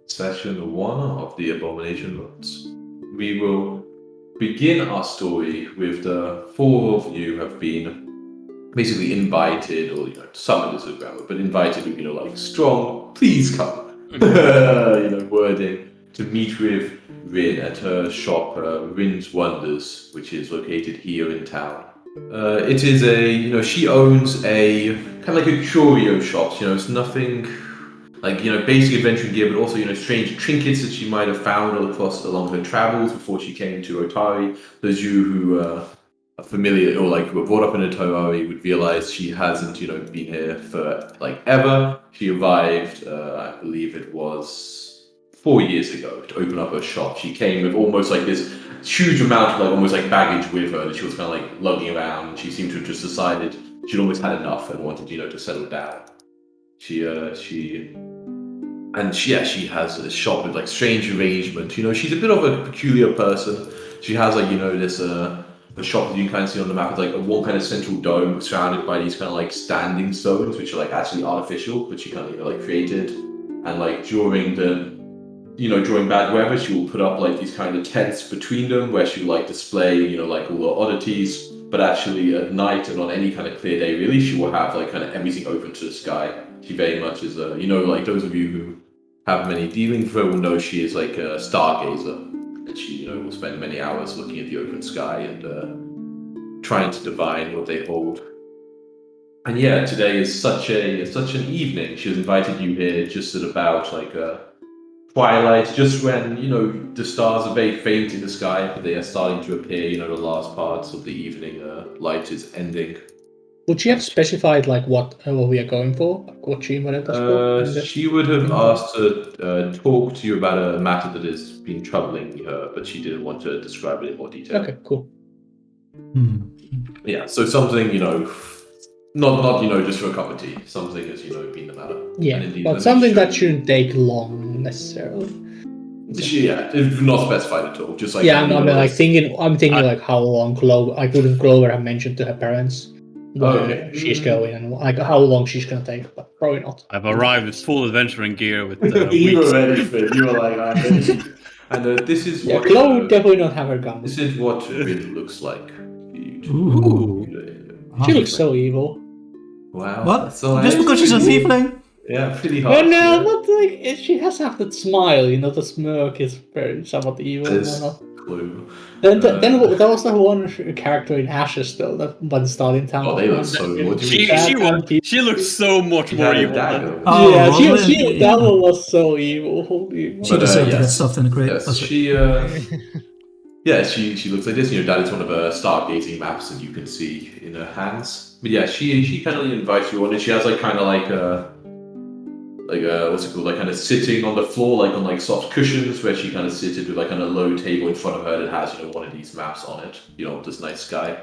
session 1 of the Abomination runs. We will begin our story with the 4 of you have been basically invited, or summoned is a grammar, but invited with like strong, please come, wording to meet with Rin at her shop, Rin's Wonders, which is located here in town. It is she owns a kind of like a curio shop. It's nothing like basic adventuring gear, but also strange trinkets that she might have found along her travels before she came to Otari. Those of you who are familiar or who were brought up in Otari would realize she hasn't been here for ever. She arrived, I believe it was 4 years ago, to open up her shop. She came with almost this huge amount of almost baggage with her that she was kind of lugging around. She seemed to have just decided she'd almost had enough and wanted to settle down. She has a shop with strange arrangement. She's a bit of a peculiar person. She has this a shop that you can kind of see on the map. It's one kind of central dome surrounded by these kind of standing stones, which are actually artificial, but she kind of created. And during bad weather, she will put up these kind of tents between them where she will display all the oddities. But actually at night and on any kind of clear day, really, she will have kind of everything open to the sky. She very much is those of you who have many dealings with her will know she is a stargazer, and she will spend many hours looking at the open sky and trying to divine what they hold. And yeah, today is such an evening. She has invited you here just at about twilight, just when the stars are very faint in the sky, but they are starting to appear. The last parts of the evening light is ending. Would she have specified what we are going for? What she wanted us for? She would have asked to talk to you about a matter that has been troubling her, but she didn't want to describe it in more detail. Okay, cool. Yeah, so something not just for a cup of tea. Something has been the matter. Yeah, but something that shouldn't take long necessarily. It's not specified at all. Just I'm thinking how long wouldn't Clover have mentioned to her parents where she's going and how long she's gonna take, but probably not. I've arrived with full adventuring gear with you were ready for it. You were I'm ready. And this is what Clover would definitely not have her gun. This is what Rin looks like. Ooh. She looks so evil. Wow. What? So just because she's a tiefling? Yeah, pretty hard. But no, but she has to have that smile, the smirk is very somewhat evil. Then there was that one character in Ashes though, that one started in town. Oh, they look so evil. She looks so much more evil. That one was so evil. Holy. She deserved to get stuffed in a crate. Yes, she looks like this. That is one of her stargazing maps that you can see in her hands. But yeah, she kind of invites you on, and she has kind of what's it called? Kind of sitting on the floor, on soft cushions, where she kind of sits with kind of low table in front of her that has one of these maps on it. This nice sky.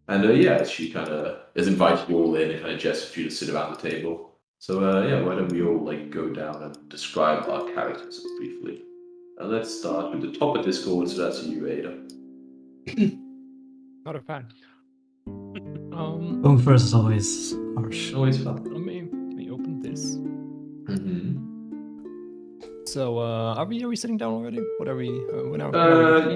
And she kind of has invited you all in and kind of gestured for you to sit around the table. So why don't we all go down and describe our characters briefly. And let's start with the top of Discord, so that's you, Ada. Not a fan. Going first is always harsh. Always fun. Let me open this. Mm-hmm. So, are we sitting down already? What are we?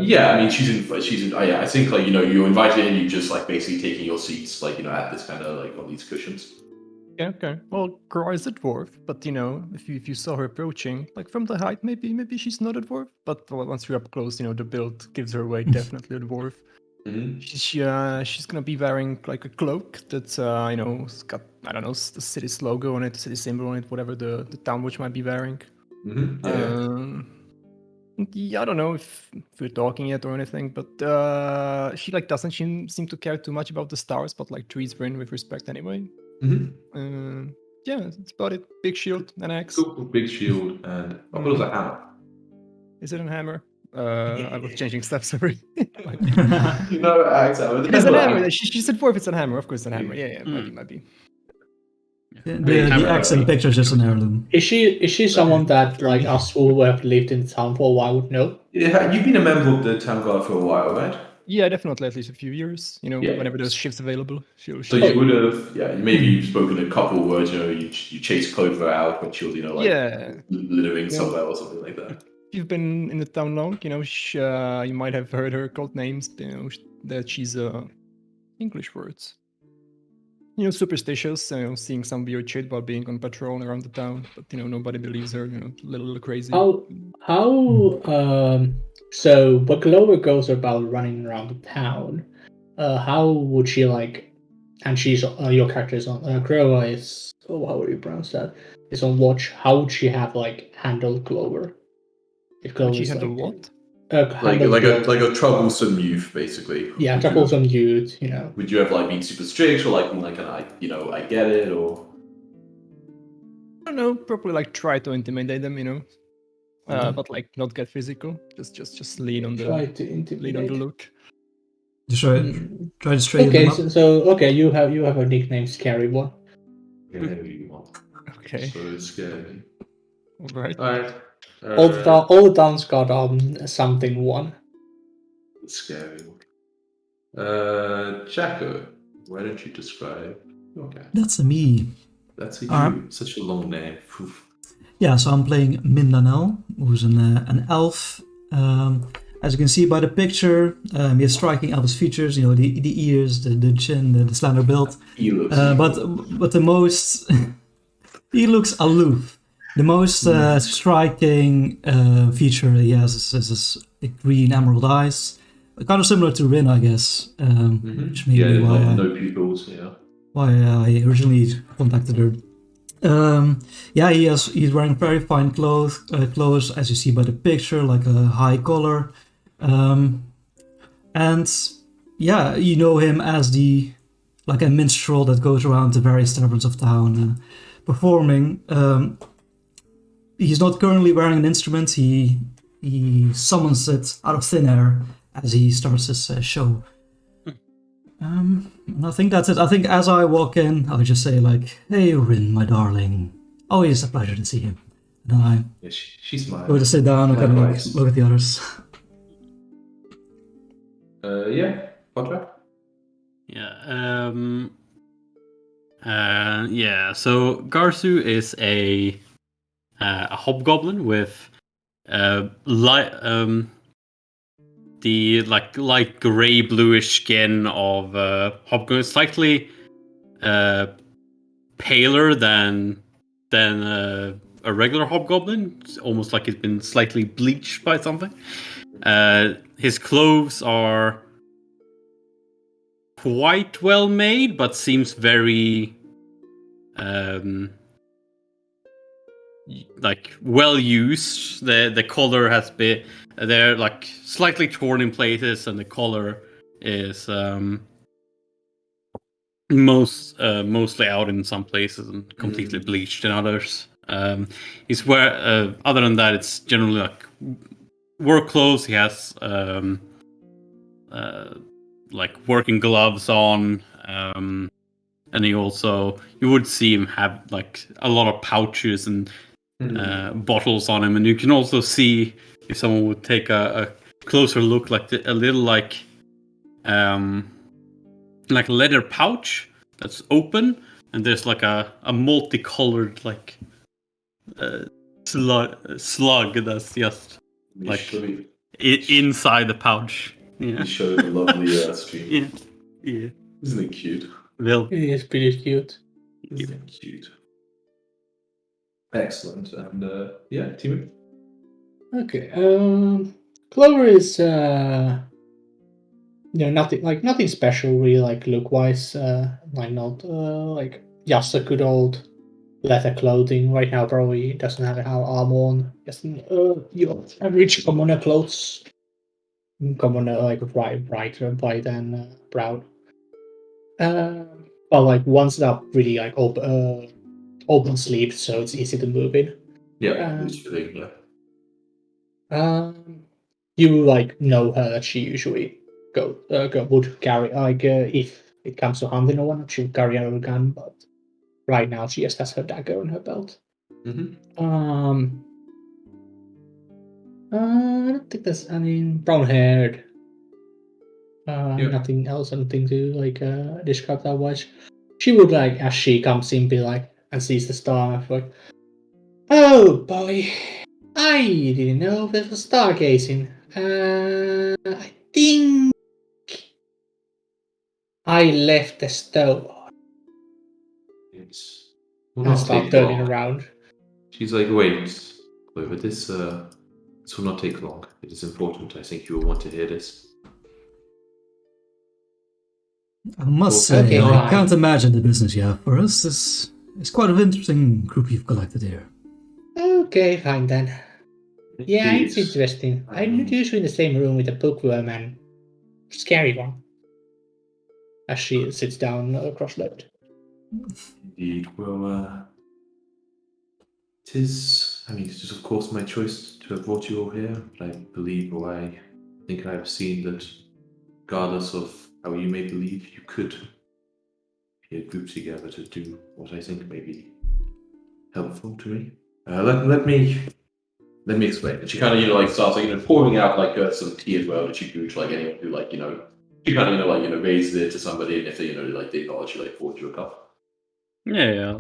Yeah. I mean, she's in. I think you invited in. You just basically taking your seats, at this kind of on these cushions. Yeah, okay. Well, Gra is a dwarf, but if you saw her approaching, from the height, maybe she's not a dwarf. But once you're up close, the build gives her away. Definitely a dwarf. Mm-hmm. She's gonna be wearing a cloak that's it's got the city's logo on it, the city symbol on it, whatever the town witch might be wearing. Mm-hmm. Yeah, I don't know if we're talking yet or anything, but she doesn't seem to care too much about the stars, but trees were in with respect anyway. Mm-hmm. Yeah, that's about it. Big shield, an axe. Cool, big shield, and what was a hammer? Is it a hammer? I was changing steps every. Axe hammer. It's a hammer. She said dwarf. It's a hammer. Of course, it's a hammer. Yeah, might be. The axe in the picture is just an heirloom. Is she someone that us who have lived in town for a while would know? Yeah, you've been a member of the town guard for a while, right? Yeah, definitely at least a few years. You know, Yeah. whenever there's shifts available, she'll. So you would have, maybe you've spoken a couple words. You chased Clover out when she was, Yeah. living Yeah. somewhere or something like that. If you've been in the town long, you know, you might have heard her code names. You know, that she's English words. You know, superstitious. You know, seeing some weird shit while being on patrol around the town, but you know, nobody believes her. You know, a little crazy. So when Clover goes about running around the town, how would she and she's your character is on Groa is how would you pronounce that? Is on watch. How would she have handled Clover? If Clover Would she is handle what? Like a troublesome youth, basically. Yeah, troublesome youth. You know. Would you have been super strict, or I get it, or? I don't know. Probably try to intimidate them. You know. But not get physical. Just lean on the try to intimidate. Lean on the look. Just try to straighten okay, them up. So you have a nickname, Scary One. Yeah, whatever you want. Okay. So scary. Alright. Alright. All the towns got something one. Scary one. Jacko, why don't you describe? Okay. That's me. That's you. Such a long name. Oof. Yeah, so I'm playing Mindanel, who's an elf. As you can see by the picture, he has striking elvish features. You know, the ears, the chin, the slender build. He looks. But the most he looks aloof. The most striking feature he has is his green emerald eyes, kind of similar to Rin, I guess. Which may be why no pupils. Yeah. Why I originally contacted her. He's wearing very fine clothes, as you see by the picture, like a high collar. And yeah, you know him as a minstrel that goes around the various taverns of town performing. He's not currently wearing an instrument. He summons it out of thin air as he starts his show. And I think that's it. I think as I walk in, I'll just say "Hey, Rin, my darling. Always a pleasure to see you." And then she's smiling. Go to sit down and kind of look at the others. Contract. So Garsu is a hobgoblin with the light gray bluish skin of hobgoblin, slightly paler than a regular hobgoblin. It's almost like it's been slightly bleached by something. His clothes are quite well made, but seems very well used. The color has been they're slightly torn in places, and the color is mostly out in some places and completely bleached in others. He's other than that, it's generally work clothes. He has working gloves on, and you would see him have a lot of pouches and bottles on him, and you can also see, if someone would take a closer look, a little leather pouch that's open, and there's a multicolored slug that's just inside the pouch. Yeah. He showed a lovely stream. Yeah. Isn't it cute? Well, it is pretty cute. Isn't it cute? Excellent. And Timo? Okay. Clover is nothing special really, look wise. Not just a good old leather clothing. Right now probably doesn't have armor on. Just your average commoner clothes. Commoner bright and brown. But ones that are really open sleeved, so it's easy to move in. Yeah, you know her that she usually would carry if it comes to hunting or whatnot, she would carry her gun, but right now she just has her dagger on her belt. I don't think there's any brown haired. Nothing else, anything to like describe that much. She would like as she comes in, be like and sees the star, like, oh boy, I didn't know this was stargazing. I think I left the stove It will and not start take turning long. around. She's like, wait, Clover, this will not take long. It is important. I think you will want to hear this. I must Okay, say, I fine. can't imagine the business you have for us. This is quite an interesting group you've collected here. Okay, fine then. Yeah, it's Indeed. interesting. I I'm mean- usually in the same room with a bookworm and scary one. As she sits down cross-legged. Indeed. Well, it is of course my choice to have brought you all here, but I believe, or I think I have seen that regardless of how you may believe, you could be a group together to do what I think may be helpful to me. Let me explain. And she kind of, like starts like, pouring out like some tea as well that she do to like anyone who like, she kind of, raises it to somebody, and if they, like they acknowledge, she like pours you a cup. Yeah.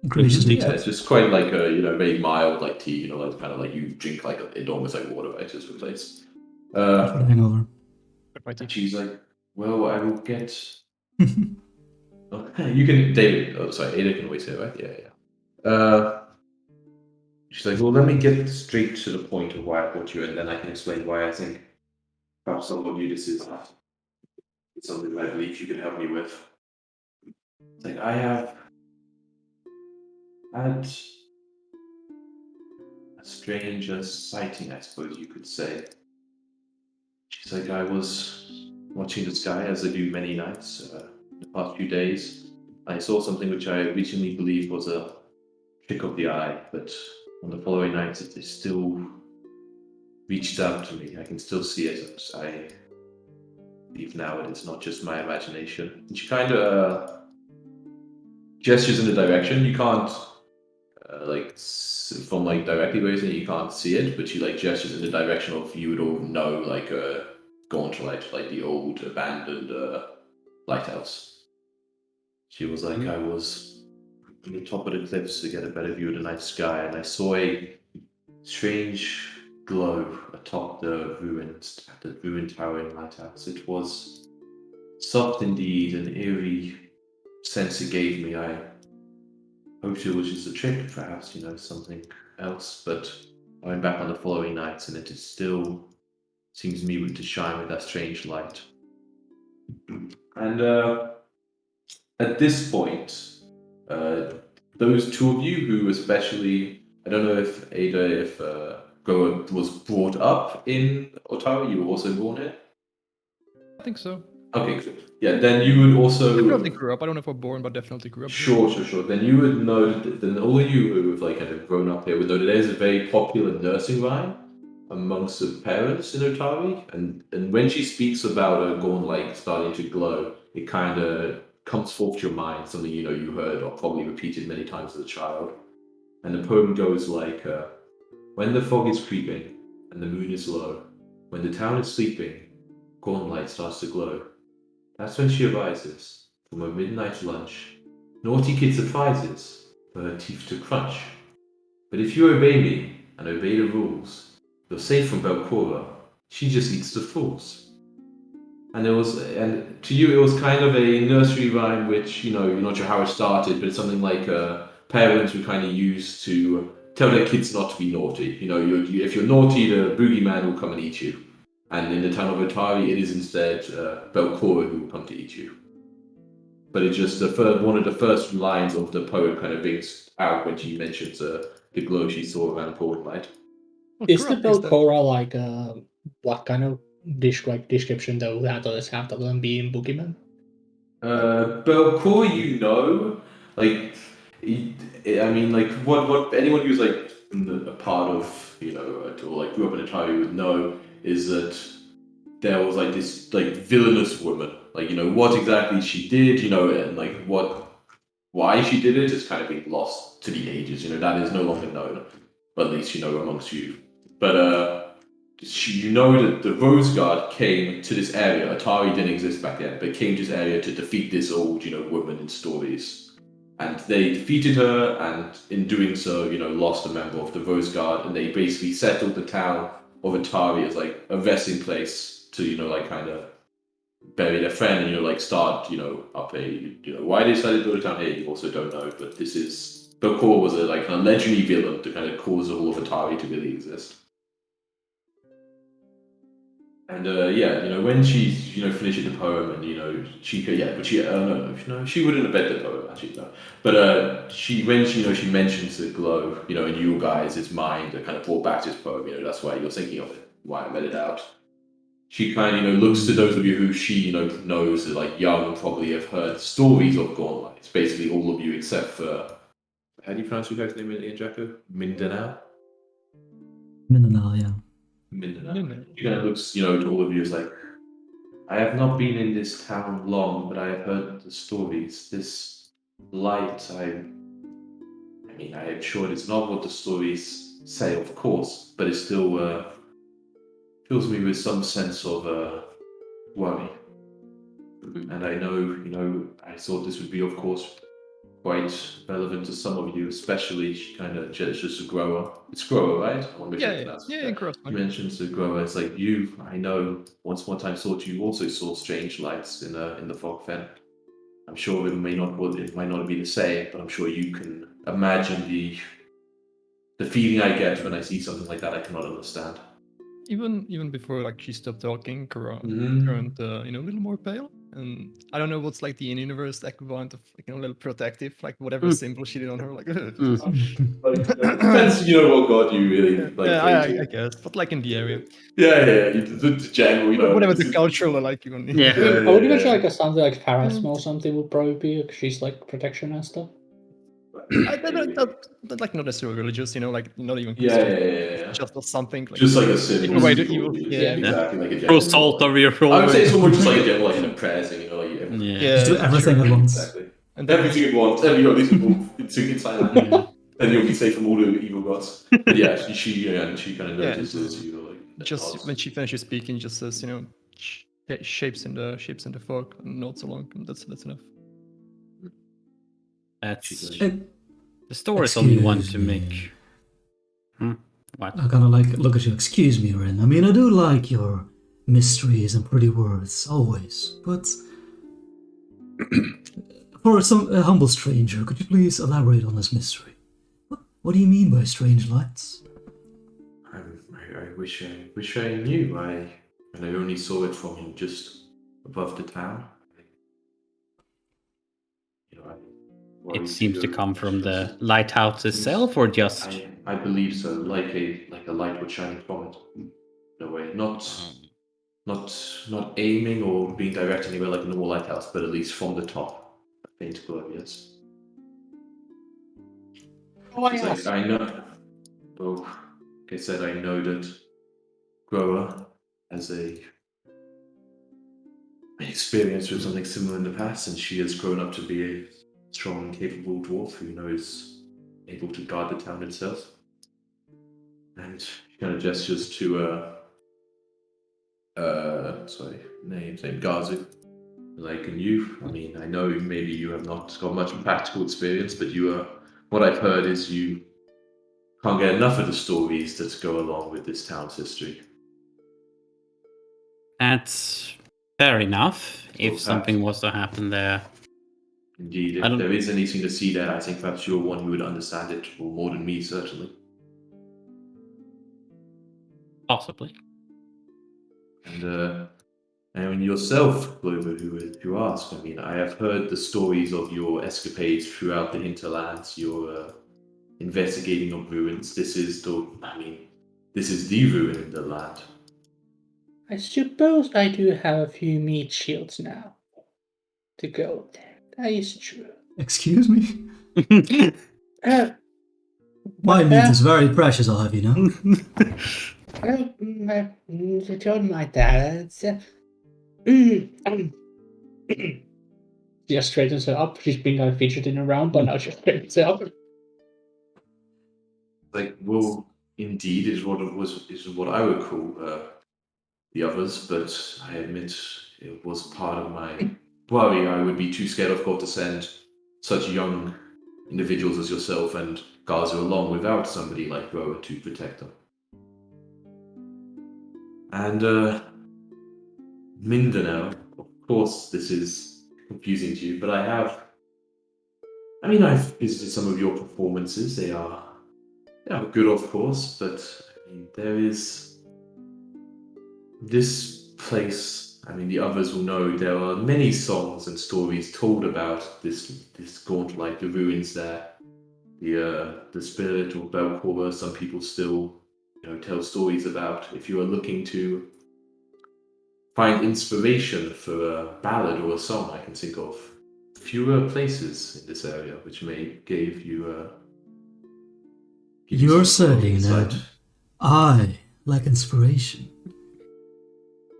Graciously Yeah, it's just quite like a, very mild like tea, like kind of like you drink like it almost like water, right? Just replace. for the hangover. And she's like, well, I will get. Oh, you can, David. Oh, sorry, Ada can always say, right? Yeah. She's like, well, let me get straight to the point of why I brought you, and then I can explain why I think perhaps some of you this is something that I believe you can help me with. It's like I have had a strange sighting, I suppose you could say. She's like, I was watching the sky as I do many nights the past few days. I saw something which I originally believed was a trick of the eye, but on the following nights it still reached out to me. I can still see it. And I believe now it is not just my imagination. And she kind of gestures in the direction. You can't from like directly where you can't see it, but she like gestures in the direction of you would all know like a Gauntlet, like the old abandoned lighthouse. She was like, I was on the top of the cliffs to get a better view of the night sky, and I saw a strange glow atop the ruins, at the ruined towering lighthouse. It was soft indeed, an eerie sense it gave me. I hoped it was just a trick, perhaps, something else, but I went back on the following nights and it is still seems to me to shine with that strange light. And at this point, those two of you who especially, I don't know if Ada, if Goa was brought up in Ottawa, you were also born here? I think so. Okay, cool. Yeah, then you would also... Definitely grew up. I don't know if I was born, but definitely grew up. Sure. Then you would know, then all of you who have like kind of grown up here would know that there's a very popular nursing rhyme amongst the parents in Otari, and when she speaks about Gorn like starting to glow, it kind of comes forth to your mind, something you heard or probably repeated many times as a child. And the poem goes like, when the fog is creeping and the moon is low, when the town is sleeping, Gorn light starts to glow. That's when she arises from her midnight lunch. Naughty kid surprises for her teeth to crunch. But if you obey me and obey the rules, you're safe from Belcora. She just eats the fools. And to you it was kind of a nursery rhyme which, you're not sure how it started, but it's something like parents would kind of use to tell their kids not to be naughty. If you're naughty, the boogeyman will come and eat you. And in the town of Otari, it is instead Belcora who will come to eat you. But it's just one of the first lines of the poem kind of brings out when she mentions the glow she saw around Port Light. Is the Belcora like what kind of description though that others have other than being boogeyman? Belcora, like, what anyone who's like a part of, or like grew up in Atari would know is that there was like this like villainous woman, like what exactly she did, and like why she did it is kind of being lost to the ages. That is no longer known, but at least amongst you. But you know that the Rose Guard came to this area. Atari didn't exist back then, but came to this area to defeat this old, woman in stories. And they defeated her, and in doing so, lost a member of the Rose Guard, and they basically settled the town of Atari as like a resting place to, kind of bury their friend and, start, up a, why they decided to build a town here, you also don't know, but this is, Bokor was a legendary villain to kind of cause the whole of Atari to really exist. And when she finishes the poem, and she could, but she wouldn't have read the poem actually, no. But when she mentions the glow, in you guys' mind, that kind of brought back this poem. That's why you're thinking of it. Why I read it out. She kind of looks to those of you who she knows are young, probably have heard stories of Gauntlet. It's basically all of you except for, how do you pronounce your guy's name in Jacko? Mindanao. Mindanao, yeah. Mindanao. She kind of looks, to all of you as I have not been in this town long, but I have heard the stories. This light, I am sure it's not what the stories say, of course, but it still fills me with some sense of worry. And I know, I thought this would be, of course, quite relevant to some of you, especially she kind of gestures to Grower. It's Grower, right? I want to make sure that's Grower. You mentioned to Grower. It's you. I know. Once upon a time, thought you also saw strange lights in the fog fen. I'm sure it might not be the same, but I'm sure you can imagine the feeling I get when I see something like that. I cannot understand. Even before she stopped talking, Kara turned a little more pale, and I don't know what's the in-universe equivalent of a little protective, whatever symbol she did on her, depends, what god you really I guess, but in the area, the general, whatever the cultural even. Yeah. I would imagine something like charisma or something would probably be, because she's protection and stuff. Not necessarily religious, not even Christian. Yeah. Just something Just a symbol. Way to evil. Yeah, exactly. Like a Throw general. salt over your shoulder. I would say it's more just a general prayers thing, Just do everything at once. Exactly. And everything at once. Every all these people inside and you'll be safe from all the evil gods. But yeah, she kind of notices you just when she finishes speaking, just says, shapes in the fog, and nods along, and that's enough. That's the story's only one to make. What? I kind of look at you. Excuse me, Ren. I do like your mysteries and pretty words always, but for a humble stranger, could you please elaborate on this mystery? What do you mean by strange lights? I wish I knew. I only saw it from just above the town. It seems to come from the lighthouse itself, or just. I believe so. Like a light would shine from it. No way. Not aiming or being directed anywhere like a normal lighthouse, but at least from the top. A faint glow, yes. It's I know. Well, like I said, I know that Grower has an experience with something similar in the past, and she has grown up to be a strong and capable dwarf who is able to guard the town itself. And she kind of gestures to name Gazu. And you, I know maybe you have not got much practical experience, but what I've heard is you can't get enough of the stories that go along with this town's history. That's fair enough, if something was to happen there. Indeed, if there is anything to see there, I think perhaps you're one who would understand it more than me, certainly. Possibly. And yourself, Glover, who asked, I have heard the stories of your escapades throughout the hinterlands, your investigating of ruins. This is the ruin in the land. I suppose I do have a few meat shields now to go there. That is true. Excuse me? My meat is very precious, I'll have you know. I told my dad. She just straightens her up. She's been fidgeting around, but now she straightens her up. Well, indeed. indeed is what I would call the others, but I admit it was part of my worry. I would be too scared, of course, to send such young individuals as yourself and Gaza along without somebody like Roa to protect them. And Mindanao, of course, this is confusing to you, but I've visited some of your performances. They are good, of course, but there is this place. The others will know there are many songs and stories told about this gaunt, like the ruins there, the spirit of Belcora. Some people still, tell stories about. If you are looking to find inspiration for a ballad or a song, I can think of fewer places in this area which may give you You're some sort of saying insight. that I lack inspiration.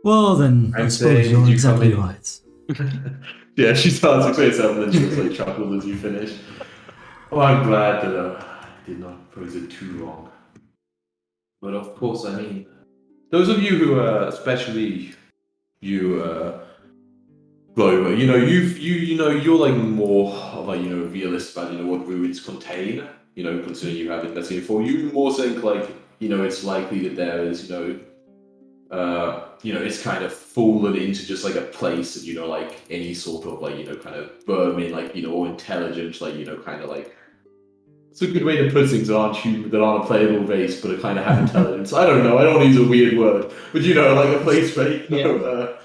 Well, then, I I'm suppose saying, you're did you exactly come in- right. Yeah, she starts to explain herself and then she just like chuckles as you finish. Oh, I'm glad that I did not pose it too wrong. But of course, those of you who are, especially you, Glover, you're like more of a realist about what ruins contain. Considering you have investigated before, you more think like it's likely that there is it's kind of fallen into just like a place that like any sort of like kind of vermin, like or intelligent, like kind of like. It's a good way to put things that aren't a playable race, but kind of have intelligence. I don't know. I don't want to use a weird word, but like a place where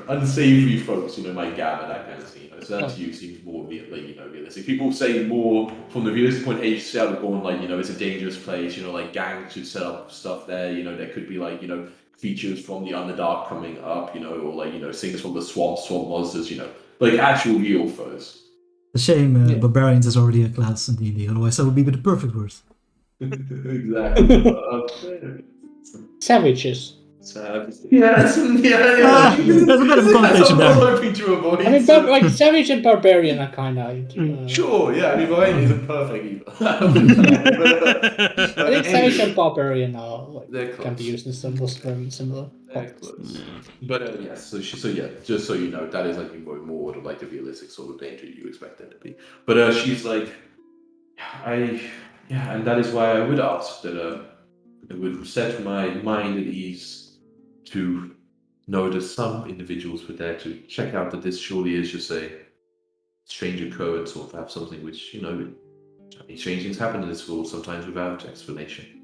unsavory folks, might gather, that kind of thing. So that to you seems more realistic. People say more from the realistic point. Hey, Seattle born, like it's a dangerous place. Like gangs should set up stuff there. There could be like features from the Underdark coming up. Or like things from the swamp monsters. Like actual real foes. A shame Barbarians is already a class in D&D, otherwise that would be the perfect word. Exactly. Savages. Yes, There's a bit of a connotation there. hoping to avoid. Like savage and barbarian are kind of. Sure, yeah. Barbarian isn't perfect either. I think savage and barbarian are They're can close. be used in similar They're close. But yes, so just so you know, that is like more of like the realistic sort of danger you expect them to be. But she's like, and that is why I would ask that it would set my mind at ease to know that some individuals were there to check out that this surely is just a strange occurrence, or perhaps something which strange things happen in this world sometimes without explanation.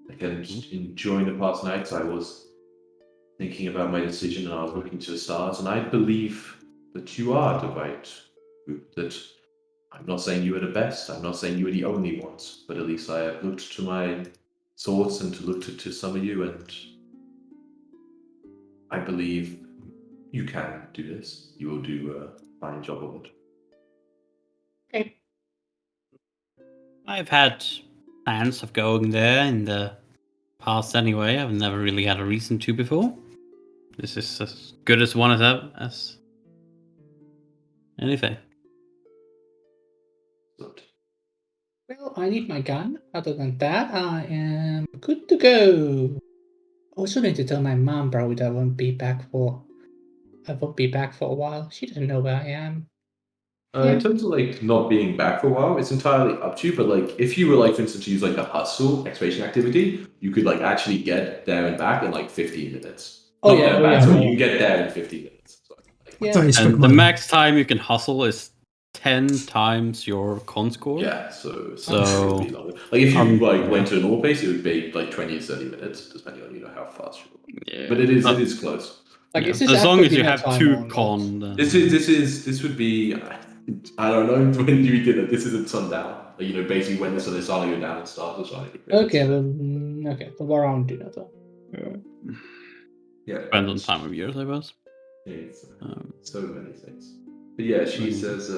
Again, during the past nights, I was thinking about my decision and I was looking to the stars, and I believe that you are the right group. That I'm not saying you are the best, I'm not saying you are the only ones, but at least I have looked to my thoughts and looked to some of you, and I believe you can do this. You will do a fine job of it. Okay. I've had plans of going there in the past anyway. I've never really had a reason to before. This is as good as one as anything. Good. Well, I need my gun. Other than that, I am good to go. I also need to tell my mom probably that I won't be back for a while. She doesn't know where I am. In terms of like not being back for a while, it's entirely up to you. But like, if you were like, for instance, to use like a hustle exploration activity, you could like actually get there and back in like 15 minutes. Oh, Not yeah, there and oh, back, yeah, so oh, you yeah. can get there in 15 minutes. So, like, Yeah. Sorry, strict And the money. max time you can hustle is 10 times your con score. yeah, so So, it would be longer. Like if you yeah. went to a normal pace, it would be like 20 to 30 minutes, depending on how fast you are. Yeah. But it is close. Like, Yeah. is this As long after as you dinner have time two or not? con, then This would be, I don't know when you did it. This is at sundown. Like, basically when the sun is starting to go down, it starts to shine. Okay, well, around dinner time. Yeah. depends on time of year, I suppose. Yeah, it's, Um, so many things. But yeah, she Mhm. says,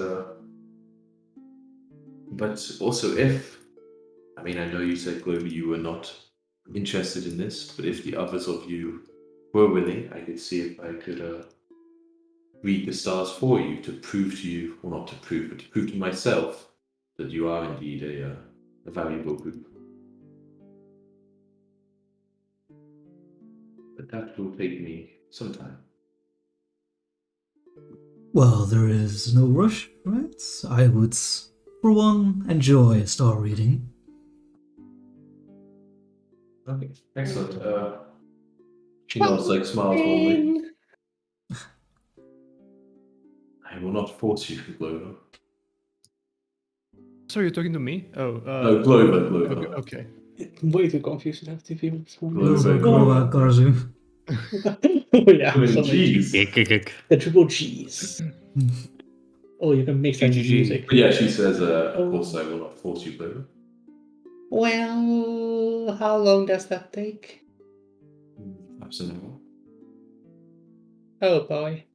but also I know you said, Glover, you were not interested in this, but if the others of you were willing, I could see if I could read the stars for you to prove to you, well, not to prove, but to prove to myself that you are indeed a valuable group. but that will take me some time. Well, there is no rush, right? I would, for one, enjoy a star reading. Okay, excellent. She nods, like smiles warmly. I will not force you, Glover. Sorry, you're talking to me? Oh, No, Glover. Okay. Way too confused to have to be this one. Glover, Groa, Garzu. Oh yeah, I mean, so many jeez. G's. The triple G's. Oh, you can mix that with GGG. music. But yeah, she says, of course I will not force you, Glover. Well, how long does that take? Absolutely. Oh boy.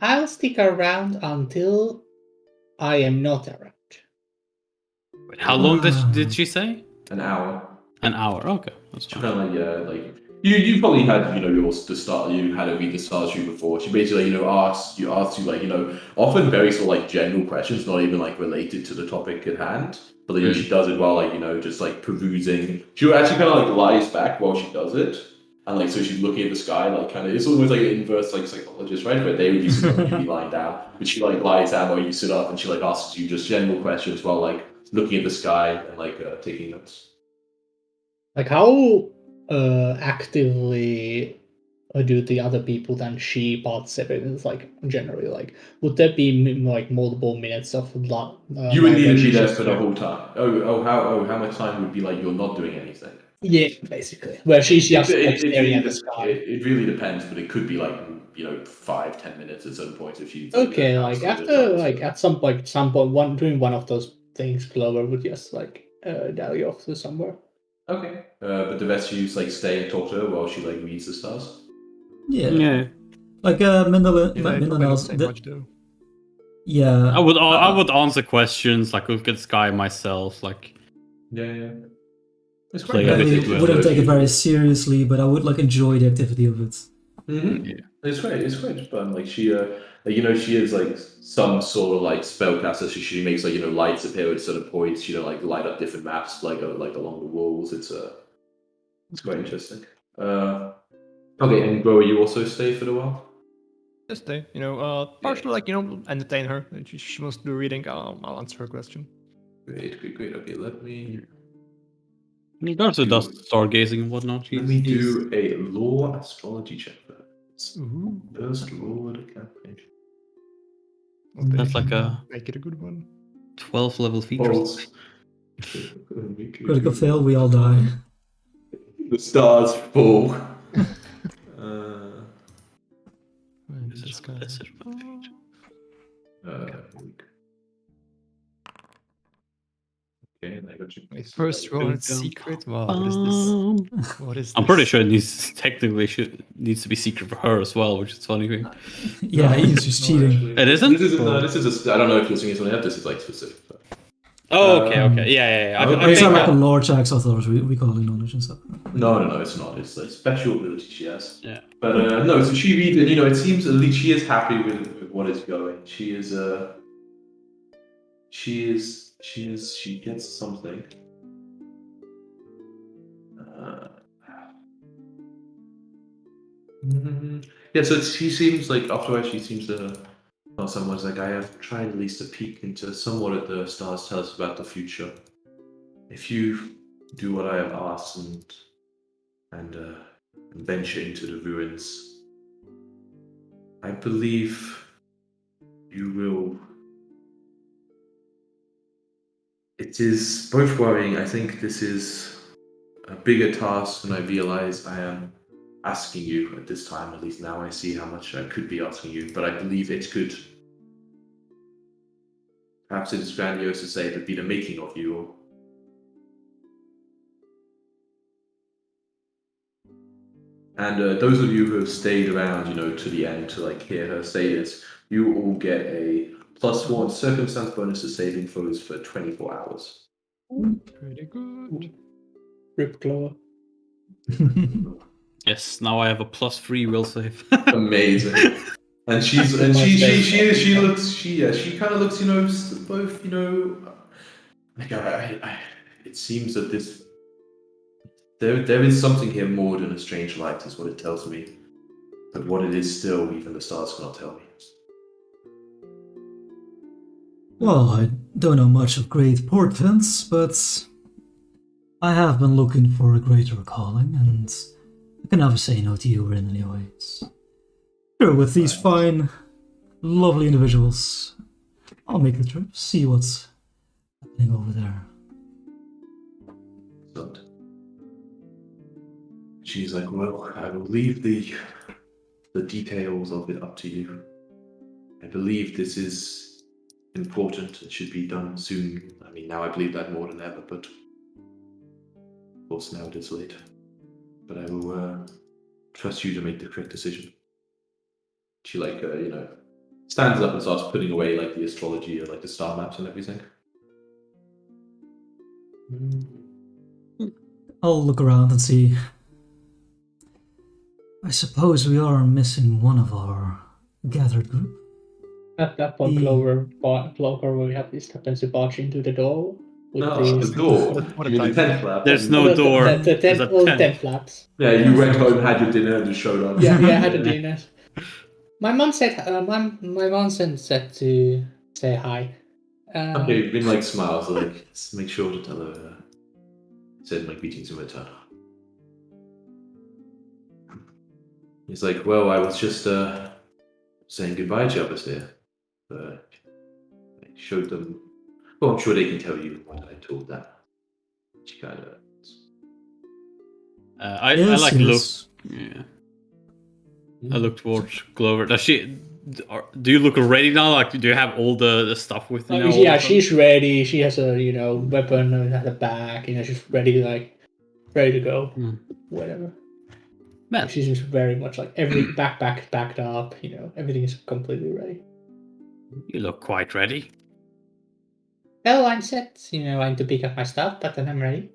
I'll stick around until I am not around. Wait, how long did she say? An hour. An hour. Okay, that's She fine. kind of like you probably had the start you had a read the stars you before. She basically asked you like often very sort of like general questions, not even like related to the topic at hand. But she does it while just like perusing. She actually kind of like lies back while she does it, and like so she's looking at the sky like kind of it's almost like an inverse like psychologist, right? Where they would be sitting up and you'd be lying down, but she like lies down while you sit up, and she like asks you just general questions while like looking at the sky and like taking notes. Like how actively do the other people than she participate? It's like generally like would there be like multiple minutes of You would need to be there just for the whole time. How much time would be like you're not doing anything? Yeah, basically. Where she's just like, staring at the It sky. really depends, but it could be like 5-10 minutes at some point if you. Okay, like after at some point, during one of those things, Clover would just like dally off to somewhere. Okay, but the rest of you like stay and talk to her while she like reads the stars. Yeah. Like Mindel say much though. Yeah. I would answer questions, like look at the sky myself, like Yeah. It's Play quite a bit nice. into it. Wouldn't take it very seriously, but I would like enjoy the activity of it. Mm-hmm. Yeah. It's great fun. Like she she is like some sort of like spellcaster. So she makes like lights appear at certain points. Like light up different maps like along the walls. It's quite interesting. Okay, and Bro, you also stay for a while. Just stay, partially like entertain her. If she wants to do reading, I'll answer her question. Great. Okay, let me Garza does stargazing and whatnot. do a lore astrology check first. Ooh. First lore of the campaign. That's like a Make it a good one. 12 level feature. False. Critical fail, we all die. The stars fall. Okay, and I got you. My first roll in secret. Wow, what is this? What is this? I'm pretty sure it needs to be secret for her as well, which is funny. Yeah, he's just cheating. It isn't? This is I don't know if you're seeing something else. This is like specific. Oh, okay. Yeah. Okay. It's not like a lore checks, I thought we call it knowledge and stuff. No, it's not. It's a special ability she has. Yeah. But no, so she reads, and it seems at least she is happy with what is going. She gets something. Yeah, so she seems like afterwards she seems to tell someone's like I have tried at least to peek into somewhat of the stars tell us about the future. If you do what I have asked and venture into the ruins, I believe you will. It is both worrying. I think this is a bigger task than I realize I am asking you at this time. At least now I see how much I could be asking you, but I believe it could. Perhaps it is grandiose to say it would be the making of you. And those of you who have stayed around, to the end to hear her say this, you all get a +1 circumstance bonus to saving throws for 24 hours. Pretty good. Rip Clover. Yes, now I have a +3 will save. Amazing. And she kind of looks, both, it seems that There is something here more than a strange light, is what it tells me. But what it is still, even the stars cannot tell me. Well, I don't know much of great portents, but I have been looking for a greater calling, and I can never say no to you in any ways. Sure, with these fine, lovely individuals, I'll make the trip, see what's happening over there. But she's like, well, I will leave the details of it up to you. I believe this is important. It should be done soon. I mean, now I believe that more than ever, but of course now it is late. But I will trust you to make the correct decision. She stands up and starts putting away like the astrology or like the star maps and everything. I'll look around and see. I suppose we are missing one of our gathered group. At that point, Clover will have this happens to barge into the door. With The door. What a You mean the time. tent flap? There's no door. The There's a tent. tent flaps. Yeah, you went home, had your dinner, and just showed up. Yeah, I had a dinner. My mom said, my mom said to say hi. Okay, Vin like smiles, like make sure to tell her. Said my greetings in return. He's like, well, I was just saying goodbye to others here. I showed them. Well, I'm sure they can tell you what I told them. She kind of. I Yes, like yes. look. Yeah. I look towards Clover. Does she? Do you look ready now? Like, do you have all the stuff with you? Now, yeah, she's ready. She has a weapon at the back. She's ready to go. Whatever. Man, She's very much like every backpack backed up. Everything is completely ready. you look quite ready. Well, I'm set. I need to pick up my stuff, but then I'm ready.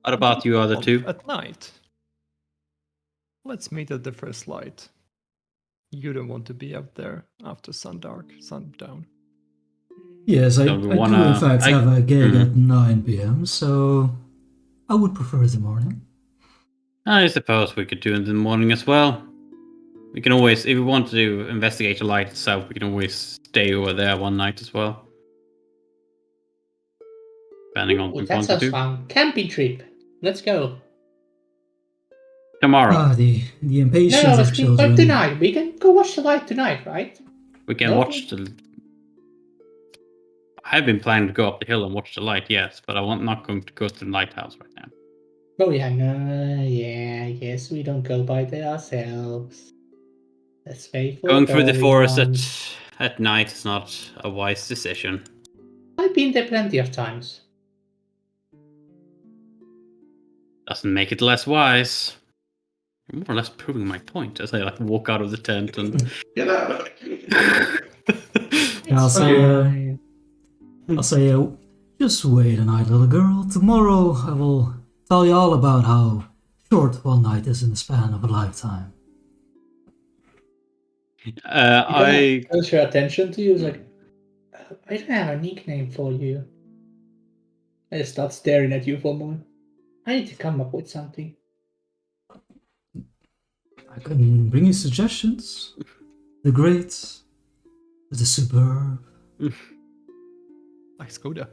What about you other two? At night. Let's meet at the first light. You don't want to be out there after sundown. Yes, I Don't do we wanna- in fact I- have a gig at 9 p.m., so I would prefer the morning. I suppose we could do it in the morning as well. We can always, if we want to investigate the light itself, we can always stay over there one night as well. Depending on what we That want to sounds do. fun. Camping trip. Let's go. Tomorrow, Ah, the impatience No, of but children. tonight. We can go watch the light tonight, right? we can no. watch the... I've been planning to go up the hill and watch the light, yes, but I'm not going to go to the lighthouse right now. Oh yeah, no, yeah, I guess we don't go by there ourselves. Let's wait for Going through the forest everyone. at night is not a wise decision. I've been there plenty of times. Doesn't make it less wise. You're more or less proving my point as I walk out of the tent and... Get out! I'll say, just wait a night, little girl. Tomorrow I will tell you all about how short one night is in the span of a lifetime. I Calls your attention to you. It's like, I don't have a nickname for you. I just start staring at you for a moment. I need to come up with something. I can bring you suggestions. The great, the superb. Nice Skoda.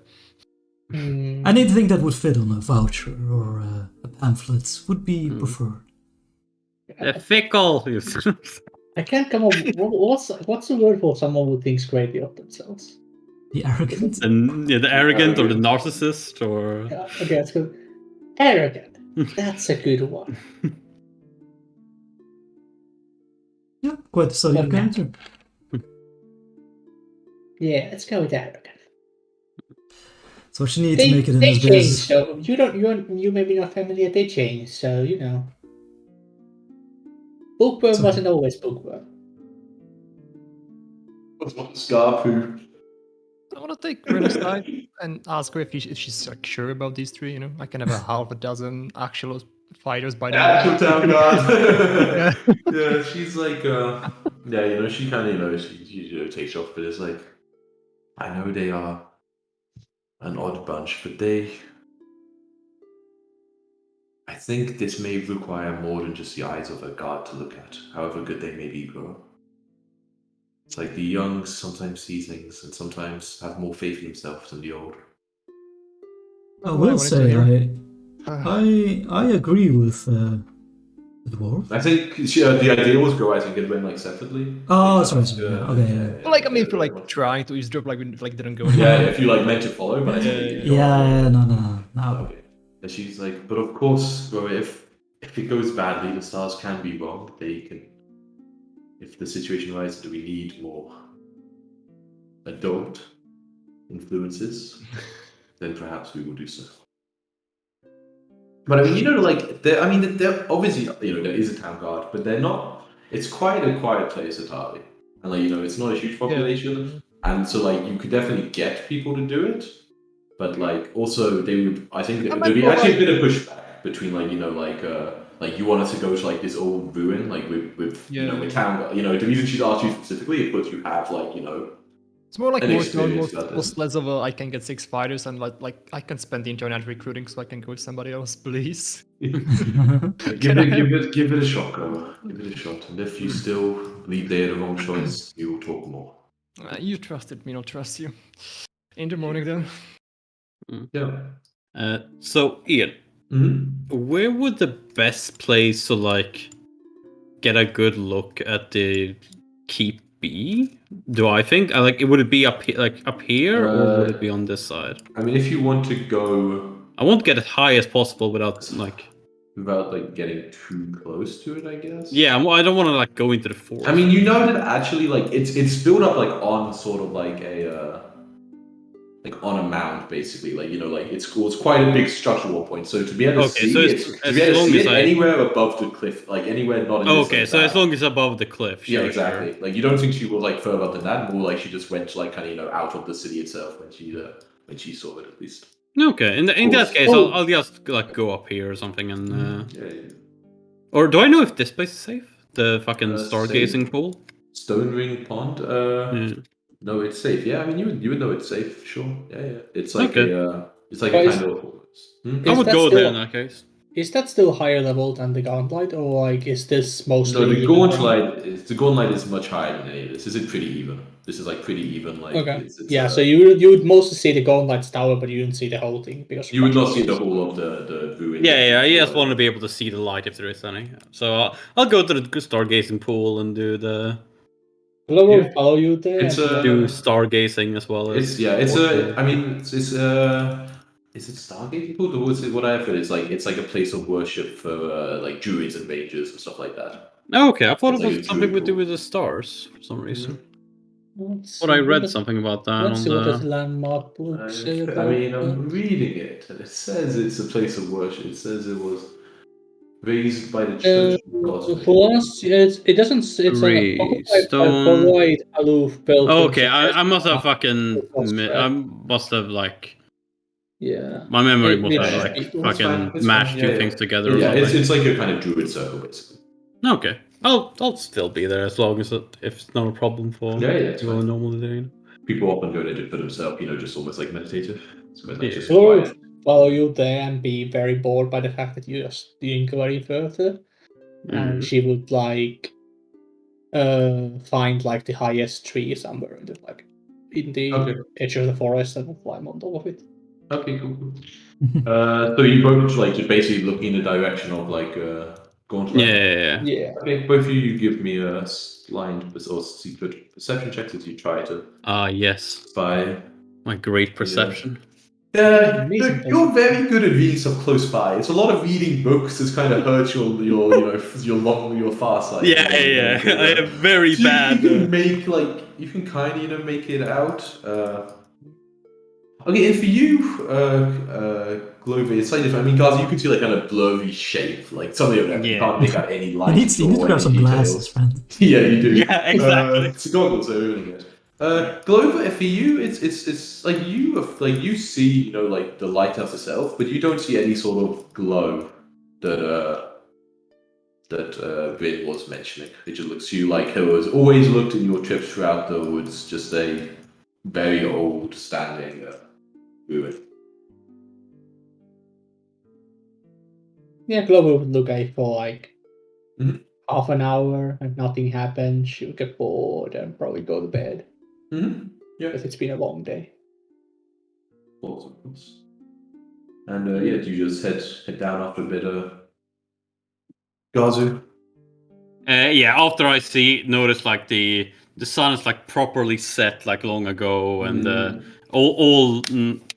Anything that would fit on a voucher or a pamphlet would be preferred. the fickle. I can't come up. What's the word for someone who thinks greatly of themselves? The arrogant. The arrogant or the narcissist or... Yeah, okay, let's go. Arrogant. That's a good one. Yeah, quite the study of Okay. character. Yeah, let's go with arrogant. So what you need to make it in They this change, biz. so you may be not familiar. They change, so Bookworm So- wasn't always bookworm. Scarpoo. I want to take Ren aside and ask her if she's sure about these three. I can have a half a dozen actual fighters by the Actual town guard. Yeah. Yeah, she's like, she kind of, she takes off, but it's like, I know they are an odd bunch, but they think this may require more than just the eyes of a guard to look at, however good they may be, bro. It's like the young sometimes see things and sometimes have more faith in themselves than the old. I What will wanted to say hear. I agree with the dwarf. I think the idea was go, I think, and win like separately. Oh, Like, sorry, that's, sorry, yeah, okay, yeah. Well, like I mean, if you like trying to eavesdrop, like we like didn't go. Yeah, if you like meant to follow, but I think we did go Yeah, off. no. Okay. And she's like, but of course, bro, if it goes badly, the stars can be wrong. They can. If the situation arises, do we need more adult influences? Then perhaps we will do so. But I mean, like, they're obviously, there is a town guard, but they're not. It's quite a quiet place at Harley, and like, it's not a huge population, and so like you could definitely get people to do it, but like also they would. I think there'd be actually a bit of pushback between like like you wanted to go to like this old ruin like with with town guard. The reason she's asked you specifically is because you have like It's more like an more experience about this. less of a I can get 6 fighters and like I can spend the internet recruiting so I can go with somebody else, please. Give it a shot, girl. Give it a shot. And if you still believe they're the wrong choice, you will talk more. You trusted me, I'll trust you. In the morning then. Yeah. So Ian, where would the best place to like get a good look at the keep be? Do I think like would it be up here, or would it be on this side? I mean, if you want to go, I want to get as high as possible without getting too close to it, I guess. Yeah, I don't want to like go into the forest. I mean, that actually like it's built up like on sort of like a like on a mound, basically. Like like it's quite a big structure at one point. So to be able to see it anywhere above the cliff, like anywhere not in this, so as long as above the cliff. Yeah, exactly. Sure. Like you don't think she was like further up than that, more like she just went like kind of out of the city itself when she saw it at least. Okay, in that case, I'll just like go up here or something and. Or do I know if this place is safe? The fucking stargazing pool. Stone Ring Pond. No, it's safe. Yeah, I mean you would know it's safe. Sure. Yeah. It's like it's like a kind of. I would go there in that case. Is that still higher level than the Gauntlet, or like is this mostly? No, the Gauntlet is much higher than any of this. This is pretty even. This is like pretty even. Like okay. So you would mostly see the Gauntlet's tower, but you wouldn't see the whole thing because you would not see the whole of the ruin. Yeah. I just want to be able to see the light if there is any. So I'll go to the stargazing pool and do the. Will follow you there. Do stargazing as well. Is it stargazing pool? Or is it what I have heard? It's like a place of worship for like druids and mages and stuff like that. Oh, okay, I thought it was something to do with the stars for some reason. But I read something about that. Let's see what this landmark book say about. I mean, I'm reading it, and it says it's a place of worship. It says it was raised by the church of God. For us, it doesn't. It's a wide aloof building. Okay, I must have fucking. I must have like. Yeah. My memory must have like fucking mashed two things together. Yeah, it's like a kind of druid circle, basically. Okay, I'll still be there as long as if it's not a problem for people normally doing. People often go there for themselves, just almost like meditative. So it's just quiet. Follow you there and be very bored by the fact that you just didn't go any further. And she would like find like the highest tree somewhere in the edge of the forest and climb on top of it. Okay, cool. So you both like just basically looking in the direction of like Gauntlet. Yeah. Okay, both of you give me a blind or secret perception checks as you try to. Yes. Spy. My great perception. You're very good at reading stuff close by. It's a lot of reading books that's kind of hurts your far sight. Yeah. I am very bad. You can kind of make it out. Okay, and for you, Glover, it's slightly different. I mean, guys, you can see like kind of blurry shape, like something over there. You can't make out any light. You need to grab some glasses, friend. Yeah, you do. Yeah, exactly. It's goggles are really good. Glover, for you, it's like you see, like the lighthouse itself, but you don't see any sort of glow that Vin was mentioning. It just looks to you like it was always looked in your trips throughout the woods, just a very old standing ruin. Yeah, Glover would look at it for like Mhm. half an hour, and nothing happens. She would get bored and probably go to bed Mm-hmm. Yeah. because it's been a long day. Of course. And yeah, do you just head down after a bit Gazu? Yeah, after I notice like the sun is like properly set like long ago, and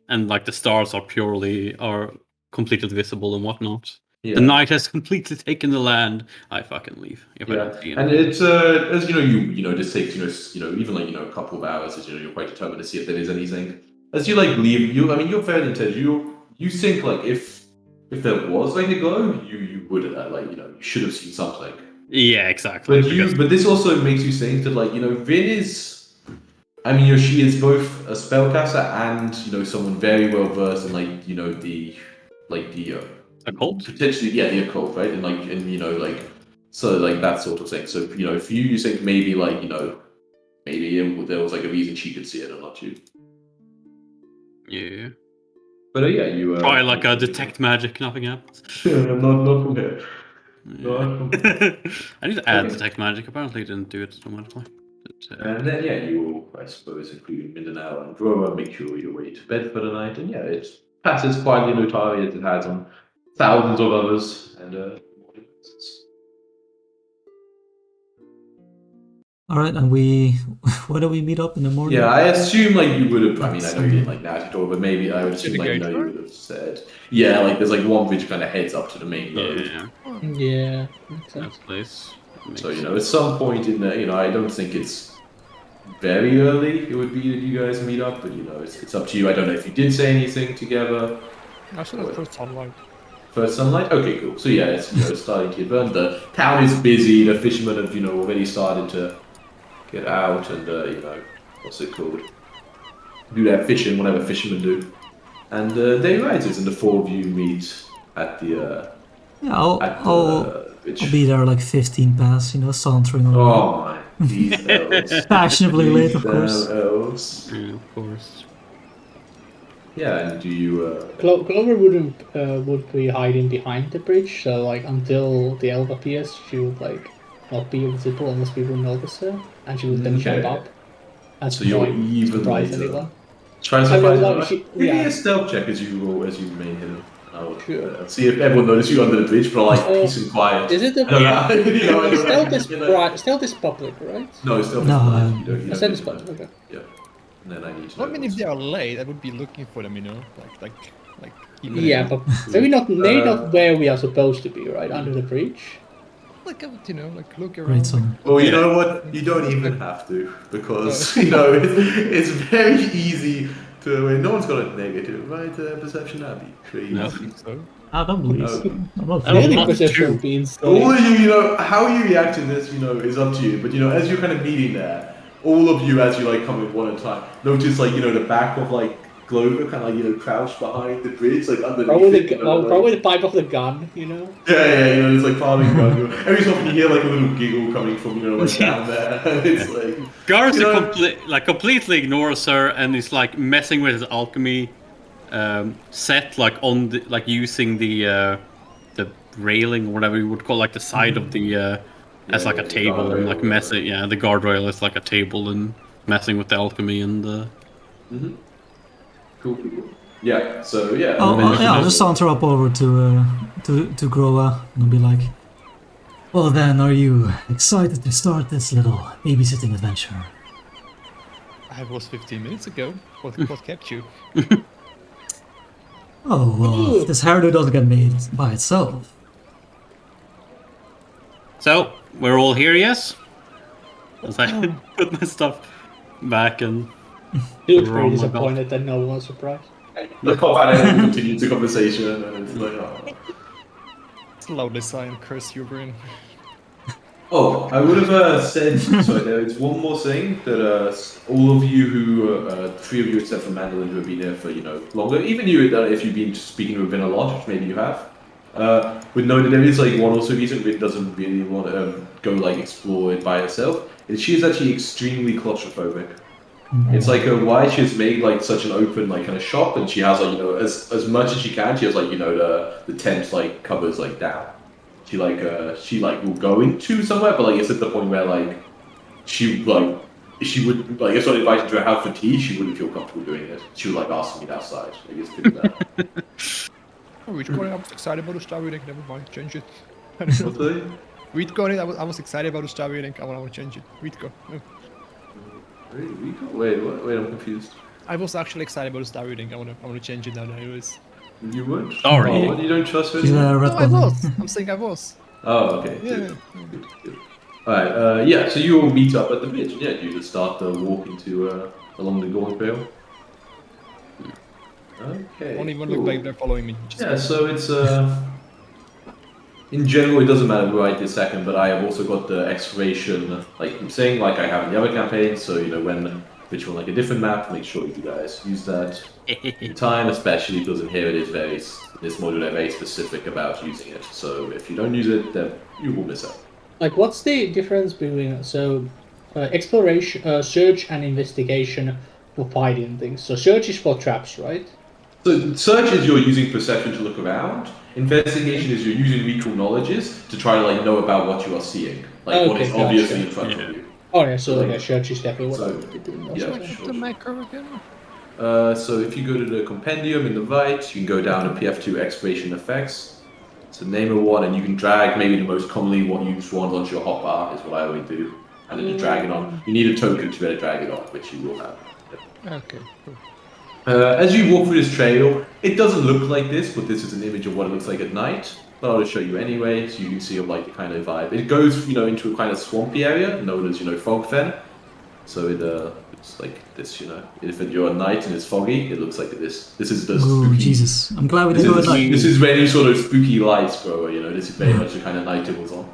and like the stars are completely visible and whatnot. Yeah. The night has completely taken the land. I fucking leave if I Yeah, don't see and anything. it's as this takes even like a couple of hours as you're quite determined to see if there is anything. As you like leave, you're fairly intelligent. You think like if there was like a glow, you would you should have seen something. Yeah, exactly. But this also makes you think that Vin is, I mean, she is both a spellcaster and someone very well versed in the occult? potentially the occult, right? And so like that sort of thing. So for you think maybe maybe there was like a reason she could see it or not you. Yeah. But yeah, you Try like a detect magic, nothing happens. not from here. Yeah. I need to add detect magic. Apparently, it didn't do it automatically. And then you will, I suppose, include Mindanao and Grower, make sure you're away to bed for the night, and it passes quietly and entirely as it has on thousands of others, and All right, and where do we meet up in the morning? yeah, I assume you would have. I mean, I know you didn't now at all, but maybe I would assume you would have said, yeah, there's one bridge kind of heads up to the main road. Yeah, makes sense. That place. So at some point in there, I don't think it's very early. It would be that you guys meet up, but it's up to you. I don't know if you did say anything together. I saw the first sunlight. First sunlight? Okay, cool. So yeah, it's starting to burn. The town is busy. The fishermen have already started to get out and what's it called? Do their fishing, whatever fishermen do. And day rises, and the four of you meet at the I'll be there like 15 past, sauntering around. Oh my, these elves. Fashionably late, of course. Elves. Yeah, of course. Yeah, and do you? Clover would be hiding behind the bridge, so until the elf appears, she would not be visible unless people notice her, and she would then jump up. And so you're even surprise later. anyone. Try to surprise Give me a stealth check as you remain hidden. Sure. See if everyone notices you under the bridge, but peace and quiet. Is it stealth is public, right? No, stealth is No, public. Stealth is public. Okay. Yeah. And then I need to. I mean, if they are late, I would be looking for them. Yeah, but maybe not where we are supposed to be, right? Under the bridge. I would, look around. Great son. Well, you know what? You don't even have to, because it's very easy to. No one's got a negative, right? Perception, that'd be crazy. No. So I don't believe so. I'm not I don't Really, want perception to. being All of you, how you react to this, is up to you. But as you're kind of meeting there, all of you, as you come in one at a time, notice the back of Glover kind of crouched behind the bridge, underneath. Probably the pipe of the gun, Yeah, it's part of the gun. Every so often you hear a little giggle coming from down there. It's Garza completely ignores her and is messing with his alchemy set on the using the railing or whatever you would call the side of the as a table and messing the guardrail is a table and messing with the alchemy and Mm-hmm. Cool. Yeah. So yeah. I'll just saunter up over to Groa and I'll be like, well then, are you excited to start this little babysitting adventure? I was 15 minutes ago. What kept you? Oh well, if this hairdo doesn't get made by itself. So we're all here, yes? As I put my stuff back and. He looks very disappointed that no one was surprised. The cop and continues the conversation, and it's oh. It's loudly sign curse you, Bryn. Oh, I would have said. Sorry, there is one more thing that all of you who, three of you except for Mandolin, who have been there for longer, even you if you've been speaking with Vin a lot, which maybe you have, would know that there is one also reason Vin doesn't really want to go explore it by herself. Is she is actually extremely claustrophobic. It's like why she's made like such an open like kind of shop, and she has like as much as she can. She has like the tent like covers like down. She will go into somewhere, but like it's at the point where like she would like if someone invited to her house for tea, she wouldn't feel comfortable doing it. She would like ask to meet outside. Like it's pretty bad. Oh, which one? I was excited about the star reading. Never mind, change it. What's that? Read got it. I was excited about the star reading. I want to change it. Read go. No. Wait, what? Wait, I'm confused. I was actually excited about the star reading. I want to change it now. Anyways. You would? Sorry. Oh, what, you don't trust her? Yeah, No, I retconning. was. I'm saying I was. Oh, okay. Yeah. Good. Good. Alright, yeah, so you all meet up at the bridge. Yeah, you just start walking along the Gorn Trail. Okay. Don't even cool. look like they're following me. Just Yeah, so it's in general it doesn't matter right this second, but I have also got the exploration, like I'm saying, like I have in the other campaign. So when which one like a different map, make sure you guys use that in time, especially because in here it is this module they're very specific about using it. So if you don't use it, then you will miss out. Like, what's the difference between exploration, search, and investigation for finding things? So search is for traps, right? So search is you're using perception to look around. Investigation is you're using recall knowledges to try to like know about what you are seeing, like what is Okay, obviously gotcha. in front of you. Oh yeah, so Like- like, search is definitely what so- I would be doing. yeah, also. sure. the macro again. So if you go to the compendium in the right, you can go down to PF2 exploration effects. So name a one, and you can drag maybe the most commonly used ones onto your hotbar is what I always do, and then you drag it on. You need a token to be able to drag it on, which you will have. Okay. Cool. As you walk through this trail, it doesn't look like this, but this is an image of what it looks like at night. But I'll just show you anyway, so you can see like the kind of vibe. It goes, into a kind of swampy area known as, fog fen. So it's like this, If you're at night and it's foggy, it looks like this. This is the Oh, spooky. Jesus. I'm glad we This didn't go at is, night. this is when you sort of spooky lights grow. This is very much the kind of night it was on.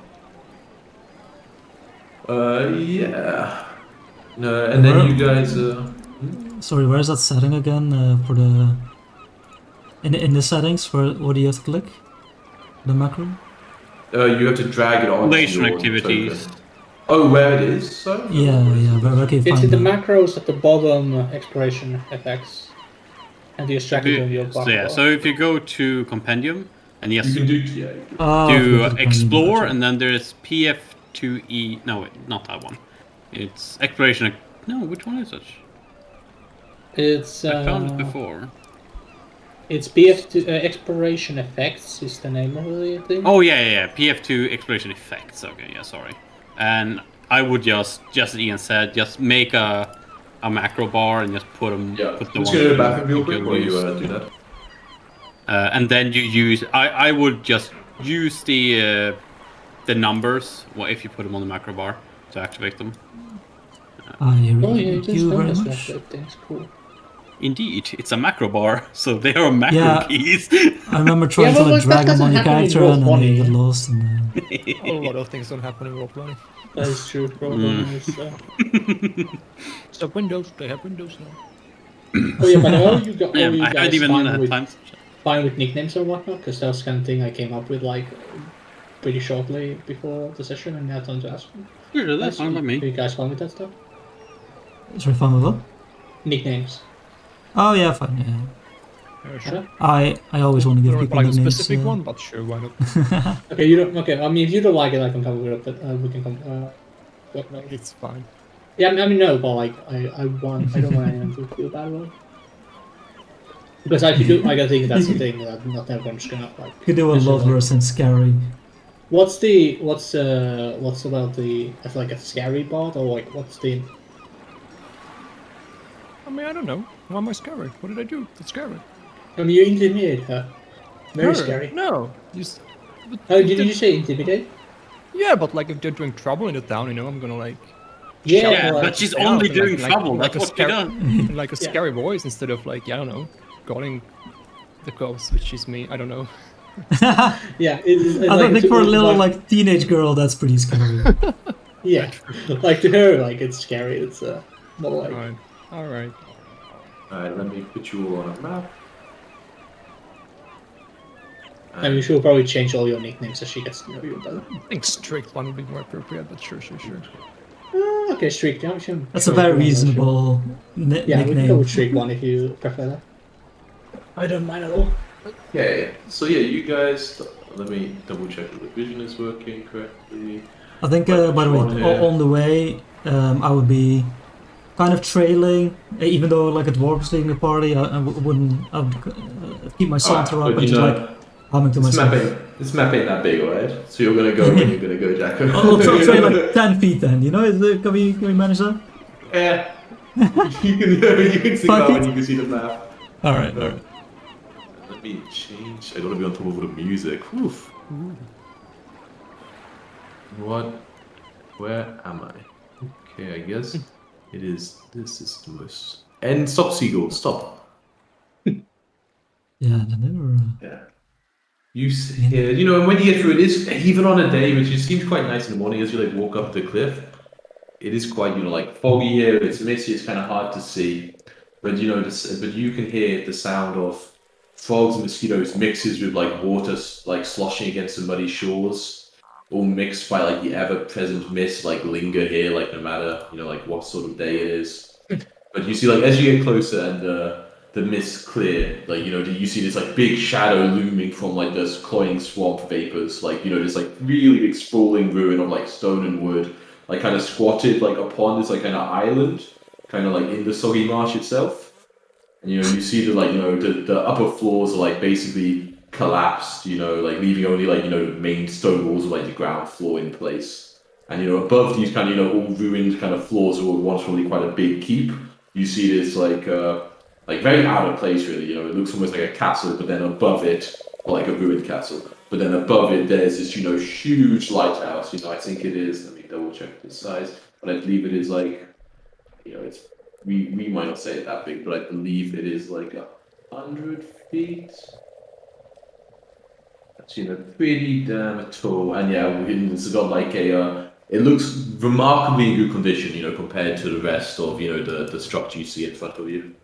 Yeah. And then you guys. Sorry, where is that setting again for the... In the settings, what do you have to click? The macro? You have to drag it on. Relation activities. Oh, where it is? So. Yeah, where can you It's find in the that? macros at the bottom, exploration effects, and you extract it on your So, bar. so if you go to compendium and You yes, can do. Yeah. You can. Oh, do okay, explore, gotcha. and then there's PF2E. No, wait, not that one. It's exploration. No, which one is it? It's I found it before. It's BF2 exploration effects is the name of the thing. Oh yeah. PF2 exploration effects. Okay, yeah, sorry. And I would just as Ian said, just make a macro bar and just put them. Yeah. Put I'm the just ones gonna go you back real think quick you'll while you use. do that. And then you use. I would just use the numbers. Well, if you put them on the macro bar to activate them. I Oh yeah, you thank can you spell very this much. that thing's cool. Indeed, it's a macro bar, so they are macro Yeah. keys. I remember trying Yeah, to but like that drag them doesn't on your happen in character and then Roll20. you get lost. And, A lot of things don't happen in roleplaying. That is true. Probably is, So Windows, they have Windows now. Oh yeah, but all you got, Yeah, all you I haven't guys even fine had with time. fine with nicknames or whatnot, because that was kind of thing I came up with like pretty shortly before the session, and I had time to ask. Sure, that's fine by Are me. you guys fine with that stuff? sorry, fun with what? Nicknames. Oh yeah, fine. Yeah. Sure. I always want to I give don't people like a nicknames. specific one, but sure, why not? Okay, you don't. Okay, I mean, if you don't like it, I can come with it, but we can come. Work on it. It's fine. Yeah, I mean, no, but like, I don't want anyone to feel bad about it. Because if you do, like, I think that's the thing that not everyone's gonna like. You could do a lot necessarily- worse than scary. What's about the as like a scary part, or like what's the? I mean, I don't know. Why am I scary? What did I do? It's scary. I mean, you intimidate her. Very No, scary. No. Oh, did you say intimidate? Yeah, but like if they're doing trouble in the town, I'm gonna like Yeah, Yeah, like, but she's Yeah, only like- doing like- trouble. like That's a what she scare- does. in like a Yeah. scary voice instead of like I don't know, calling the cops, which is me. I don't know. yeah. It's I like think for a little like, like teenage girl, that's pretty scary. yeah, like to her, like it's scary. It's more like All right. Alright, let me put you all on a map. I mean, she'll probably change all your nicknames as she gets to know you better. I think strict one would be more appropriate, but sure. Okay, Streak. Yeah, we can That's a try very one of those, sure. reasonable Yeah, we can go with nickname. Streak 1 if you prefer that. I don't mind at all. Okay, so yeah, you guys. Let me double check that the vision is working correctly. I think, Like by the way, Sean here. on the way, I would be kind of trailing, even though like a dwarf is leading the party. I wouldn't. I would keep my saunter up but and you just know, like humming to this myself. map ain't that big, alright? So you're gonna go when you're gonna go, Jacko. I'll train like 10 feet then. You know, can we manage that? Yeah. you can see 5 that feet? when you can see the map. All right, all right. Let me change. I gotta be on top of the music. Oof. What? Where am I? Okay, I guess it is. This is the most. And stop, seagull. Stop. Yeah, they never. Yeah. You hear, you know, and when you get through it, is even on a day which just seems quite nice in the morning as you like walk up the cliff. It is quite, you know, like foggy here. It's misty. It's kind of hard to see, but you know, but you can hear the sound of frogs and mosquitoes mixes with like water like sloshing against the muddy shores, all mixed by like the ever-present mist like linger here, like no matter you know like what sort of day it is. But you see, like as you get closer and the mist clear, like you know, you see this like big shadow looming from like this cloying swamp vapors, like you know, this like really big sprawling ruin of like stone and wood, like kind of squatted like upon this like kind of island, kind of like in the soggy marsh itself. And you know, you see the like you know the upper floors are like basically collapsed, you know, like leaving only like you know main stone walls of like the ground floor in place. And you know, above these kind of you know all ruined kind of floors that were once probably quite a big keep, you see this like very out of place really. You know, it looks almost like a castle, but then above it, or like a ruined castle. But then above it, there's this you know huge lighthouse. You know, I think it is. Let me double check the size, but I believe it is like you know it's. We might not say it that big, but I believe it is like 100 feet. That's you know pretty damn tall, and yeah, it's got like a. It looks remarkably in good condition, you know, compared to the rest of you know the structure you see in front of you.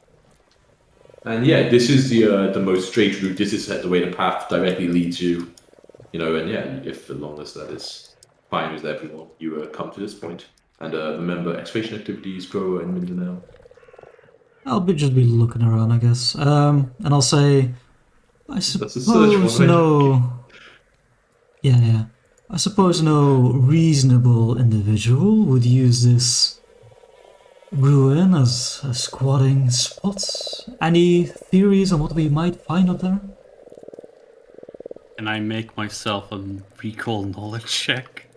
And yeah, this is the most straight route. This is the way the path directly leads you, you know. And yeah, if as long as that is fine with everyone, you come to this point. And remember, exploration activities grow in Mindanao. I'll just be looking around, I guess. And I'll say, I a search suppose one, right? no. Yeah. I suppose no reasonable individual would use this ruin as a squatting spot. Any theories on what we might find up there? Can I make myself a recall knowledge check?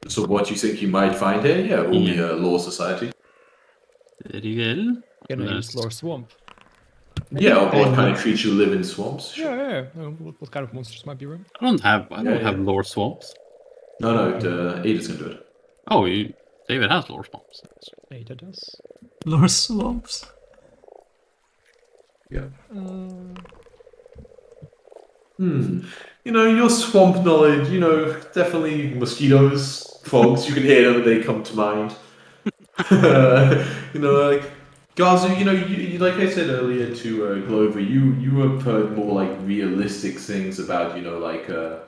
So what you think you might find here? Yeah, only Yeah. Law Society. Very well. Can I use Let's- Lore Swamp? Yeah, or what think- kind of creature live in swamps? Sure. Yeah. What kind of monsters might be around? I don't have Yeah. lore swamps. No, Ada's can do it. Oh, David has lore swamps. Ada does. Lore swamps? Yeah. Uh, You know, your swamp knowledge, you know, definitely mosquitoes, frogs, you can hear them, they come to mind. You know, like, Gazu, you know, you like I said earlier to Glover, you have heard more like realistic things about, you know, like the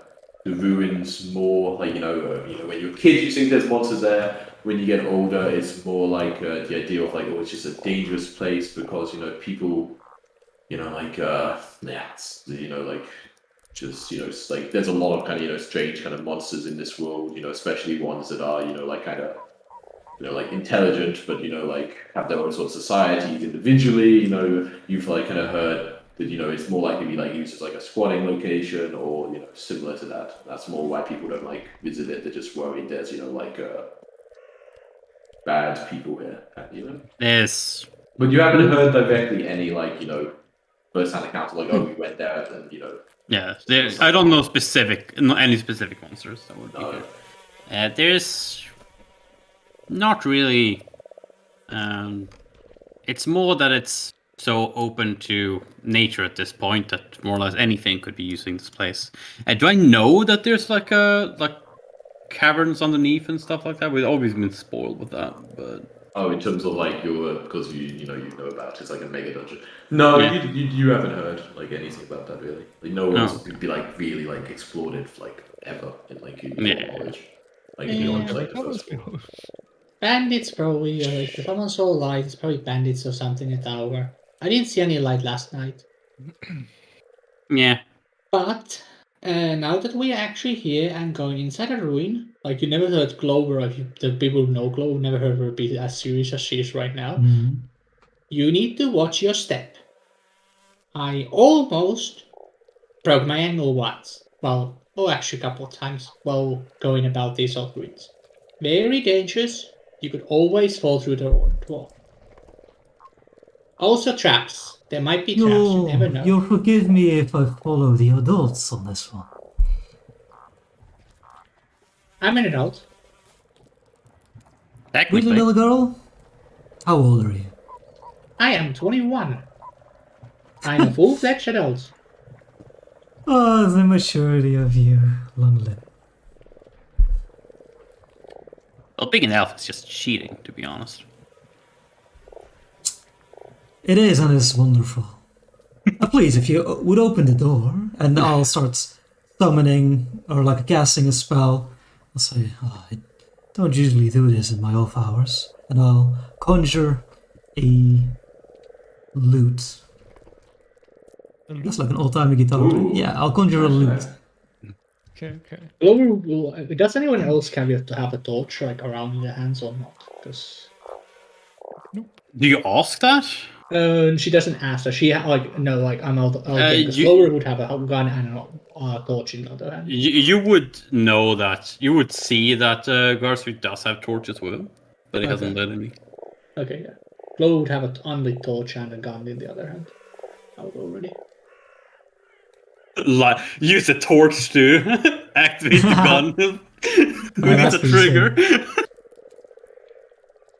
ruins more, like, you know, when you're a kid you think there's monsters there, when you get older it's more like the idea of like, oh, it's just a dangerous place because, you know, people, you know, like, yeah, it's, you know, like, just, you know, it's like there's a lot of kind of, you know, strange kind of monsters in this world, you know, especially ones that are, you know, like kind of, you know, like intelligent, but, you know, like have their own sort of societies individually, you know, you've like kind of heard that, you know, it's more likely to be like used as like a squatting location or, you know, similar to that. That's more why people don't like visit it. They're just worried there's, you know, like bad people here, you know. Yes. But you haven't heard directly any like, you know, first-hand accounts like, oh, we went there and, you know. Yeah. I don't know any specific monsters. That would be No. good. There's not really. It's more that it's so open to nature at this point that more or less anything could be using this place. Do I know that there's like caverns underneath and stuff like that? We've always been spoiled with that, but Oh, in terms of like your, because you know about it's like a mega dungeon. No, Yeah. you haven't heard like anything about that really. Like no one's Oh. be like really like explored it like ever in like your Yeah. knowledge. Like you know, yeah, like the that first was one. Bandits probably, if someone saw light, it's probably bandits or something in the tower. I didn't see any light last night. Yeah. But now that we are actually here and going inside a ruin, like you never heard Clover, or the people who know Clover never heard her be as serious as she is right now, you need to watch your step. I almost broke my ankle once. Well, actually a couple of times while going about these old ruins. Very dangerous. You could always fall through the wall. Also traps. There might be traps, you never know. You'll forgive me if I follow the adults on this one. I'm an adult. Really, Technically. little girl? How old are you? I am 21. I'm a full-fledged adult. Oh, the maturity of you. Long live. Well, being an elf is just cheating, to be honest. It is, and it's wonderful. Please, if you would open the door, and I'll start summoning or like casting a spell. I'll say, I don't usually do this in my off hours, and I'll conjure a lute. That's like an old-timey guitar. Ooh. Yeah, I'll conjure a lute. Okay. Does anyone else have to have a torch like around in their hands or not? Because Do you ask that? she doesn't ask that. She I'm out. Because you- Clover would have a gun and a torch in the other hand. You would know that. You would see that Garthry does have torches with him, but he hasn't lit any. Okay, yeah. Clover would have an unlit torch and a gun in the other hand. Out already. Use a torch to activate the gun. Who needs that's a pretty trigger?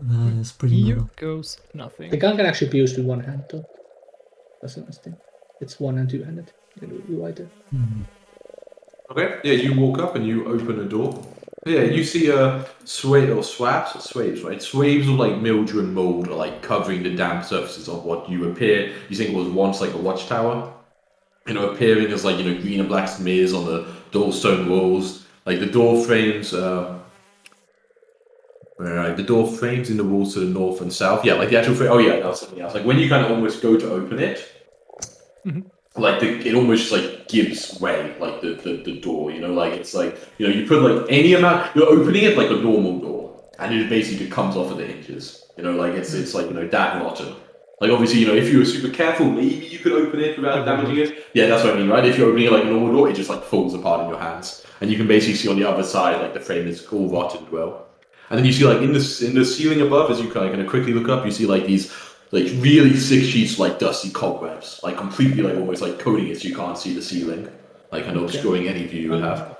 That is pretty Here metal. goes nothing. The gun can actually be used with one hand though. That's the nice thing. It's one and two-handed. You right there. Okay, yeah, you walk up and you open a door. Yeah, you see swaves, right? Swaves of like mildew and mold are like covering the damp surfaces of what you think was once like a watchtower. Appearing as like green and black smears on the door stone walls. Like the door frames, the door frames in the walls to the north and south. Yeah, like the actual frame. Oh yeah, that's something else. Like when you kind of almost go to open it, like it almost like gives way, like the door. Like it's like you put like any amount. You're opening it like a normal door, and it basically comes off at the hinges. Like it's like that rotten. Like obviously, if you were super careful, maybe you could open it without damaging it. Yeah, that's what I mean, right? If you're opening it like a normal door, it just like falls apart in your hands, and you can basically see on the other side like the frame is all rotten as well. And then you see like in the ceiling above, as you kind of quickly look up, you see like these like really thick sheets of, like dusty cobwebs, like completely like almost like coating it so you can't see the ceiling, like kind of obscuring any view you would have.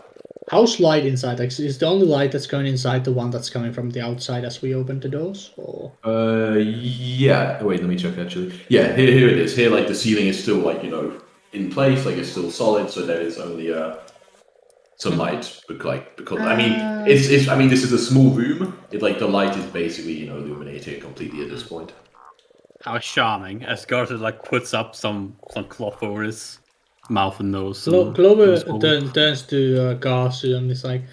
How's light inside? Like, is the only light that's going inside the one that's coming from the outside as we open the doors? Or Yeah. Wait, let me check actually. Yeah, here it is. Here, like the ceiling is still like in place, like it's still solid. So there is only some light, because I mean it's I mean this is a small room. It like the light is basically illuminating completely at this point. How charming! As Garthry like puts up some cloth over his mouth and nose. Clover turns to Garsu and is like,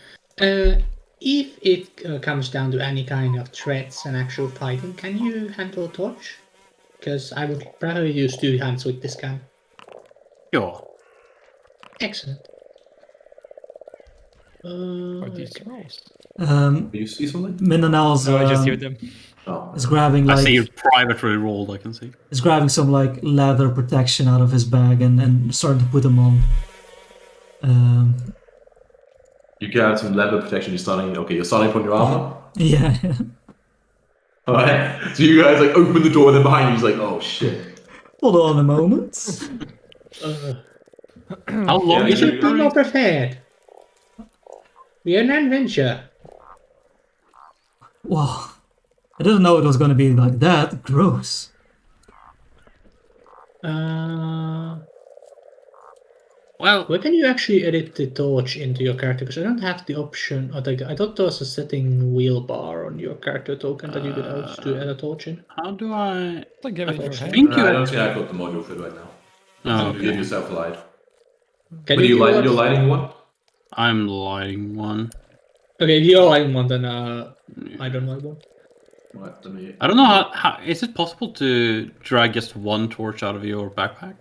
if it comes down to any kind of threats and actual fighting, can you handle a torch? Because I would probably use 2 hands with this gun. Sure. Excellent. Are these rolls? You see something? Mindanel's No, I just hear them. Oh. is grabbing I like see it privately rolled. I can see. is grabbing some like leather protection out of his bag and starting to put them on. You get some leather protection. You're starting to put your armor. Yeah. All right. So you guys like open the door, and then behind you, he's like, "Oh shit." Hold on a moment. How long We is should it? be more prepared. We are an adventure. Wow. I didn't know it was gonna be like that. Gross. Well, Where can you actually edit the torch into your character? Because I don't have the option. I thought there was a setting wheelbar on your character token that you could also add a torch in. how do I? Like having your hand. think you I don't think I've got the module for it right now. Oh, So give yourself a light. Can But you do you're lighting one? I'm lighting one. Okay, if you're lighting one, then I don't like one. Right, let me. I don't know how is it possible to drag just one torch out of your backpack?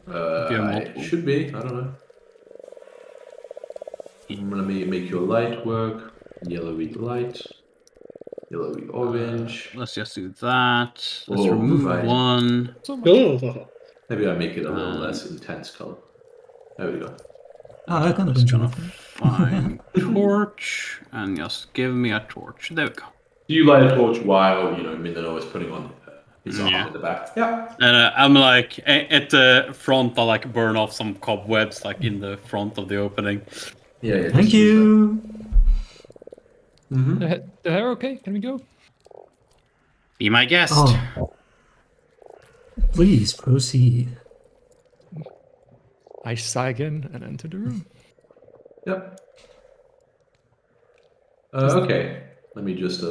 If you have It multiple. should be. I don't know. Let me make your light work. Yellowy light. Yellowy orange. Let's just do that. Let's Oh, remove right. one. So much. Oh, Maybe I make it a little less intense color. There we go. I kind of Just enjoy gonna it. find torch and just give me a torch. There we go. Do you light a torch while Mindanao is putting on his arm Yeah. in the back? Yeah. And I'm like at the front. I like burn off some cobwebs like in the front of the opening. Yeah. Thank you. Mm-hmm. The hair okay? Can we go? Be my guest. Oh. Please proceed. I sigh again and enter the room. Yep. Okay. Let me just.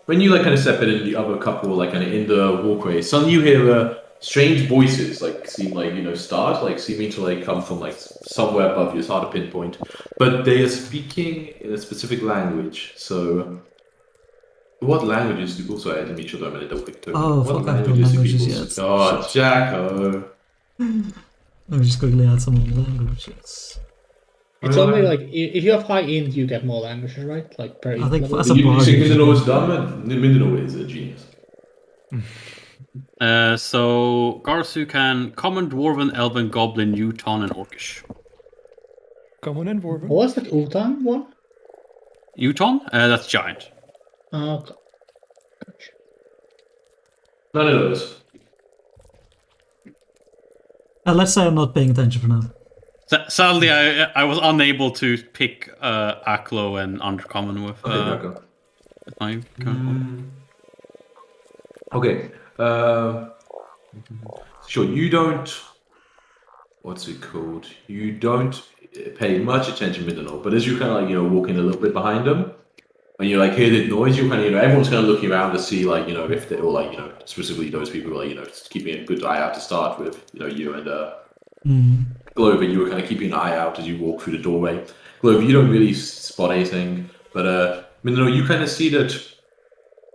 When you kind of step in, the other couple like kind of in the walkway, suddenly you hear strange voices seem start seeming to come from somewhere above you. It's hard to pinpoint, but they are speaking in a specific language. So, what languages do people? Sorry, I didn't mean to show them in a double click. Oh, What fuck, I haven't done languages yet. Oh, Shit. Jacko. Let me just quickly add some more languages. it's only like if you have high int, you get more languages, right? Like per I think level. as a You bard, think you should- Mindanao is dumb? Mindanao is a genius. So Garsu can common, dwarven, elven, goblin, Uton, and orcish. Come on in, Vorven. What was that Ultan one? Uton? That's giant. Okay. None of those. let's say I'm not paying attention for now. Sadly, I was unable to pick Aklo and Undercommon with Okay, Jacko. my current Okay. Sure. You don't. What's it called? You don't pay much attention to Mindanao, but as you kind of walking a little bit behind them, when you hear the noise, you kind of everyone's kind of looking around to see if they or specifically those people who are keeping a good eye out to start with. You and Glover, you were kind of keeping an eye out as you walk through the doorway. Glover, you don't really spot anything, but Mindanao, you kind of see that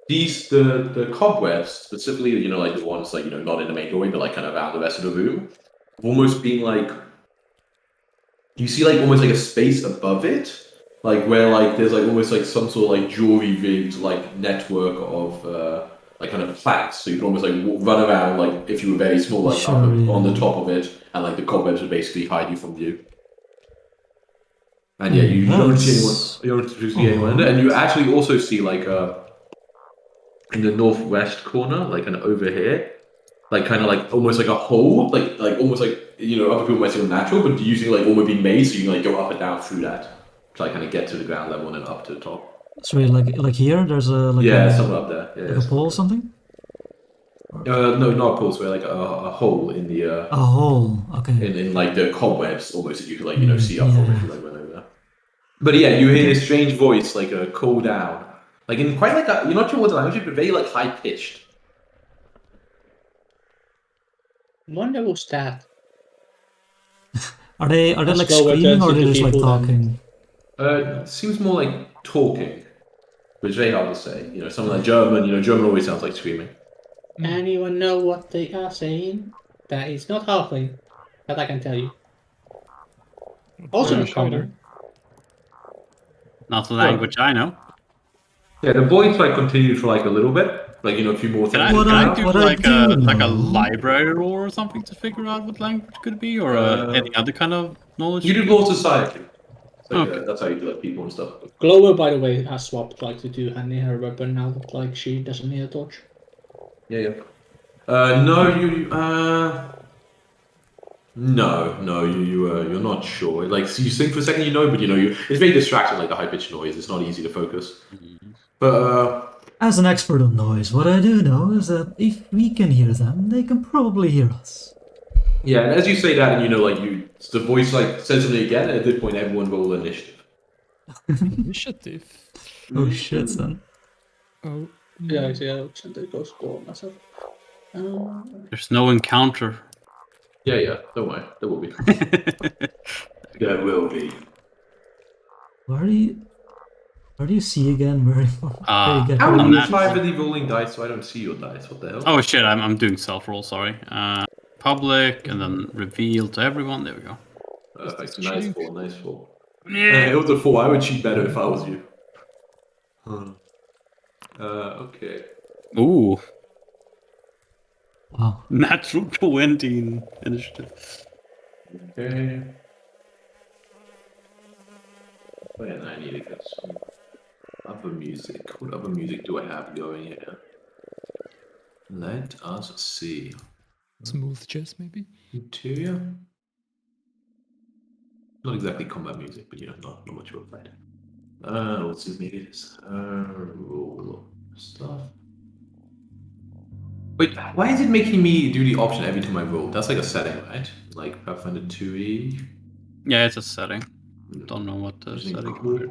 the cobwebs, specifically, the ones not in the main doorway, but kind of around the rest of the room, have almost been you see almost a space above it, where there's almost some sort of jewelry rigged network of kind of planks, so you can almost run around if you were very small Sure, up yeah. on the top of it, and the cobwebs would basically hide you from view. And yeah, you don't see anyone. You don't see anyone in there, and you actually also see in the northwest corner, kind of over here, almost a hole, almost other people might say natural, but usually almost being made so you can go up and down through that to kind of get to the ground level and then up to the top. Sorry, like here, there's a somewhere up there. Yeah, like a pole or something. no, not a pole. Sorry, a hole in the A hole. Okay. in the cobwebs almost that you could see up from if you went over there. But yeah, you hear this strange voice a call down, in quite a you're not sure what the language is, but very high pitched. Wonder who's that? Are they Let's like go with screaming the or are they two just people talking? Seems more like talking, which is very hard to say. Something like German. German always sounds like screaming. Anyone know what they are saying? That is not halfling. That I can tell you. Also in British common. either. Not the language I know. Yeah, the voice continued for a little bit, a few more Can things. I do what I like do a know- library roll or something to figure out what language it could be, or any other kind of knowledge? You do law society. Okay. That's how you do people and stuff. Glower, by the way, has swapped to do handing her weapon now that she doesn't need a torch. Yeah. No, you. No, you're not sure. So you think for a second, but it's very distracting, the high pitched noise. It's not easy to focus. But As an expert on noise, what I do know is that if we can hear them, they can probably hear us. yeah, and as you say that, and the voice says something again, and at this point, everyone roll initiative. Initiative. Oh shit, son. Oh. Yeah, it goes for myself. There's no encounter. Yeah. Don't worry, there will be. There will be. Where are you? Where do you see again? Where you get How your are you Unnatural. privately rolling dice so I don't see your dice? What the hell? Oh shit, I'm doing self roll, sorry. Public and then reveal to everyone. There we go. Perfect. Cheating. Nice fall, nice fall. Yeah. It was a 4. I would cheat better if I was you. Okay. Ooh, Wow. natural 20 in initiative. Okay. Oh yeah, I need to get some other music. What other music do I have going here? Let us see. Smooth jazz, maybe. Interior? Not exactly combat music, but not much of a fight. What's this maybe this? Roll stuff. Wait, why is it making me do the option every time I roll? That's like a setting, right? Like Pathfinder 2e. Yeah, it's a setting. Don't know what the Isn't it setting cool? is.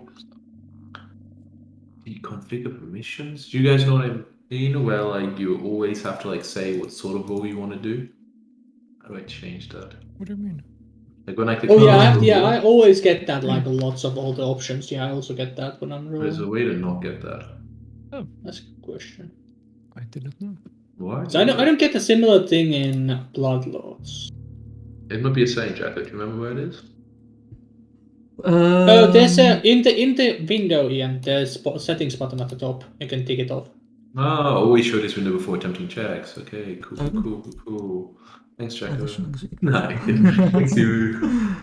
Deconfigure permissions. Do you guys know what I mean? Where like you always have to like say what sort of roll you want to do? How do I change that? What do you mean? Like when I click Oh yeah, on the roll, I always get that, like lots of all the options. Yeah, I also get that when I'm there's a rolling. way to not get that. Oh, That's a good question. I did not know. Why? So I don't get a similar thing in Bloodlords. It might be a setting, Jack. Do you remember where it is? Oh, there's a in the window, Ian. There's settings button at the top. You can take it off. Ah, always show this window before attempting checks. Okay, cool, Okay. cool. Thanks, Jack. Additional music. Nice. Thanks, you.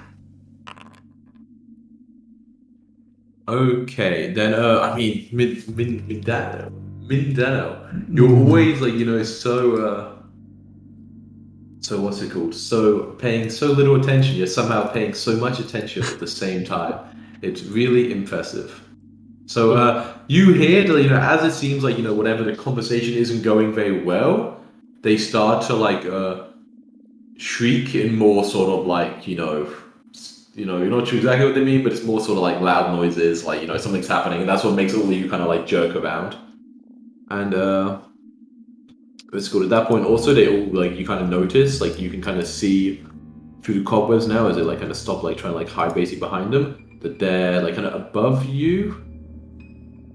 Okay, then I mean Mindano. You're always like so what's it called? So paying so little attention, you're somehow paying so much attention at the same time. It's really impressive. So you hear that as it seems like whatever the conversation isn't going very well, they start to like shriek in more sort of like you're not sure exactly what they mean, but it's more sort of like loud noises, like something's happening, and that's what makes all of you kind of like jerk around. And it's good at that point. Also, they all like you kind of notice, like you can kind of see through the cobwebs now as they like kind of stop like trying to like hide basically behind them, that they're like kind of above you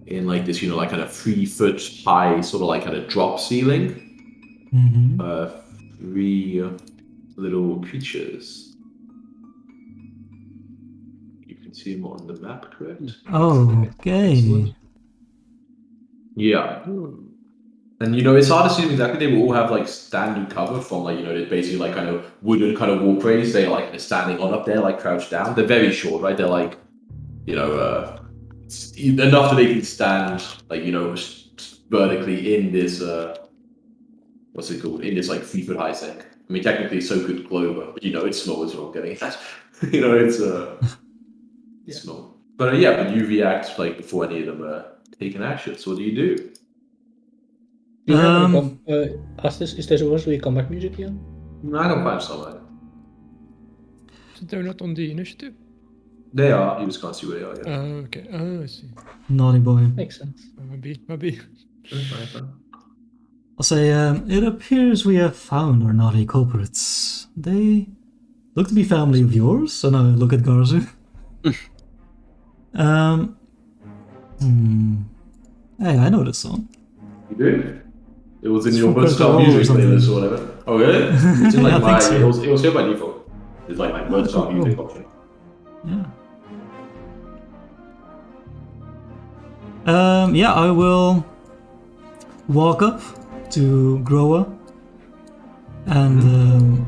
in like this like kind of 3 foot high sort of like kind of drop ceiling. 3 little creatures. You can see them on the map, correct? Okay. Excellent. Yeah. And it's hard to see them exactly. They will all have like standard cover from like they're basically like kind of wooden kind of walkways. They're like standing on up there, like crouched down. They're very short, right? They're like enough that they can stand like vertically in this what's it called? In this like 3 foot high sink. I mean, technically, so could Clover, but it's small as well. Getting that, it's small. But but you react like before any of them take an action. So what do you do? Do you have any is there supposed to be combat music here? No, I can find somewhere. So they're not on the initiative? They are. You just can't see where they are. Yeah. Okay. Oh, I see. Naughty boy. Makes sense. Maybe. Fine. I'll say, it appears we have found our naughty culprits. They look to be family of yours, and I look at Garzu. Hey, I know this song. You do? It was in It's your from versatile Critical Role music or something. playlist or whatever. Oh really? It's in like I think so. it was here by default. It's like my versatile cool. music option. Yeah, I will walk up to Groa and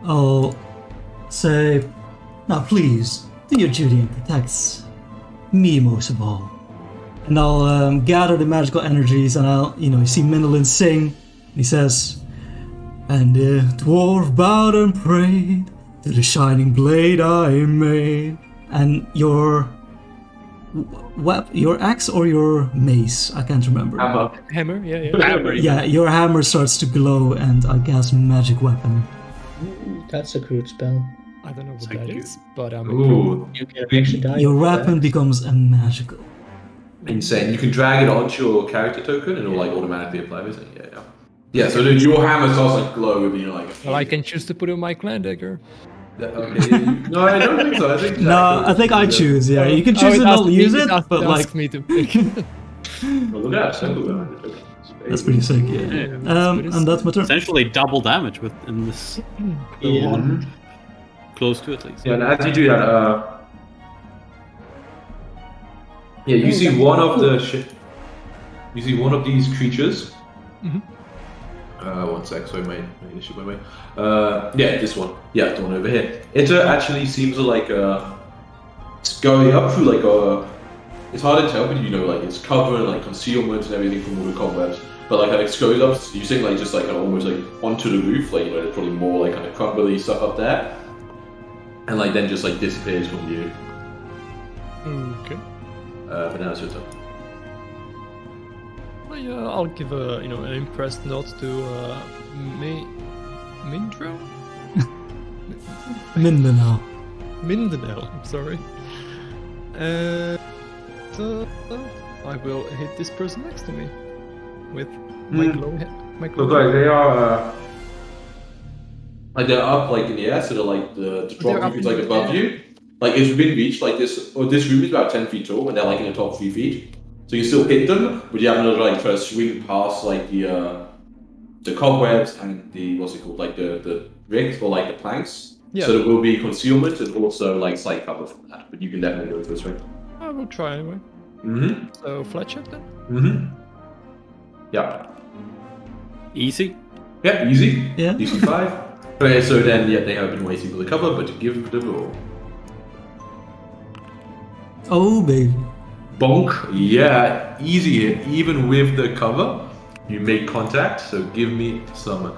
I'll say, now please, do your duty and protect me most of all. And I'll gather the magical energies and I'll, you see Mindolin sing. He says, and the dwarf bowed and prayed to the shining blade I made. And your axe or your mace? I can't remember. Hammer, yeah. Hammer. Yeah, your hammer starts to glow and I cast magic weapon. Ooh, that's a crude spell. I don't know what Thank that you. is, but I'm Ooh, You can actually die. Your with weapon that. becomes a magical. insane! You can drag it onto your character token, and it'll like automatically apply with it. Yeah. So then your hammer starts like glow, and you're like. Well, I can choose to put on my clan dagger. Okay. No, I don't think so. I think Jack No, I think I choose. Yeah, you can choose to not use it, but like me to pick. Oh, look at that circle behind it. that's pretty sick. Yeah. And that's my turn. Essentially double damage in this. Yeah. Mhm. Close to at least. Yeah, and as you do that, yeah, you see one of the you see one of these creatures. Mhm. 1 sec, sorry, my issue, by the way. Yeah, this one. Yeah, the one over here. It actually seems like it's going up through like a. It's hard to tell, but you know, like it's covered like concealment and everything from all the cobwebs. But like it goes up, you think like just like almost like onto the roof, like you know, there's probably more like kind of crumbly stuff up there, and like then just like disappears from view. Okay. But now it's your turn. I'll give a an impressed nod to Mindro. Mindanao. Mindanao. I'm sorry. I will hit this person next to me with my glow head. My glow Look like they are like they're up like in the air, so they're like the They're drop up roof is in like the above air? you. Like it's within reach, like this room is about 10 feet tall and they're like in the top 3 feet. So you still hit them, but you have to like try to swing past like the cobwebs and the what's it called, like the rigs or like the planks. Yeah. So there will be concealment and also like slight cover from that, but you can definitely go for a swing. I will try anyway. Mm-hmm. So Fletcher then. Mm-hmm. Yeah. Easy. Yeah, easy. Yeah. DC 5. Okay, so then yeah, they have been waiting for the cover, but to give the roll. Oh baby. Bonk. Yeah, easy hit. Even with the cover, you make contact. So give me some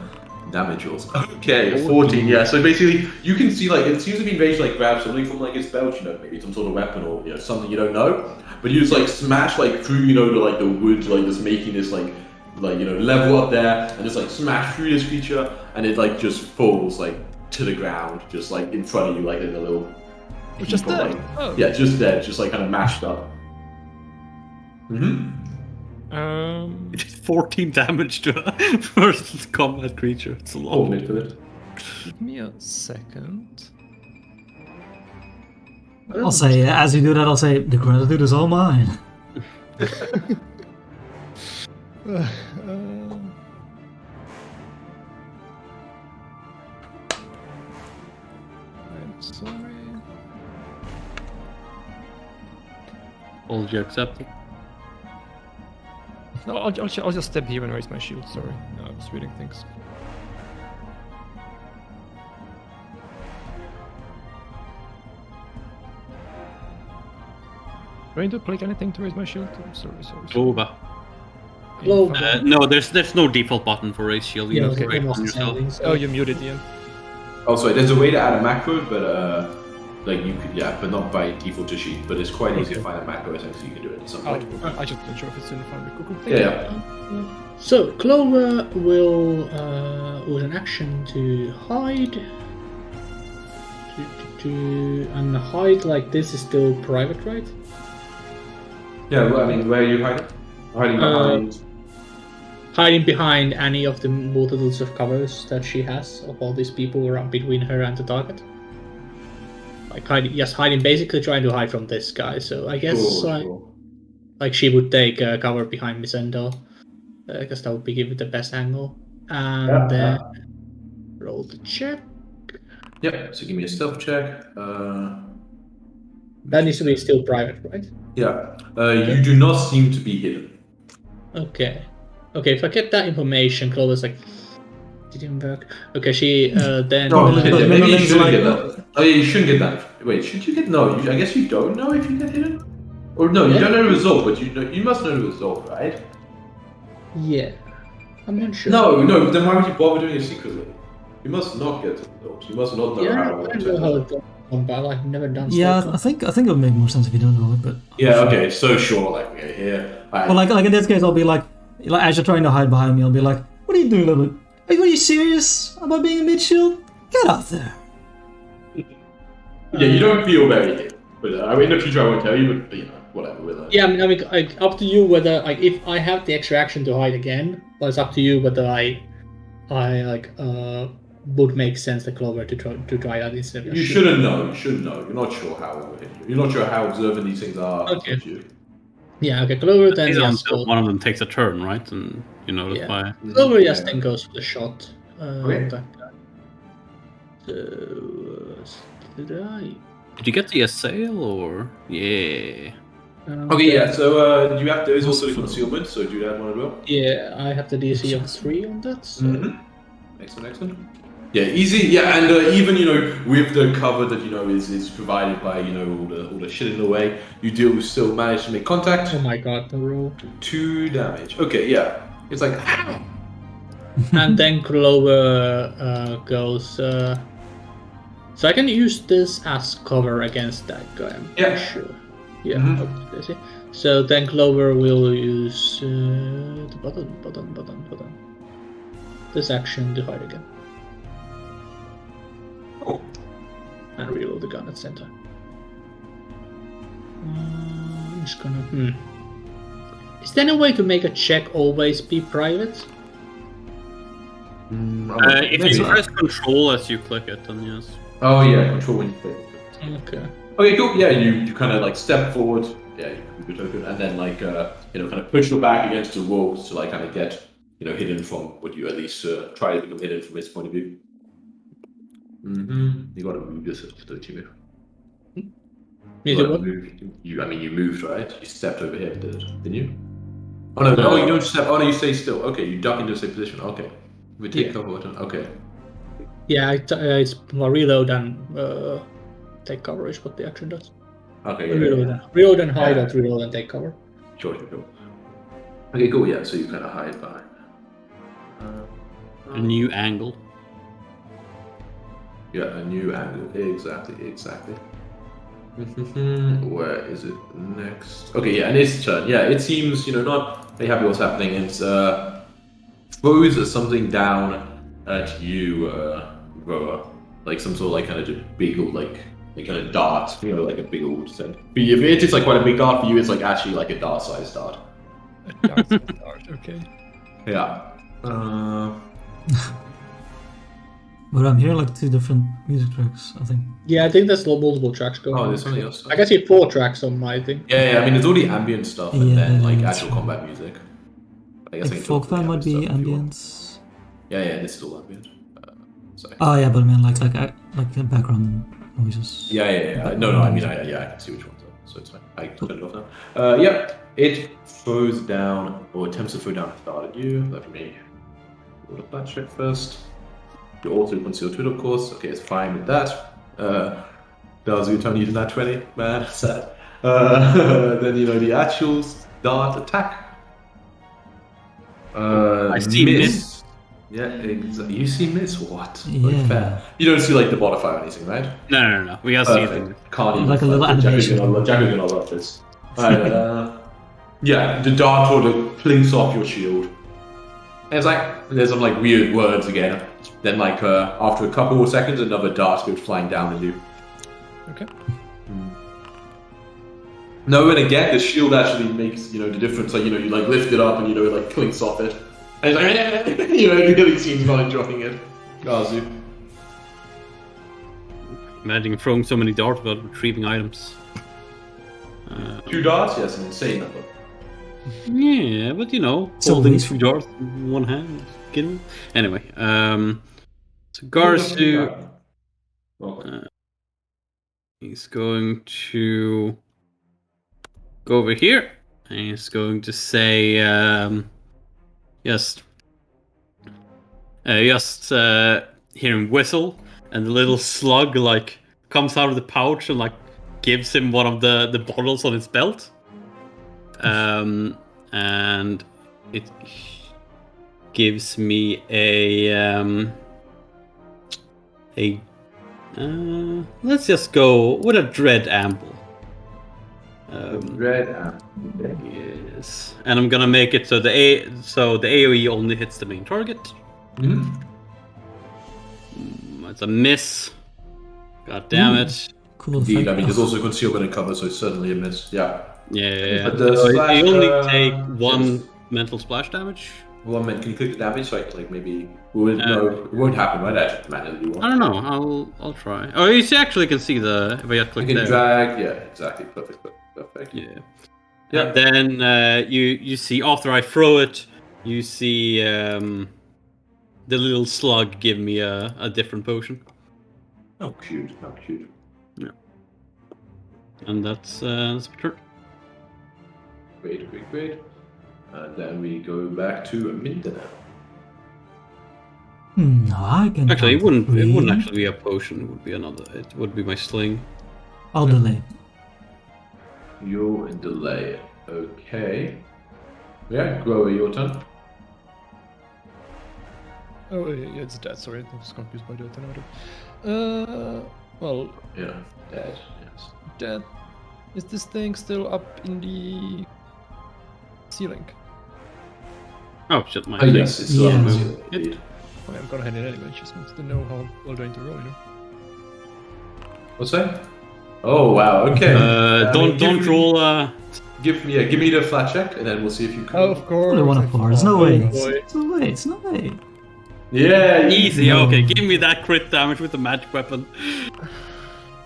damage rolls. Okay, 14. Yeah. So basically, you can see like it seems to be Rage like grab something from like his belt, you know, maybe some sort of weapon or something you don't know. But you just like smash like through the wood, like just making this like level up there, and just like smash through this creature, and it like just falls like to the ground, just like in front of you, like in a little. Just heap of, dead? like- Oh. Yeah, just dead, just like kind of mashed up. Mm-hmm. It did 14 damage to a first combat creature. It's a lot. Oh, mid for it. Give me a second. I'll say as you do that, I'll say the gratitude is all mine. I'm sorry. Apology accepted. No, I'll just step here and raise my shield. Sorry, no, I was reading things. Do I need to click anything to raise my shield? I'm sorry. Over. Hello. No, there's no default button for raise shield. You Yeah, have to okay, create almost one the same yourself. thing, so- Oh, you muted Ian. Oh, sorry. There's a way to add a macro, but like you could, yeah, but not by default to sheet. But it's quite easy to find a macro, essentially you can do it at some Oh, point. I just wasn't sure if it's in the file. Cool. Yeah. So Clover will, with an action to hide, and hide like this is still private, right? Yeah. Well, I mean, where are you hiding? Hiding behind. Hiding behind any of the multitudes of covers that she has of all these people around between her and the target. Like hiding, yes, hiding. Basically, trying to hide from this guy. So I guess Cool. like she would take cover behind Missandei, because that would be give it the best angle. And then roll the check. Yep. So give me a stealth check. That needs to be still private, right? Yeah. You do not seem to be hidden. Okay. Okay, if I get that information, Clover's like, didn't work. Okay, she then. No, but maybe you Minolin's shouldn't like- get that. Oh yeah, you shouldn't get that. Wait, should you get? No, I guess you don't know if you get hidden. Or no, you don't know the result, but you must know the result, right? Yeah. I'm not sure. No. Then why would you bother doing it secretly? You must not get the result. You must not know Yeah, how I it don't know turns how out. it goes on battle. I've never done Yeah, stuff. I think it would make more sense if you don't know it, but Yeah. Okay. So sure. Like okay, here. Alright. well, like in this case, I'll be like as you're trying to hide behind me, I'll be like, "What are you doing, little? Are you serious about being a mid shield? Get out there!" Yeah, you don't feel very hidden. But in the future, I won't tell you. But whatever. With that. Yeah, I mean, like, up to you whether, like, if I have the extra action to hide again, but it's up to you whether I like, would make sense the Clover to try that instead. You shouldn't know. You shouldn't know. You're not sure how it will hit you. You're not sure how observant these things are. Okay. Of you. Yeah, okay, Clover then yes. Until one of them takes a turn, right? And you notify. Clover yes then goes for the shot. Okay. On that guy. So did I? Did you get the assail or? Yeah. Okay, yeah. So do you have? There is also the concealment. So do you have one as well? Yeah, I have the DC of 3 on that. So. Excellent. Yeah, easy. Yeah, and even with the cover that is provided by all the shit in the way, you do still manage to make contact. Oh my god, the roll. 2 damage. Okay, yeah. It's like. And then Clover goes. So I can use this as cover against that guy. I'm pretty sure. Yeah. Okay, so then Clover will use the button. This action to hide again. Oh. And reload the gun at the same time. I'm just gonna. Is there any way to make a check always be private? If you press Control as you click it, then yes. Oh yeah, control when you click. Okay. Okay, cool. Yeah, you kind of like step forward. Yeah, you token, and then like kind of push your back against the wall to like kind of get hidden from what you at least try to become hidden from his point of view. You gotta move yourself, don't you? You moved, right? You stepped over here, didn't you? Oh no, you don't step. Oh no, you stay still. Okay, you duck into the same position. Okay, we take cover button. Okay. Yeah, it's reload and take cover is what the action does. Okay. Reload and hide, or reload and take cover. Sure. Okay, cool. Yeah, so you kind of hide behind. A new angle. Yeah, a new angle. Exactly. Where is it next? Okay, yeah, and it's turn. Yeah, it seems not very happy what's happening. It's throws something down at you, Roa, like some sort of like kind of just big old like kind of dart, like a big old thing. But if it's just like quite a big dart for you, it's like actually like a dart-sized dart. A dart, okay. Yeah. But I'm hearing like 2 different music tracks, I think. Yeah, I think there's multiple tracks going on. Oh, there's something else. I can see 4 tracks on my thing. Yeah, I mean, there's all the ambient stuff and then like actual combat music. I guess Like folk band might be ambient. Yeah, this is all ambient. Oh yeah, but I mean like the background noises. Yeah. No, I mean, I can see which ones are, so it's fine. I can turn it off now. Yeah, it throws down, or attempts to throw down a dart at you. Let me roll a flat check first. You also conceal it, of course. Okay, it's fine with that. Does you turn using that 20? Man, sad. Then the actual dart attack. I see miss. Yeah, exactly. You see miss what? Yeah. Fair. You don't see like the modifier or anything, right? No. We gotta see it. Can't even. Like a little animation. Jack is gonna love this. Yeah, the dart sort of clinks off your shield. And it's like there's some like weird words again. Then like after a couple more seconds, another dart goes flying down at you. Okay. No, and again, the shield actually makes the difference. Like you like lift it up and it like clinks off it, and it's like it really seems not enjoying it. Gazu. Imagine throwing so many darts without retrieving items. 2 darts, yes, an insane number. Yeah, but So holding wasteful. 2 darts in one hand. Kidding? Anyway, so Garzu, he's going to go over here, and he's going to say, just hear him whistle, and the little slug like comes out of the pouch and like gives him one of the bottles on his belt, and it gives me let's just go with a dread amble. Red amp. Yes, and I'm gonna make it so the AOE only hits the main target. It's a miss. God damn it. Cool. Indeed, effect. I mean, there's also concealment and cover, so it's certainly a miss. Yeah. Yeah. But the So splash, you only take 1 yes. mental splash damage. Well, man, can you click the damage so I can, like, maybe... no, it won't happen, right? I just manually want. I don't know. I'll try. Oh, you actually can see the if I just I click can there. drag, yeah, exactly, perfect. Yeah. Yeah. And then you see after I throw it, you see the little slug give me a different potion. Oh, cute, how cute. And that's my turn. Great. And then we go back to Mindanao. No, I can. Actually, it count wouldn't three. actually be a potion. It would be another. It would be my sling. I'll delay. You're in delay. Okay. Yeah, Grover, your turn. Oh, yeah, it's dead. Sorry, I was confused by the tornado. Well, Yeah, dead, yes. dead. Is this thing still up in the ceiling? Oh shit! My Oh, yes, it's still on the Yeah. ceiling, indeed. Okay, I'm gonna hit it anyway. Just wants to know how well going to roll. You know? What's that? Oh, wow, okay. Don't roll. Give me the flat check, and then we'll see if you can. Oh, of course. Only one of four. There's no way. boy. It's no way. Yeah, Easy. No. Okay, give me that crit damage with the magic weapon.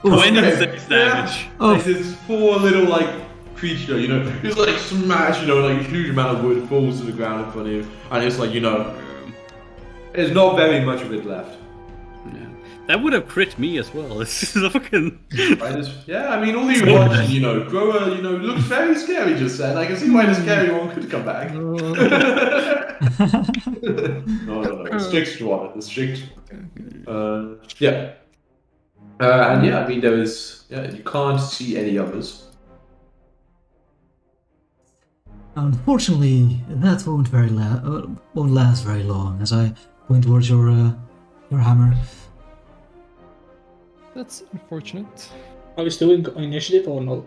Oof. 26 damage. Oh. Like this poor little like creature, you know, it's like smash, you know, like a huge amount of wood falls to the ground in front of you, and it's like, you know, there's not very much of it left. Yeah. That would have crit me as well. This is fucking. Yeah, I mean, all you watching, you know, Grower, you know, looks very scary just then. I can see why the scary one could come back. No, the strict one. Yeah. And yeah, I mean, there is, you can't see any others. Unfortunately, that won't last very long. As I point towards your hammer. That's unfortunate. Are we still in initiative or no?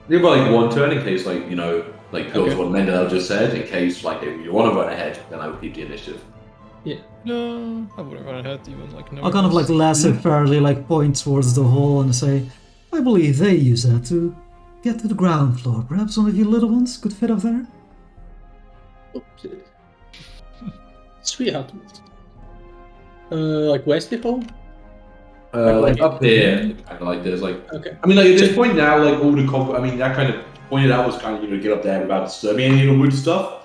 You've got like one turn in case, like, you know, like goes Okay. what Mendel just said, in case, like, if you want to run ahead, then I would keep the initiative. No, I wouldn't run ahead even like no. I'll kind of like laissez-faire like point towards the hole and say, I believe they use that to get to the ground floor. Perhaps one of you little ones could fit up there? Oops. Sweetheart. Like where's the hole? Like up here, kind of like there's like, Okay. I mean, like at this point now, like all the I mean, that kind of pointed out was kind of, you know, get up there without disturbing any of the wood stuff.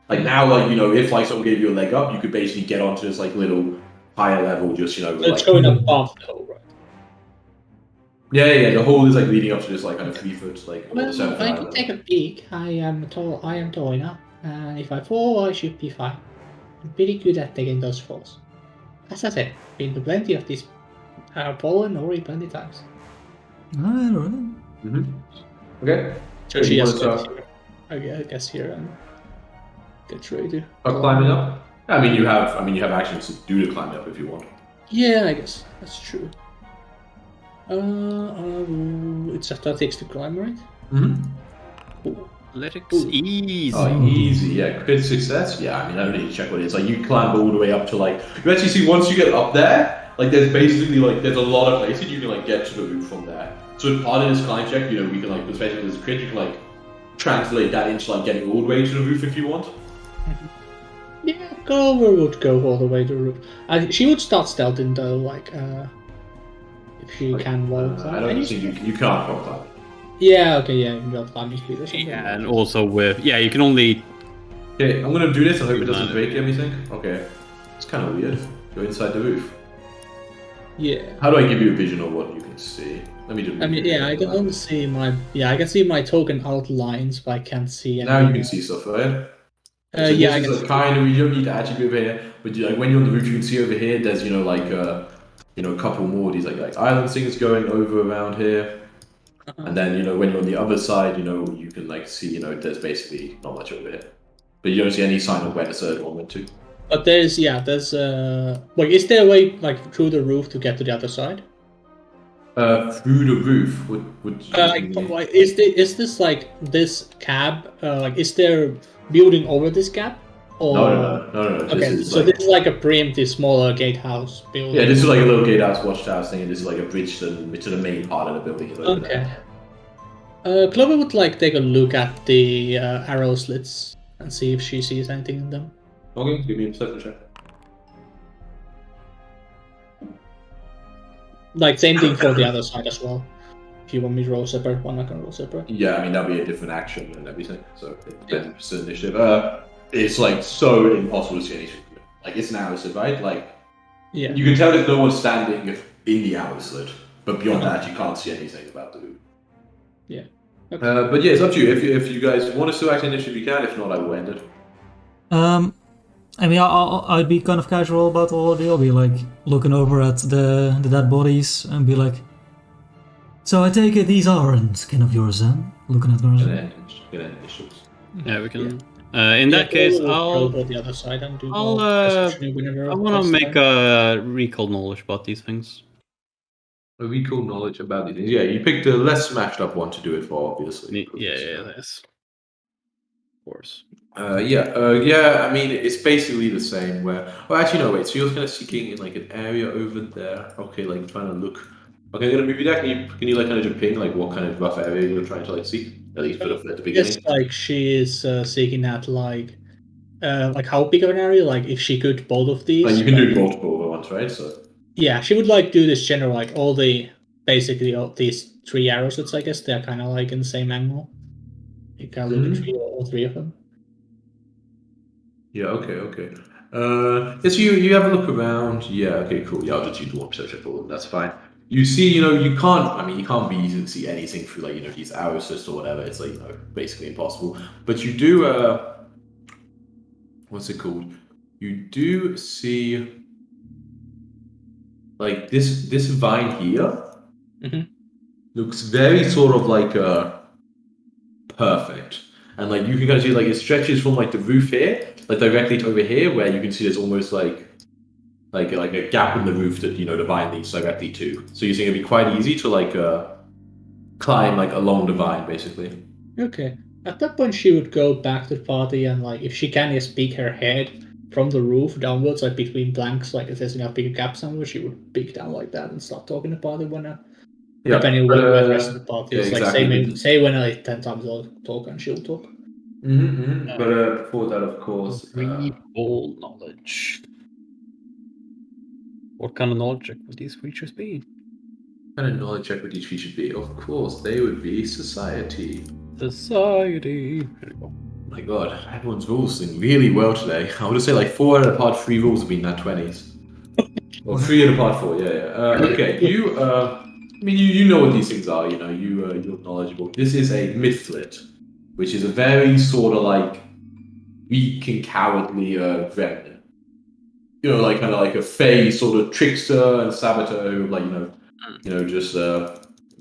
Like now, like, you know, if like someone gave you a leg up, you could basically get onto this like little higher level, just, you know, So it's like, going above the hole, right? yeah, the hole is like leading up to this like kind of 3 foot like. Well, 7 foot I high can level. take a peek. I am tall enough, and if I fall, I should be fine. I'm pretty good at taking those falls. As I said, been to plenty of these. I have fallen already plenty times. Alright. Okay. So Yeah, she you has wanna to I guess here and get ready to Start climbing up. I mean, you have actions to do the climbing up if you want. Yeah, I guess that's true. It's a 36 to climb, right? Athletics Ooh. easy. Oh, easy, yeah. Crit success? Yeah, I mean, I don't need to check what it is. Like, you climb all the way up to, like, you actually see once you get up there, like, there's basically, like, there's a lot of places you can, like, get to the roof from there. So, part of this climb check, you know, we can, like, especially if there's a crit, you can, like, translate that into, like, getting all the way to the roof if you want. Yeah, Grover would go all the way to the roof. She would start stealthing though, like, if she can walk. I don't think you can't walk that. Yeah, okay, yeah, you got climbing speed or something. Yeah, and also with you can only. Okay, I'm gonna do this. I hope it doesn't break anything. Okay. It's kind of weird. Go inside the roof. Yeah. How do I give you a vision of what you can see? Let me do. I mean, yeah, I can only see I can see my token outlines, but I can't see anything. Now you can see stuff, right? So Yeah, I this can is see. kind of, you don't need to actually be over here, but like when you're on the roof, you can see over here. There's, you know, like you know, a couple more of these like island things going over around here, and then, you know, when you're on the other side, you know, you can like see, you know, there's basically not much over here, but you don't see any sign of where the third one went to. But there's like, is there a way like through the roof to get to the other side? Through the roof would Like, is this like this cab? Like, is there building over this gap? Or... No. Okay, This is so like, this is like a preemptive smaller gatehouse building. yeah, this is like a little gatehouse, watchhouse thing, and this is like a bridge to the main part of the building. Okay. Clover would like take a look at the arrow slits and see if she sees anything in them. Okay, give me a perception check. Like same thing for the other side as well. If you want me to roll separate one, I can roll separate. Yeah, I mean that'll be a different action and everything. So it depends on initiative. It's like so impossible to see anything. Like it's an hour slit, right? Like Yeah. you can tell there's no one standing in the hour slit, but beyond that you can't see anything about the room. Yeah. But yeah, it's up to you. If you guys want to still act initiative, you can. If not, I will end it. I mean, I'd be kind of casual about all of it. I'll be like looking over at the dead bodies and be like, so I take it these aren't kin of yours then? Looking at Gonna Garza. end initiatives. Yeah, we can. In that case, roll for the other side and do I'll, perception whenever I want to that's make time. a recall knowledge about these things. A recall knowledge about these things. Yeah, you picked the less smashed up one to do it for, obviously. Yeah, that's of course. Yeah. I mean, it's basically the same. Where, well, actually, no. Wait. So you're kind of seeking in like an area over there. Okay, like trying to look. Okay, I'm gonna move you there. Can you like kind of just ping like what kind of rough area you're trying to like seek? At least for the beginning. Yes, like she is seeking at like how big of an area? Like if she could both of these. Like you can do multiple at once, right? So. Yeah, she would like do this general like all the basically all these 3 arrow slits. I guess they're kind of like in the same angle. You can look at all 3 of them. Yeah. Okay. Yes. You have a look around. Yeah. Okay. Cool. Yeah. I'll just use one perception for them. That's fine. You see, you can't. I mean, you can't be easy to see anything through like these arrow slits or whatever. It's like basically impossible. But you do. What's it called? You do see like this vine here looks very sort of like perfect, and like you can kind of see like it stretches from like the roof here, like directly to over here, where you can see there's almost like a gap in the roof that the vine leads directly to. So you think it'd be quite easy to like climb like along the vine, basically. Okay. At that point, she would go back to the party and like if she can just peek her head from the roof downwards, like between blanks, like if there's enough big gap somewhere, she would peek down like that and start talking to the party when depending on where the rest of the party is. Yeah, like exactly. say when I 10 times I'll talk and she'll talk. But before that, of course, Recall knowledge. What kind of knowledge check would these creatures be? what kind of knowledge check would each feature be? Of course, they would be society. Society. There we go. My God, everyone's rules doing really well today. I would say like 4 out of part 3 rules have been nat 20s. Or 3 out of part 4, yeah. Okay, I mean, you know what these things are, you're knowledgeable. This is a midflit, which is a very sort of like weak and cowardly gremlin. Like kind of like a fey sort of trickster and saboteur who, like, just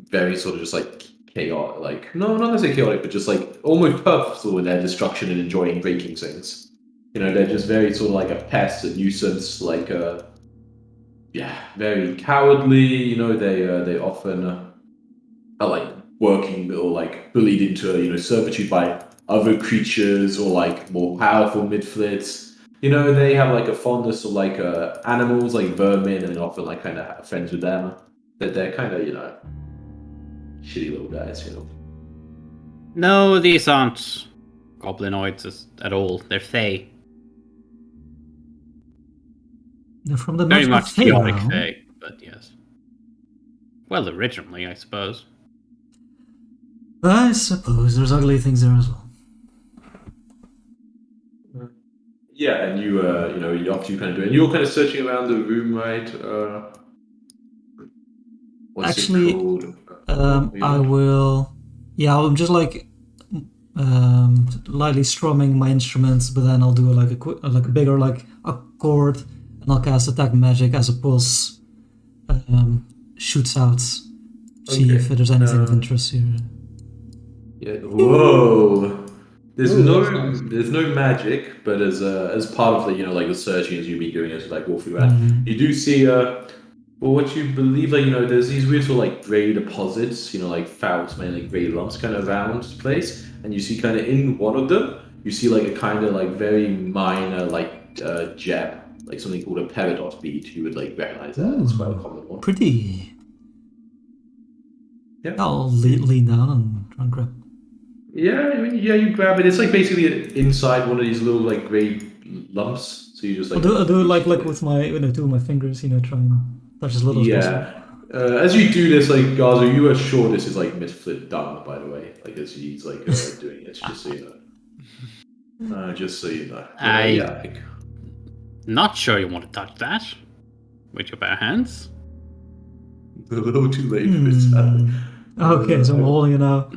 very sort of just like chaotic, like, no, not necessarily chaotic, but just like almost purposeful in their destruction and enjoying breaking things. They're just very sort of like a pest, a nuisance, like very cowardly. They often are like working or like bullied into servitude by other creatures or like more powerful midflits. They have like a fondness of like animals, like vermin, and often like kind of friends with them. That they're kind of shitty little guys. No, these aren't goblinoids at all. They're fae. They're from the Very magical much chaotic Feyrealm. fae, but yes. Well, originally, I suppose. I suppose there's ugly things there as well. Yeah, and after you kind of do it, and you're kind of searching around the room, right? What's Actually, it called? I will. Yeah, I'm just like lightly strumming my instruments, but then I'll do like a bigger like a chord, and I'll cast attack magic as a pulse shoots out. See if there's anything of interest here. Yeah. Whoa. There's That's nice. there's no magic, but as part of the like the searching as you've been doing as you like walk through around, you do see what you believe there's these weird sort of like grey deposits, like foul smelling like grey lumps kind of around this place, and you see kind of in one of them you see like a kind of like very minor like gem, like something called a peridot bead. You would like recognize that. It's quite a common one. Pretty. Yeah. I'll lean down and try and grab. Yeah, you grab it. It's like basically inside one of these little like grey lumps. So you just like. I'll do it like push it. with my two of my fingers, try and touch as little as possible. Yeah. As you do this, like Gaza, you are sure this is like misflit done, by the way. Like as he's like doing it, just so you know. Just so you know. Like, Not sure you want to touch that with your bare hands. a little too late for this. Okay, so I'm holding it now.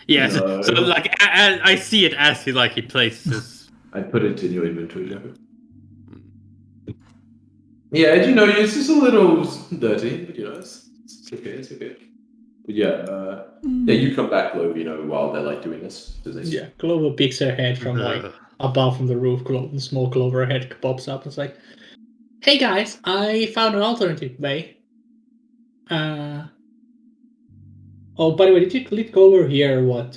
Yeah, No. so like I see it as he places. I put it in your inventory. Yeah, as you know, it's just a little dirty, but it's okay. It's okay. But yeah, you come back, Globe. While they're like doing this. Yeah, Clover peeks her head from like above from the roof. The small Clover head pops up. It's like, "Hey guys, I found an alternative way." Oh, by the way, did Clover hear what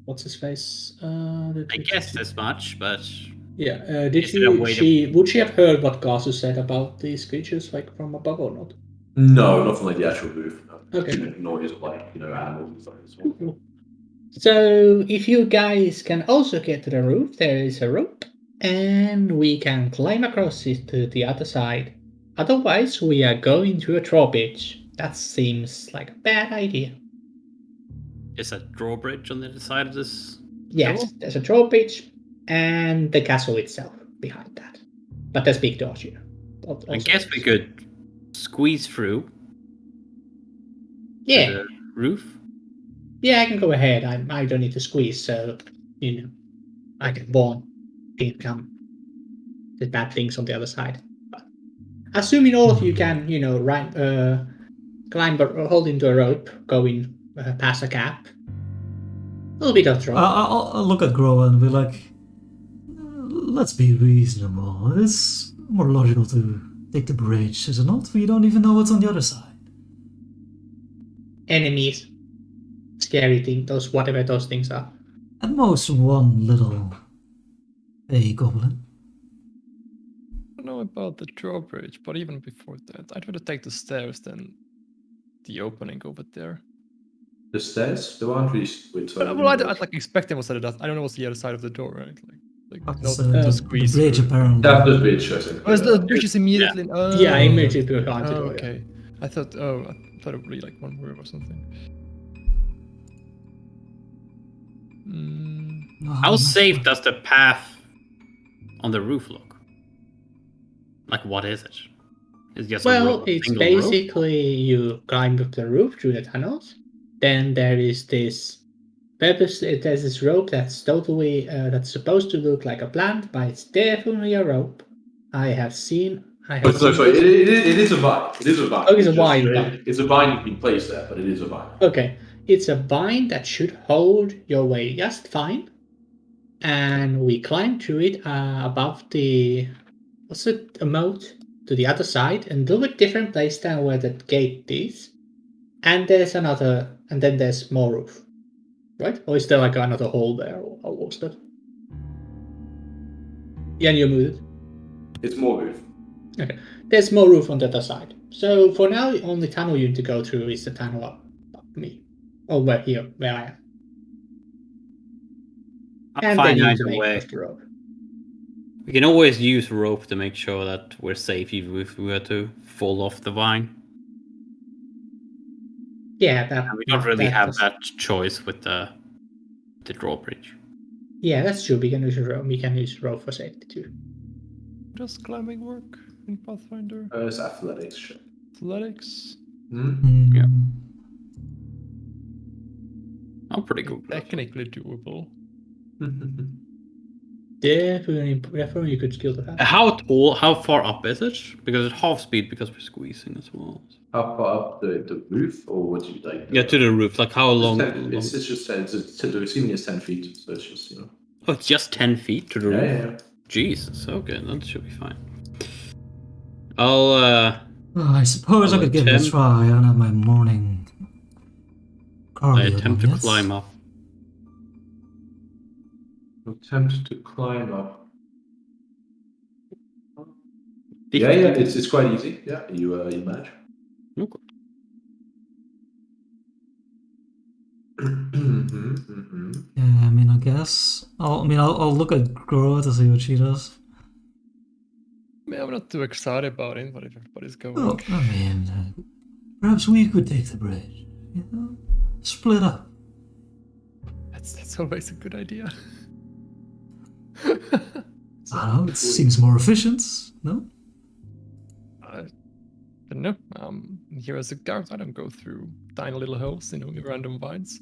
what's his face? I guessed as much, but yeah. Would she have heard what Gasu said about these creatures, like from above or not? No, not from like the actual roof. No. Okay. Noise of like animals and stuff as well. Cool. So if you guys can also get to the roof, there is a rope, and we can climb across it to the other side. Otherwise, we are going to a drawbridge. That seems like a bad idea. Is a drawbridge on the other side of this? Yes, door? there's a drawbridge and the castle itself behind that. But there's big doors here. I guess we could squeeze through. Yeah. To the roof. Yeah, I can go ahead. I don't need to squeeze, so I can warn things come. There's bad things on the other side. But assuming all of you can, climb holding the rope, going past a gap. A little bit of drop. I'll look at Groa and be like, let's be reasonable. It's more logical to take the bridge, is it not? We don't even know what's on the other side. Enemies. Scary thing, whatever those things are. At most one little goblin. I don't know about the drawbridge, but even before that, I'd rather take the stairs than the opening over there. The stairs? There aren't really. I'd like expect them was at I don't know what's the other side of the door, right? That's to squeeze the bridge, through. apparently. That's the bridge, I think. Oh, the bridge is immediately. Yeah, immediately behind the door. Okay. I thought it would be like one room or something. How safe does the path on the roof look? Like, what is it? It's just it's basically you climb up the roof through the tunnels. Then there is this there's this rope that's totally that's supposed to look like a plant, but it's definitely a rope. Sorry. It is a vine. It is a vine. Oh, it's a vine. It's a vine you can place there, but it is a vine. Okay, it's a vine that should hold your way just fine, and we climb through it above the a moat to the other side, and a little bit different place than where the gate is. And there's another, and then there's more roof, right? Or is there like another hole there, or how was that? Yeah, and you moved it. It's more roof. Okay, there's more roof on the other side. So for now, the only tunnel you need to go through is the tunnel up me, or where I am. I'll find either way. The rope. We can always use rope to make sure that we're safe even if we were to fall off the vine. Yeah, and we don't really have that choice with the drawbridge. Yeah, that's true. We can use rope. We can use rope for safety too. Does climbing work in Pathfinder? It's athletics. Sure. Athletics. Yeah. I'm pretty good. Technically doable. Definitely a good skill to have. How far up is it? Because it's half speed because we're squeezing as well. How far up the roof, or what do you like? Yeah, to the roof. Like how long? It's just 10. The ceiling is 10 feet, so it's just Oh, it's just 10 feet to the roof. Yeah. Jesus. Okay, that should be fine. I'll. I suppose I could give it a try. I don't have my morning cardio. I attempt to climb up. Attempt to climb up. 50. Yeah, it's quite easy. Yeah, you manage. Okay. Yeah, I mean, I guess. I'll look at Groa to see what she does. I mean, I'm not too excited about it, but if everybody's going, Well, I mean, perhaps we could take the bridge. You know, split up. that's always a good idea. I don't know. It seems more efficient. No. I don't know. Here as a guard, I don't go through tiny little holes, in random vines.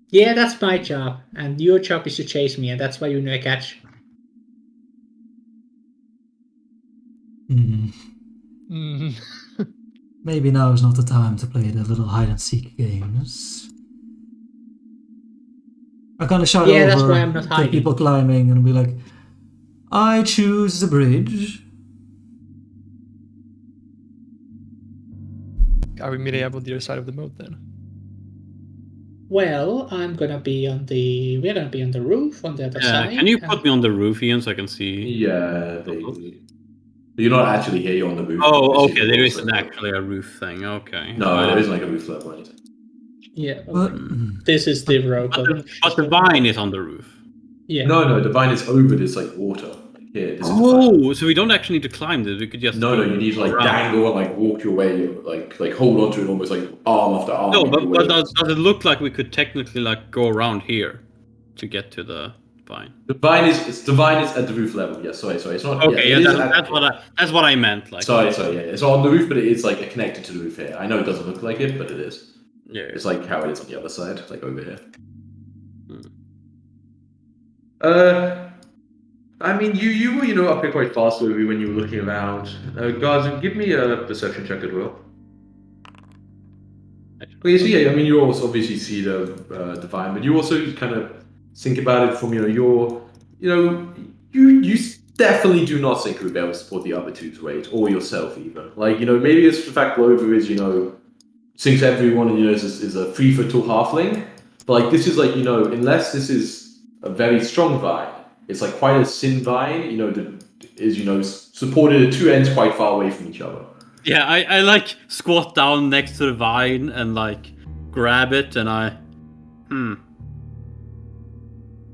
Yeah, that's my job, and your job is to chase me, and that's why you know I catch. Mm. Maybe now is not the time to play the little hide and seek games. I kind of shout Yeah, that's over why I'm not to hiding. people climbing and be like, "I choose the bridge." Are we meeting up on the other side of the moat then? Well, we're gonna be on the roof on the other side. Can you and- put me on the roof, Ian, so I can see? Yeah, vaguely. You're not actually here, you're on the roof. Oh, You see okay. the There walls, isn't like, actually a roof thing. Okay. No, there isn't like a roof level or anything. Yeah, But this is the rope. But the vine is on the roof. Yeah. No, the vine is over this like water. Like here, this is the vine. Oh, so we don't actually need to climb this. We could just No, go you need to like around. dangle and like walk your way, like hold onto it almost like arm after arm. No, your but way. does it look like we could technically like go around here to get to the vine? The vine is at the roof level. Yes, sorry. It's not. Okay, it is that's what I meant. Like, Sorry. Yeah, it's on the roof, but it's like connected to the roof here. I know it doesn't look like it, but it is. yeah. It's like how it is on the other side, like over here. I mean, you were up here quite fast when you were looking around. Guards, give me a perception check as well. Well, you see, I mean, you also obviously see the vine, but you also kind of think about it from you definitely do not think you'll be able to support the other two's weight or yourself either. Like maybe it's the fact Glover is thinks everyone is a 3 foot tall halfling, but like this is like unless this is a very strong vine, it's like quite a thin vine. That is supported at two ends quite far away from each other. Yeah, I like squat down next to the vine and like grab it, and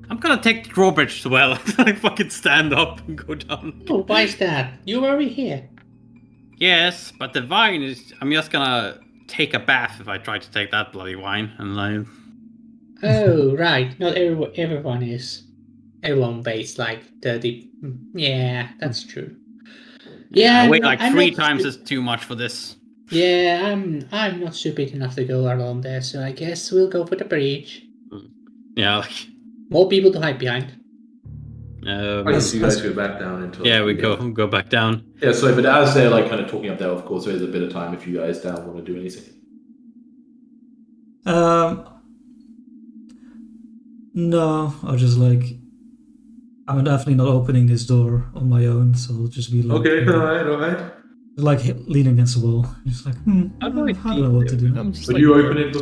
I'm gonna take the drawbridge as well. I fucking stand up and go down. Oh, why is that? You're already here. Yes, but the vine is. I'm just gonna take a bath if I try to take that bloody vine, and like. Oh, right. Not everyone is. Everyone weighs like 30. Yeah, that's true. Yeah, I weigh like I'm 3 not times stu- as too much for this. Yeah, I'm not stupid enough to go along there, so I guess we'll go for the bridge. Yeah, like. More people to hide behind. So you guys go back down into. Yeah, we go back down. Yeah, sorry, but as they're like kind of talking up there, of course, there is a bit of time if you guys don't want to do anything. No, I'll just like. I'm definitely not opening this door on my own, so I'll just be like. Okay, all right. Like leaning against the wall, just like I don't know what to do. I'm just Would like, you open it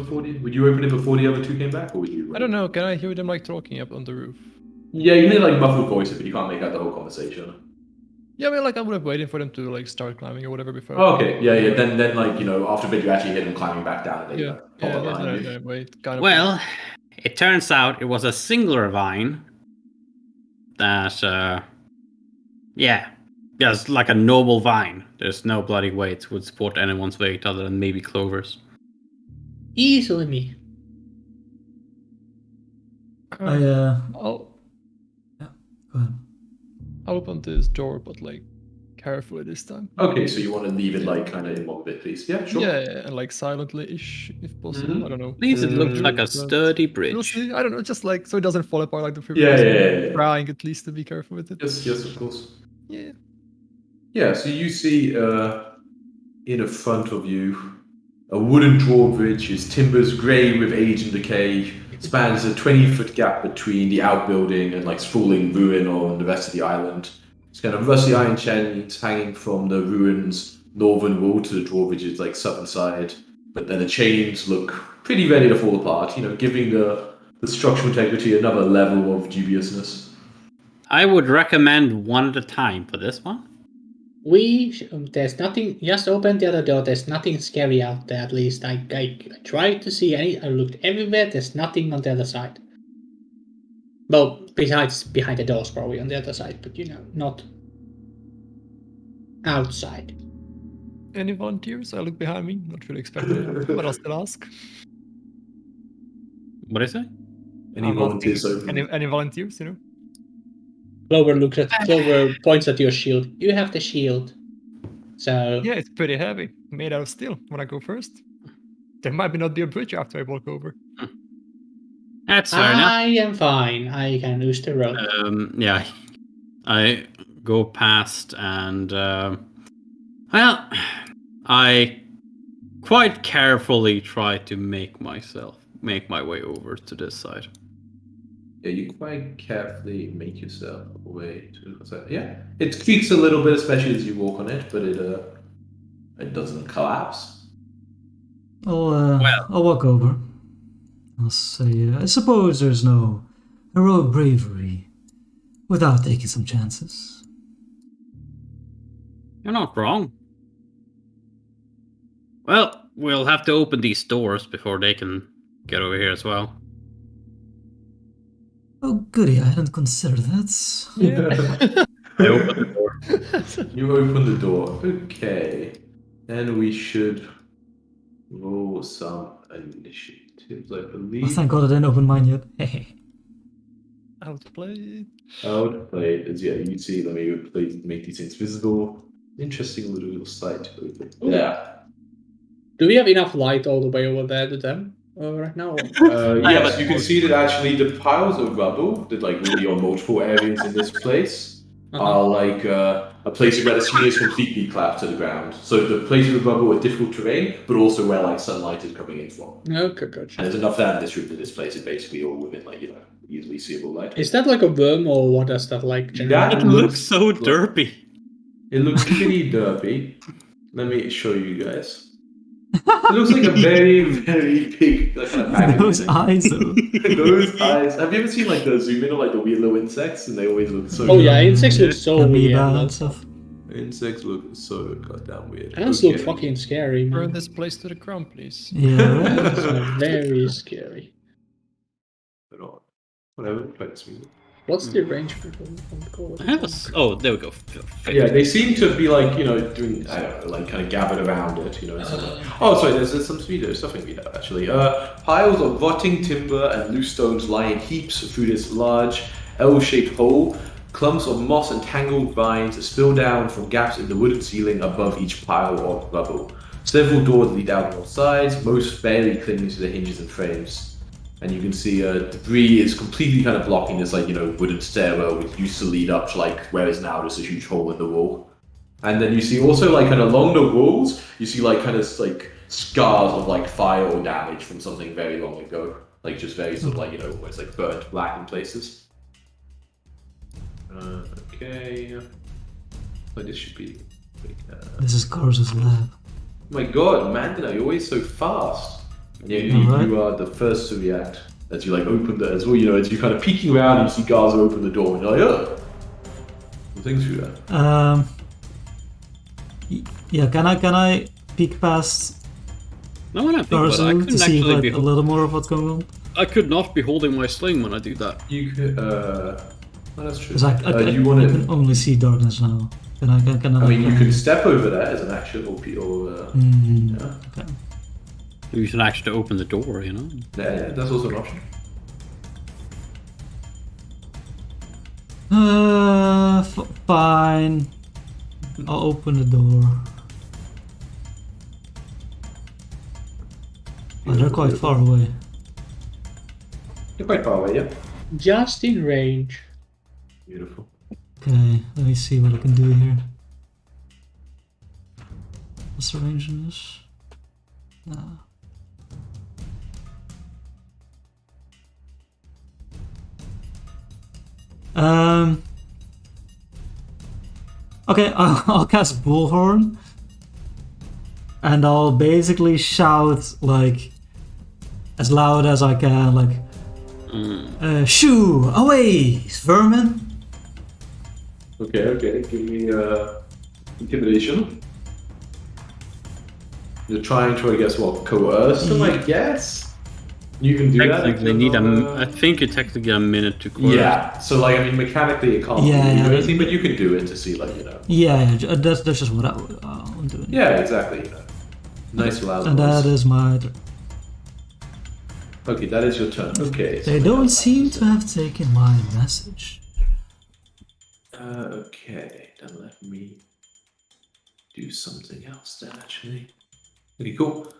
before the other two came back, or would you? I don't know. Can I hear them like talking up on the roof? Yeah, you need like muffled voices, but you can't make out the whole conversation. Yeah, I mean, like I would have waited for them to like start climbing or whatever before. Oh, okay, yeah. Then like after a bit, you actually hear them climbing back down, and they Yeah, pop up behind you. yeah, wait, kind of. Well, it turns out it was a singular vine that, just like a normal vine. There's no bloody weight would support anyone's weight other than maybe Clover's. Easily me. I'll Go ahead. open this door, but like carefully this time. Okay, so you want to leave it like kind of in one bit, please? Yeah, sure. Yeah, and like silently-ish if possible. Mhm. I don't know. At least it looks like a But sturdy we'll bridge. see. I don't know, just like so it doesn't fall apart like the previous. Yeah. Trying at least to be careful with it. Yes, of course. Yeah. Yeah, so you see in front of you a wooden drawbridge. Its timbers grey with age and decay, spans a 20-foot gap between the outbuilding and like sprawling ruin on the rest of the island. It's kind of rusty iron chains hanging from the ruins' northern wall to the drawbridge's like southern side, but then the chains look pretty ready to fall apart, giving the structural integrity another level of dubiousness. I would recommend one at a time for this one. There's nothing. Just open the other door. There's nothing scary out there. At least I tried to see any. I looked everywhere. There's nothing on the other side. Well, besides behind the doors, probably on the other side, but not outside. Any volunteers? I look behind me, not really expecting it, but I'll still ask. What did I say? Any I'm volunteers? asking, Over? any volunteers, Clover points at your shield. You have the shield. So Yeah, it's pretty heavy, made out of steel. When I go first, there might not be a bridge after I walk over. That's fair enough. I am fine. I can use the rope. Yeah, I go past and well, I quite carefully try to make my way over to this side. Yeah, you quite carefully make yourself way to the side. Yeah, it creaks a little bit, especially as you walk on it, but it doesn't collapse. I'll walk over. I'll say, I suppose there's no heroic bravery without taking some chances. You're not wrong. Well, we'll have to open these doors before they can get over here as well. Oh, goody, I hadn't considered that. I open the door. You open the door. Okay. Then we should roll some initiatives, I believe. Oh, thank God I didn't open mine yet. Outplayed. Outplayed. As yeah, you see, let me make these things visible. Interesting little site to open. Yeah. Do we have enough light all the way over there to them right now? Yes, you can see that actually the piles of rubble that like really are multiple areas in this place are like a place where the ceiling is completely collapsed to the ground. So the places of rubble are difficult terrain, but also where like sunlight is coming in from. Okay, gotcha. And there's enough land in this room that this place is basically all within like easily seeable light. Is that like a worm or what does that like generate? It looks so derpy. It looks pretty derpy. Let me show you guys. It looks like a very, very big kind of magnet. Those eyes, though. Those eyes. Have you ever seen like the zoom in on like the weird little insects, and they always look so. Oh yeah, insects look so weird. Amoeba and stuff. Insects look so goddamn weird. Ants look fucking scary, Burn man. this place to the ground, please. Yeah, right? That's very scary. But on. Whatever. Play this music. What's the range from the call? Oh, there we go. Yeah, they seem to be like doing I don't know, like kind of gathered around it. And so oh, sorry. There's some something we have actually. Piles of rotting timber and loose stones lie in heaps through this large L-shaped hole. Clumps of moss and tangled vines spill down from gaps in the wooden ceiling above each pile of rubble. Several doors lead out on all sides, most barely clinging to the hinges and frames. And you can see debris is completely kind of blocking this wooden stairwell which used to lead up to like where is now just a huge hole in the wall. And then you see also like kind of along the walls, you see like kind of like scars of like fire or damage from something very long ago. Like just very sort of like almost like burnt black in places. Okay. But this should be. This is Corus's lab. Oh my God, Mandana, you're always so fast. Yeah, you are the first to react as you like open the as well. As you kind of peeking around, and you see Garza open the door, and you're like, oh, things through that. Yeah, can I peek past No, I don't think but I Corus couldn't to see actually like be. a little more of what's going on? I could not be holding my sling when I do that. You could. Oh, that's true. Because I you want can only see darkness now. Can I? I mean, you can step over that as an action, or yeah. Okay. You should actually open the door, Yeah, that's also an option. Fine. I'll open the door. Oh, they're quite far away. You're quite far away, yeah. Just in range. Beautiful. Okay, let me see what I can do here. What's the range in this? Okay, I'll cast Bullhorn, and I'll basically shout like as loud as I can, like "Shoo! Away, vermin!" Okay. Give me Intimidation. You're trying to, I guess, coerce them, I guess? You can do that. Technically, I think you technically get a minute to coerce. Yeah, so, like, I mean, mechanically it can't Yeah, really do yeah. anything, but you can do it to see, like, you know. Yeah, that's just what I'm doing. Yeah, exactly, you know. Nice loud And noise. that is my... Okay, that is your turn. Okay. They don't seem to have taken my message. Okay, then let me do something else then, actually. Okay, cool.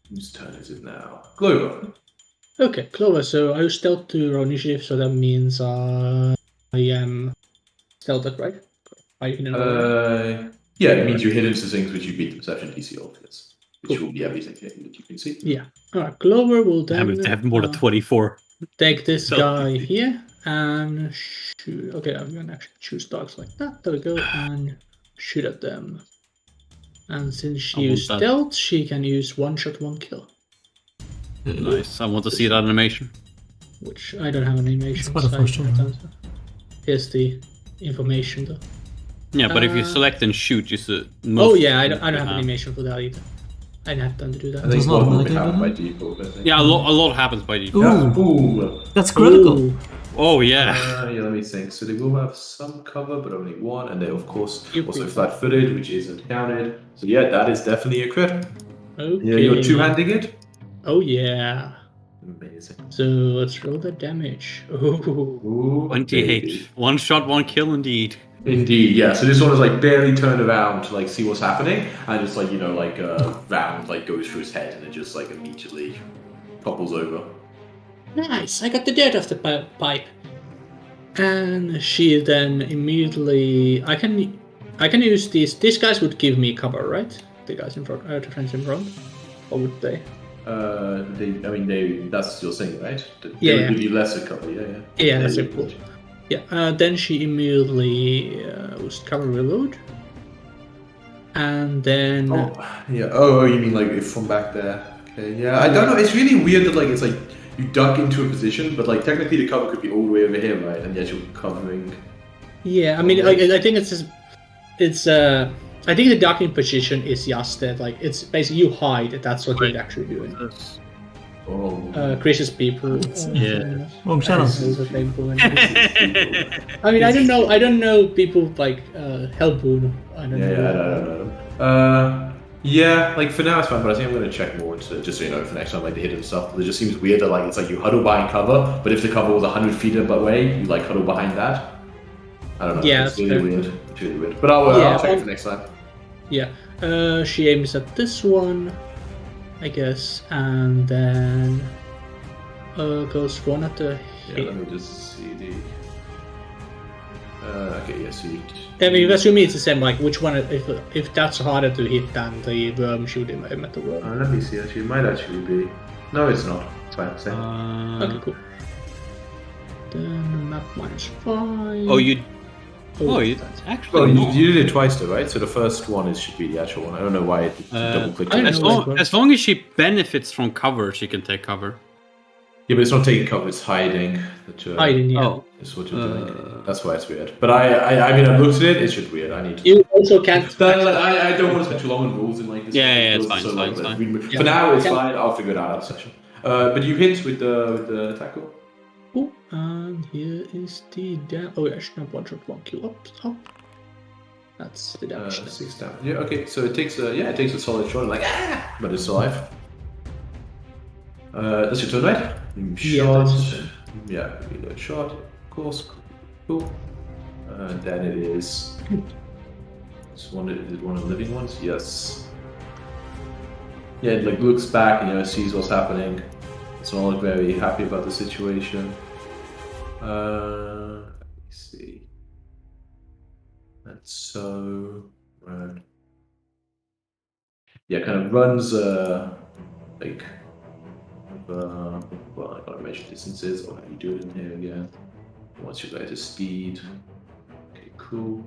Whose turn is it now? Glover. Okay, Clover, so I stealth to roll initiative, so that means I am stealthed, right? I can Yeah, it means you hit into things which you beat the perception DC of, yes. Which Cool. will be everything here that you can see. Yeah. Alright, Clover will then Have to have more than 24. take this So- guy here and shoot. Okay, I'm gonna actually choose dogs like that. There we go, and shoot at them. And since she I want used that. stealth, she can use one shot, one kill. Nice. I want to see that animation. Which I don't have an animation. It's quite a first one. Here's the information though. Yeah, but if you Uh, select and shoot, you should. Oh yeah, I don't have an animation for that either. I didn't have time to do I that. think Does not one will make happen it, by does default, I think. Yeah, a lot happens by default. Ooh, Boom! that's critical. Ooh, Oh yeah. Yeah, let me think. So they will have some cover, but only one, and they of course You also crit. flat-footed, which isn't counted. So yeah, that is definitely a crit. okay. Yeah, you're two-handing it. Oh yeah. Amazing. So let's roll the damage. Ooh. Ooh, 28. baby. One shot, one kill, indeed. Indeed, yeah. So this one is like barely turned around to like see what's happening, and it's like, you know, like a round like goes through his head, and it just like immediately topples over. Nice, I got the dirt off the pipe. And she then immediately I can use these guys would give me cover, right? The guys in front, the friends in front, or would they? That's your thing, right? They Yeah, would yeah. give you lesser cover, yeah. Yeah, that's you it. Cool. would. Yeah. Then she immediately was cover reload, and then Oh, yeah. Oh, you mean like if from back there? Okay, yeah. I don't know. It's really weird that like it's like you duck into a position, but like technically the cover could be all the way over here, right? And yet you're covering. yeah, I mean, I think it's I think the ducking position is just that, like, it's basically you hide. That's what you're actually doing. Oh. Gracious people. Yeah. Wrong channel. I mean, I don't know people like Hellboon. I don't Yeah, know. I don't know. Yeah, like for now it's fine, but I think I'm gonna check more into it, just so you know for next time, like the hidden stuff. It just seems weird that like it's like you huddle behind cover, but if the cover was 100 feet away, you like huddle behind that. I don't know. Yeah, it's that's really fair. weird. It's really weird. But I'll check it for next time. Yeah. She aims at this one, I guess, and then goes one at the Yeah, hit. let me just see the. Okay, yes, you. I mean, assuming it's the same. Like, which one? If that's harder to hit than the worm shooting him at the worm. Let me see. Actually, it might actually be. No, it's not. It's fine. Same. Okay, cool. Then map -5. Oh, you that's actually. Well, no. you did it twice, though, right? So the first one should be the actual one. I don't know why it double clicked. I don't As know. long as she benefits from cover, she can take cover. Yeah, but it's not taking cover; it's hiding. hiding. Yeah. Oh, Is what you're doing. That's why it's weird. But I mean, I looked at it. It's just weird. I need to. You also can't. I don't want to spend too long on rules in like this. Yeah, it's because fine, so it's long fine, that it's we- Yeah. For now, it's Can- fine. I'll figure it out after session. But you hit with the tackle. Cool. And here is the damage. Oh, I should have one shot, one kill up. That's the damage. then. 6 damage. Yeah. Okay. So it takes a solid shot. Like but it's alive. That's your turn, right? Yeah, Shot. that's your turn. Yeah. Reload shot. Of course. Cool. Then it is. Is it one of the living ones? Yes. Yeah, it like looks back and sees what's happening. It's not like very happy about the situation. Let me see. That's so right. Yeah, kind of runs like well, I gotta measure distances, or how you do it in here again. What's your guys' speed? Okay, cool.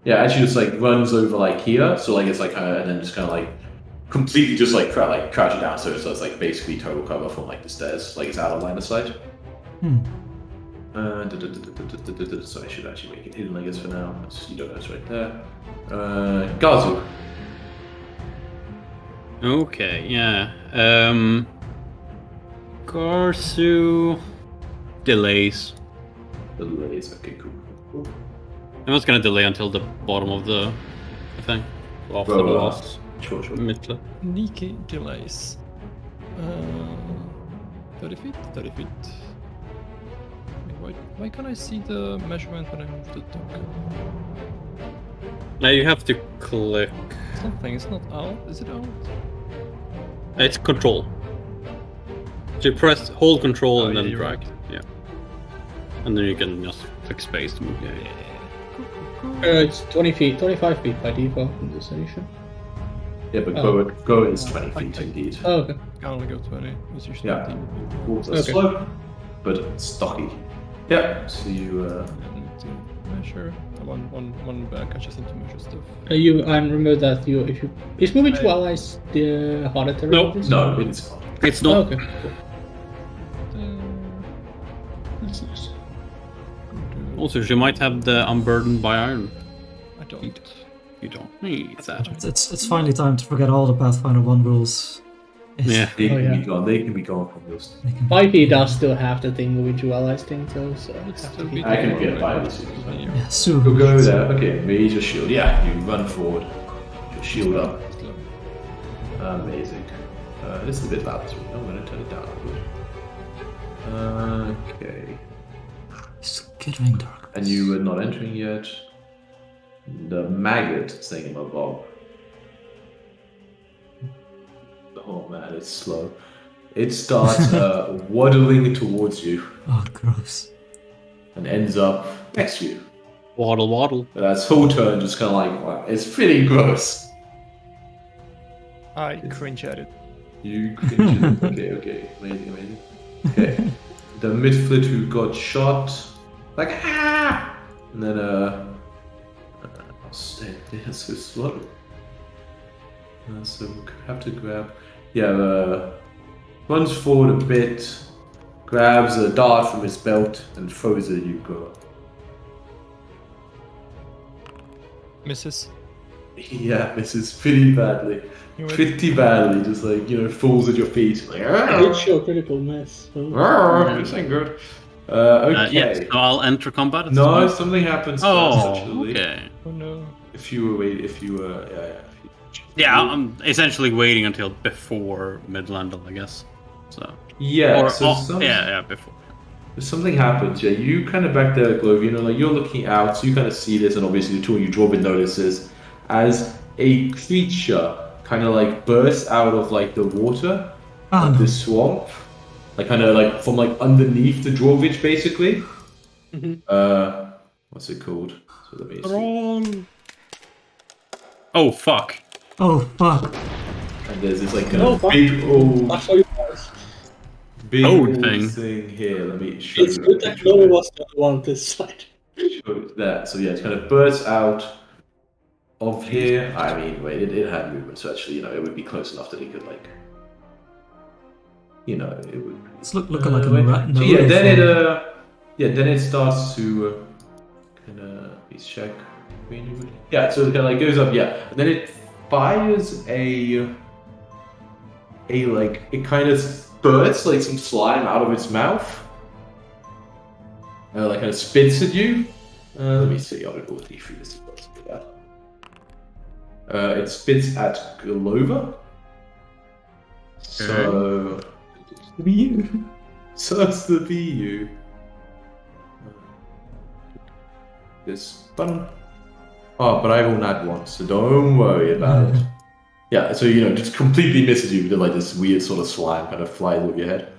Yeah, actually just like runs over like here, so like it's like and then just kind of like completely just like crouching down, so it's like basically total cover from like the stairs, like it's out of line of sight. So I should actually make it hidden, I guess, for now. You don't know it's right there. Gazu. Okay, yeah. Garsu delays. Delays. Okay, cool. I'm just gonna delay until the bottom of the thing. After the last Sure. middle. Sneaky delays. 30 feet? 30 feet. Why can't I see the measurement when I move the token? Now you have to click. It's not out. Is it out? It's control. So you hold control and then you're drag. right. Yeah. And then you can just click space to move. Yeah. It's 20 feet, 25 feet by default in this edition. Yeah, but go is 20 feet indeed. Oh, okay. I only go 20. It's usually Yeah. 18. Walls are Okay. slow, but stocky. Yeah, so you. I need to measure. One back. I just need to measure stuff. I remember that if you is moving to allies the harder terrain. No, of this? No, it's not. It's Oh, not. okay. Cool. That's nice. Also, you might have the unburdened by iron. I don't. You don't need that. It's finally time to forget all the Pathfinder 1 rules. Yeah. They can yeah. be gone. They can be gone from this. 5e does still have the thing moving to allies thing though, so It's have still to keep I can that. get by this. Yeah, so You'll go there. Okay, raise your shield. Yeah, you run forward. Your shield up. Amazing. This is a bit loud, so I'm going to turn it down a bit. Okay. Still getting dark. And you are not entering yet. The maggot thingamabob. Oh man, it's slow. It starts waddling towards you Oh, gross. and ends up next to you. Waddle, waddle. That's whole turn, just kind of like, wow, it's pretty gross. I cringe at it. You cringe. Okay, amazing. Okay, the midflit who got shot, like ah, and then I'll stay there so slow. So we have to grab. Yeah, runs forward a bit, grabs a dart from his belt and throws it at you, girl. Misses. Yeah, misses pretty badly. You win. Pretty badly, just like, falls at your feet. Like, It's your critical miss. So. this ain't good. Okay. Yeah, so I'll enter combat. At this No, point. something happens first, Oh, actually. okay. Oh no. If you were, yeah. Yeah, I'm essentially waiting until before Midlandel, I guess. So. Yeah, Or, so yeah, before. something happens, yeah. You kind of back there, Glove, like you're looking out, so you kind of see this, and obviously the two of you, Dwarven, notices as a creature kind of like bursts out of like the water Oh, of no. the swamp, like kind of like from like underneath the drawbridge, basically. Mhm. What's it called? So let me see. Oh, fuck. Oh, fuck. And there's this like kind Oh, of fuck. big old That's how you guys. Code thing. here. Let me show It's you. good that no one was the one on this side. Show that. So yeah, it kind of bursts out of here. I mean, wait, it had movement, so actually, it would be close enough that it could like, it would. It's looking like a wait. rat. So yeah, then it starts to kind of please check. Yeah, so it kind of like goes up, yeah, and then it fires a like it kind of spurts like some slime out of its mouth, like kind of spits at you. Let me see. I'll go with D3 to see what's that. It spits at Glover. So it's the VU. This button. Oh, but I will not once, so don't worry about it. Yeah, so just completely misses you because like this weird sort of slime kind of flies over your head.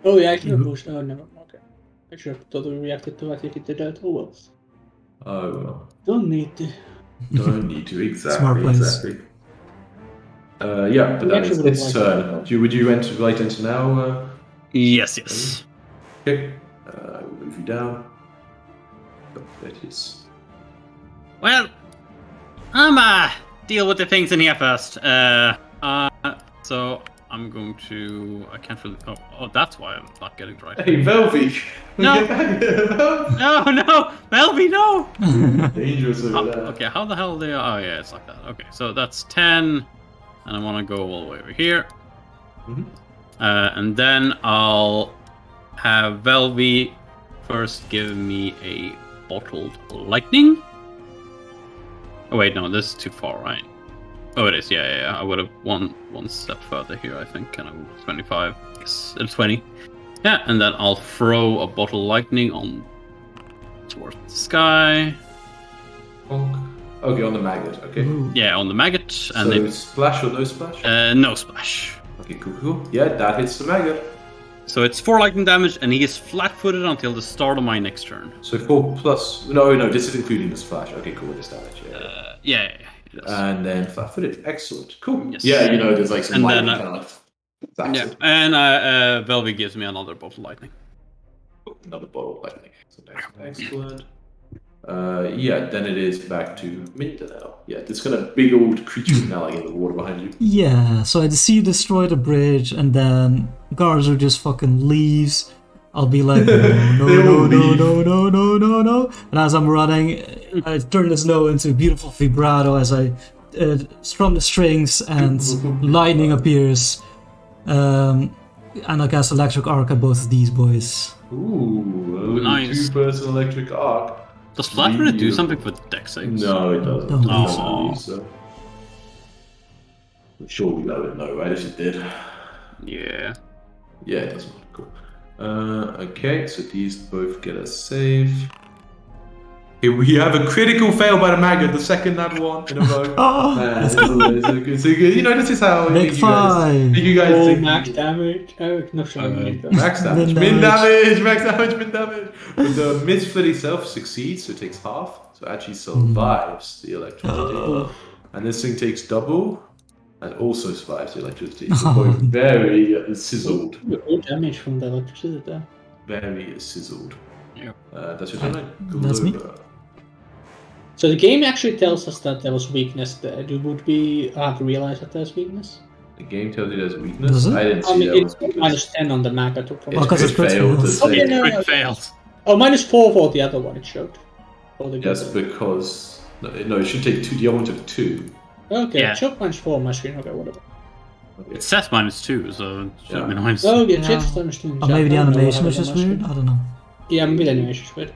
Oh yeah, I should have pushed. Oh never. Okay. I should have totally reacted to it if it did that. Oh well. Oh well. Don't need to. Don't need to Smart plays. exactly. Yeah, but that is its turn. Would you enter now? Yes. Okay. I will move you down. Oh, that is. Well, I'm deal with the things in here first. So I'm going to. I can't really. Oh, that's why I'm not getting right. Hey, Velvy! No. Velvy! No, Melby, no. Dangerous over there. Okay, how the hell they? Oh yeah, it's like that. Okay, so that's 10, and I want to go all the way over here, Mhm. and then I'll have Velvy first give me a bottled lightning. Oh wait, no, this is too far, right? Oh, it is. Yeah. I would have one step further here, I think, and I'm 25. Yes, 20. Yeah, and then I'll throw a bottle of lightning on towards the sky. Okay, on the magnet. Okay. Ooh. Yeah, on the maggot, and So then splash or no splash? no splash. Okay, cool. Yeah, that hits the maggot. So it's 4 lightning damage, and he is flat-footed until the start of my next turn. So 4 plus. No, this is including the splash. Okay, cool. It is damage. Yeah. Yeah, it is. And then flat-footed. Excellent. Cool. Yes. Yeah, there's like some And lightning then, kind of yeah, and Velvy gives me another bottle of lightning. Another bottle of lightning. So that's excellent. Yeah, then it is back to Minta now. Yeah, this kind of big old creature now like in the water behind you. Yeah, so I see you destroy the bridge, and then Garza just fucking leaves. I'll be like, no, They all leave. no. And as I'm running, I turn the snow into a beautiful vibrato as I strum the strings, and lightning appears. And I cast Electric Arc at both of these boys. Ooh, Nice. 2-person electric arc. Does flat-footed do Beautiful. something for deck saves? No, it doesn't. Don't It believe doesn't so. believe so. I'm sure we would know, right? If it did. Yeah. Yeah, it doesn't. Cool. Okay, so these both get a save. Here we have a critical fail by the maggot, the second that one in a row. Oh, Man, it's so good. This is how Big five. you guys Oh, think. max damage. Oh, no, sorry. Max damage. Min Min damage. damage. Max damage. Min damage. But the mid-split itself succeeds, so it takes half. So it actually survives the electricity. And this thing takes double, and also survives the electricity. So both very sizzled. All damage from the electricity there. Very sizzled. Yeah. That's your turn. That's me. So the game actually tells us that there was weakness there. Would we have to realize that there's weakness? The game tells you there's weakness. Does it? I didn't see I mean, that it's was weakness. minus 10 on the map. I took from Well, 'cause it's crit failed to fails. say. Okay, no, Crit no. failed. Oh, minus 4 for the other one it showed. For the Yes, good. because no, it should take 2. The other one took 2. Okay, Yeah. it showed minus 4 on my screen. Okay, whatever. It says -2, so it should have been Yeah. minus. Oh, yeah, Yeah. just on the screen. Or maybe the I don't know what animation was happened just on my weird. screen. I don't know. Yeah, maybe the animation is weird.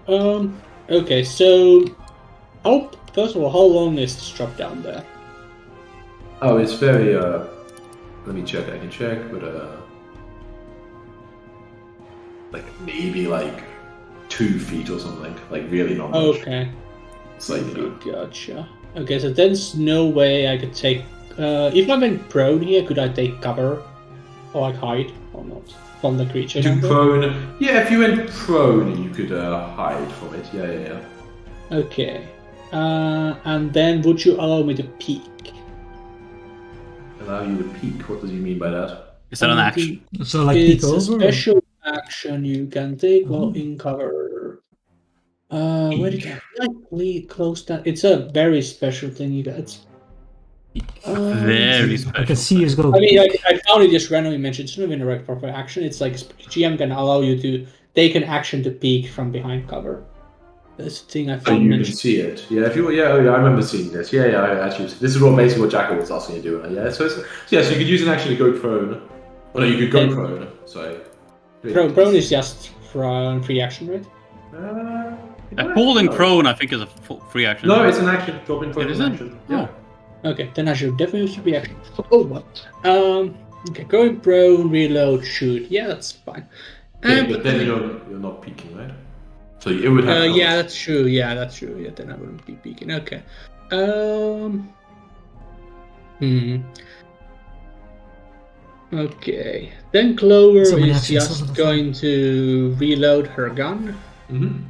Okay, so first of all, how long is this drop down there? Oh, it's very. Let me check. I can check, but like maybe like 2 feet or something. Like really not much. Okay, It's like gotcha. Okay, so there's no way I could take. If I'm in prone here, could I take cover or like hide or not from the creature? Do number? prone. Yeah, if you went prone, you could hide from it. Yeah. Okay, and then would you allow me to peek? Allow you to peek. What does he mean by that? Is that an action? So like peek It's a over. special action you can take while in cover. Where did I close that? It's a very special thing you get. Very I special. can see you go. I mean, I found it just randomly mentioned. It's not even a right proper action. It's like GM can allow you to take an action to peek from behind cover. That's the thing I So found you can mentioned. see it. Yeah, if you. Yeah, I remember seeing this. Yeah. I actually. This is what basically what Jackal was asking you to do. Yeah. So you could use an action to go prone. Oh no, you could go Then- prone. Sorry. Prone is just from free action, right? Holding No. prone, I think, is a free action. No, it's an action. Dropping prone It is an isn't? action. Yeah. Okay, then I should definitely use free action. Oh well. Okay, going prone, reload, shoot. Yeah, that's fine. Yeah, but then you're not peeking, right? So it would have. Yeah, that's true. Yeah, that's true. Yeah, then I wouldn't be peeking. Okay. Okay. Then Clover So many is actions, just doesn't it? going to reload her gun. Mm-hmm.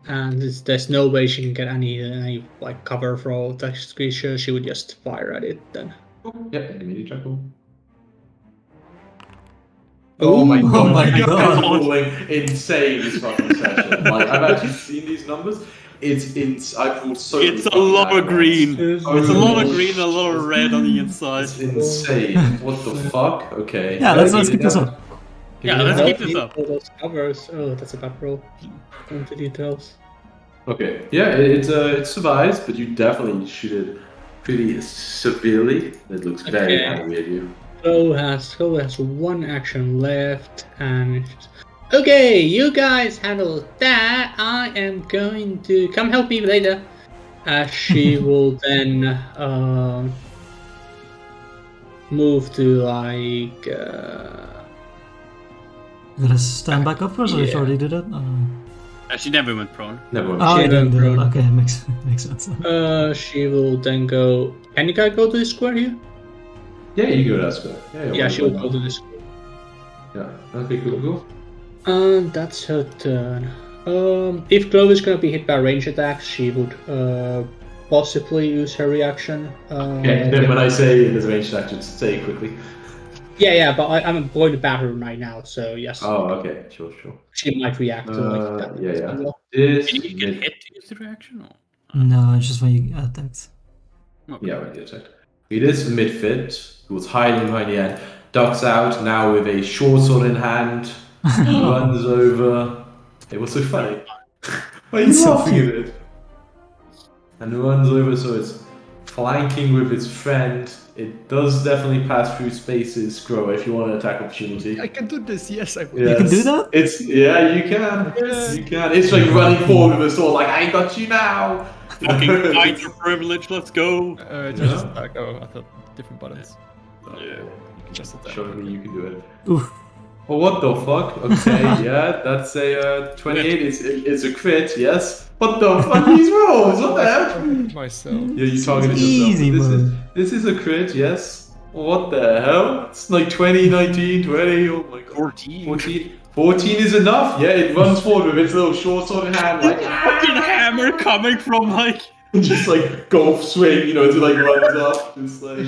And there's no way she can get any like cover for all text creature. She would just fire at it then. Yep. Immediate Jackal. Oh my my God. It's rolling insane this fucking session. Like I've actually seen these numbers. I brought so It's many a lot of Darklands. green. It's a lot of Oh, green and a lot of red on the inside. It's insane. What the fuck? Okay. Yeah, let's keep this up. up. Yeah, let's keep this Help me up. for those covers. Oh, that's a bad roll. Go into details. Okay. Yeah, it survives, but you definitely shoot it pretty severely. It looks very Okay. angry at you. Chloe has one action left, and it's just, okay, you guys handle that. I am going to come help me later. She will then move to like. You gotta stand back up first, or you Yeah. already did it? She never went prone. Never mind. Oh, She you didn't do didn't. it. Okay, makes sense. She will then go. Can you guys go to the square here? Yeah, you go that square. Yeah, why she will not? go to the square. Yeah. Okay. Cool. That's her turn. If Chloe is gonna be hit by range attacks, she would possibly use her reaction. Okay. Then when I say there's a ranged action, say it quickly. Yeah, but I'm going to bathroom right now, so yes, Oh, okay. Sure. she might react to like that. Yeah. as well. This. Can you get hit to use the reaction? Or? No, it's just when you get attacked. Okay. Yeah, right, exactly. It is mid-fit, who was hiding behind the end, ducks out now with a short sword in hand, runs over. It was so funny. Why are you It's so laughing at cute. it? And runs over, so it's flanking with its friend. It does definitely pass through spaces, Grow, if you want an attack opportunity. I can do this. Yes, I will. Yes. can do that? You can. Yes. You can. It's like running forward with a sword, like I got you now. Fucking fight your privilege, let's go. Just Yeah. attack. Oh, I thought different buttons. Yeah. You can just attack. Show me you can do it. Oof. Oh, what the fuck? Okay, yeah, that's a 28. It's a crit, yes. What the fuck? These rolls? What the hell? Myself. Yeah, you targeted Easy, yourself. bro. This is a crit, yes. What the hell? It's like 20, 19, 20. Oh my god. 14. 14. 14 is enough. Yeah, it runs forward with its little short sword in hand, like Fucking hammer coming from like. just like golf swing, you know, as it like runs up. Just like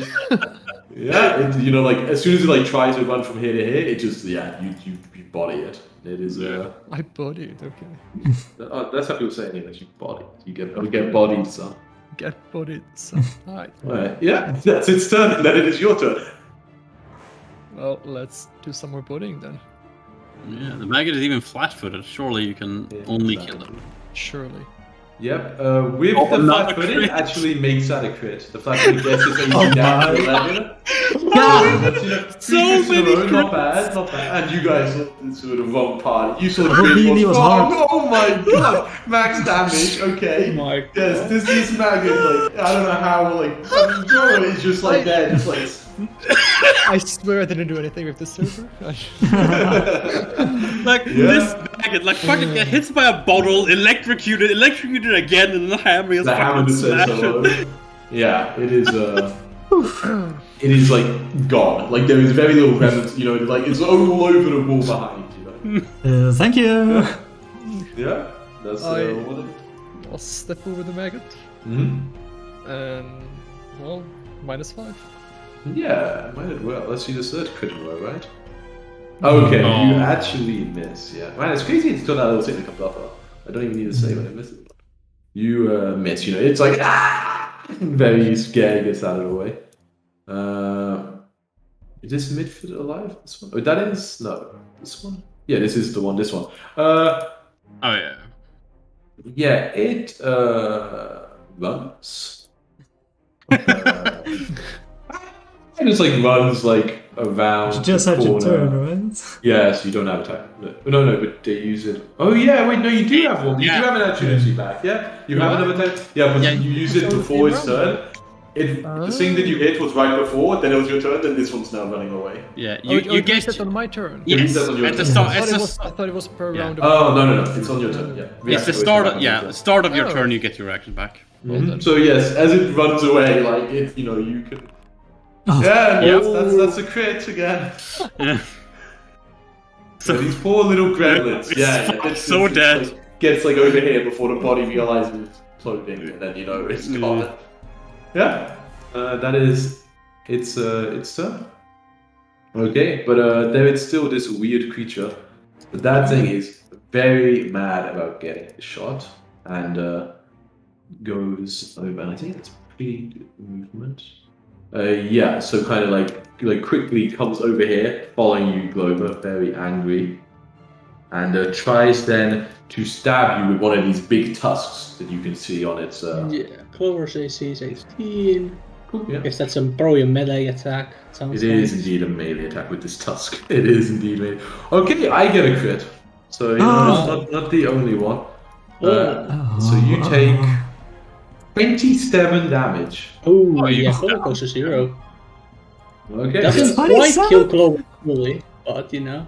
yeah, it, you know, like as soon as it like tries to run from here to here, it just you body it. It is I bodied. Okay. that's how people say in English. You body. You get bodied, son. Get bodied. So, alright. Right. Yeah, that's its turn, and then it is your turn. Well, let's do some more bodying then. Yeah, the maggot is even flat-footed. Surely you can Yeah, only exactly. kill him. Surely. Yep. With Oh, the another flat-footed, crit. actually makes that a crit. The flat-footed gets its AC down to 11. God! So many Not bad, not bad. And you guys saw the sort of wrong party. You saw the Oh, crit really was hard. Oh my god! Max damage. Okay. Oh my Yes, this maggot, like I don't know how, like fucking Joe is just like there, just like. I swear I didn't do anything with this server. Like Yeah. this maggot, like fucking get hit by a bottle, electrocuted again, and the hammer is The hammer fucking just says smash hello. it. Yeah, it is. It is like gone. Like there is very little remnants. You know, like it's all over the wall behind. You know. Thank you. Yeah, that's I- what it. I'll step over the maggot. Mhm. And, well, -5. Yeah, might as well. Let's see the third crit roll, right? Okay, you Oh. actually miss. Yeah, man, it's crazy. It's got that little thing that comes up. I don't even need to say when it misses. You miss. You know, it's like very scared. Gets out of the way. Is this midfield alive? This one? Oh, that is no. This one? Yeah, this is the one. This one. Oh yeah. Yeah, it runs. It just like runs like around. You just the had your corner. turn, right? Yes, you don't have attack. No, but they use it. Oh yeah, wait, no, you do have one. You Yeah. do have an opportunity back. Yeah, you have another attack. Yeah, but Yeah. you use it before its turn. The thing that you hit was right before. Then it was your turn. Then this one's now running away. Yeah, You you get it on my turn. yes that's on your at the turn. start. I thought, It's I thought it was per Yeah. round. Of Oh no, it's on your turn. Yeah, it's the Reaction start always of happens on the start of your Oh. turn. You get your action back. done. So yes, as it runs away, like it, you know, you can. Oh. Yeah, Yeah. that's a crit again. Yeah. So these poor little gremlins. It's Yeah, fucking so dead. Like, gets like over here before the body realizes it's floating, and then you know it's gone. Yeah, that is its turn. Okay, but there is still this weird creature. But that thing is very mad about getting shot, and goes over, and I think that's pretty good movement. Yeah, so kind of like quickly comes over here, following you, Glover, very angry, and tries then to stab you with one of these big tusks that you can see on its. Yeah, Clover's AC is 18. Cool, yeah. Guess that's probably a melee attack. Sounds It is like. indeed a melee attack with this tusk. It is indeed melee. Okay, I get a crit. So, you know, it's not the only one. So you take 27 damage. Oh, you yeah, go Clover down. goes to 0. Okay. Doesn't quite 27? kill Clover fully, but you know.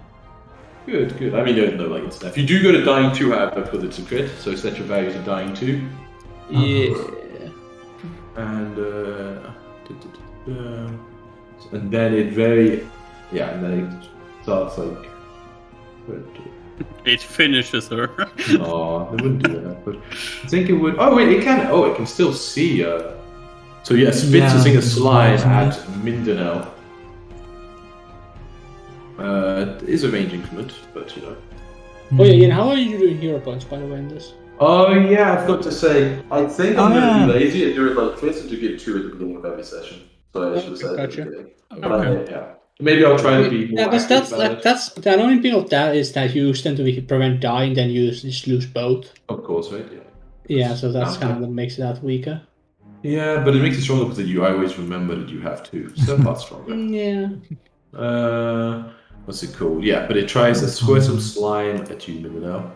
Good, good. I mean, there's no like instant. If you do go to dying 2, however, because it's a crit, so set your value to dying 2. Yeah. And then it very, yeah, and then it starts like. It finishes her. No, it wouldn't do that. But I think it would. Oh wait, it can. Oh, it can still see. So yeah, spits a single slide at Mindanao. It is a range increment, but you know. Oh yeah, Ian, how are you doing hero points by the way in this? Oh yeah, I forgot to say. I think I'm gonna yeah. be lazy and do it like this and to get 2 at the beginning of every session. So I should have said it at Gotcha. the beginning. Okay. Yeah. Maybe I'll try to be more. Yeah, because active about it. that's the annoying thing of that is that you tend to prevent dying, then you just lose both. Of course, right? Yeah. Yeah, so that's Okay. kind of what makes it out weaker. Yeah, but it makes it stronger because you always remember that you have to. So that's stronger. Yeah. What's it called? Yeah, but it tries to squirt some slime at you, Mindanao.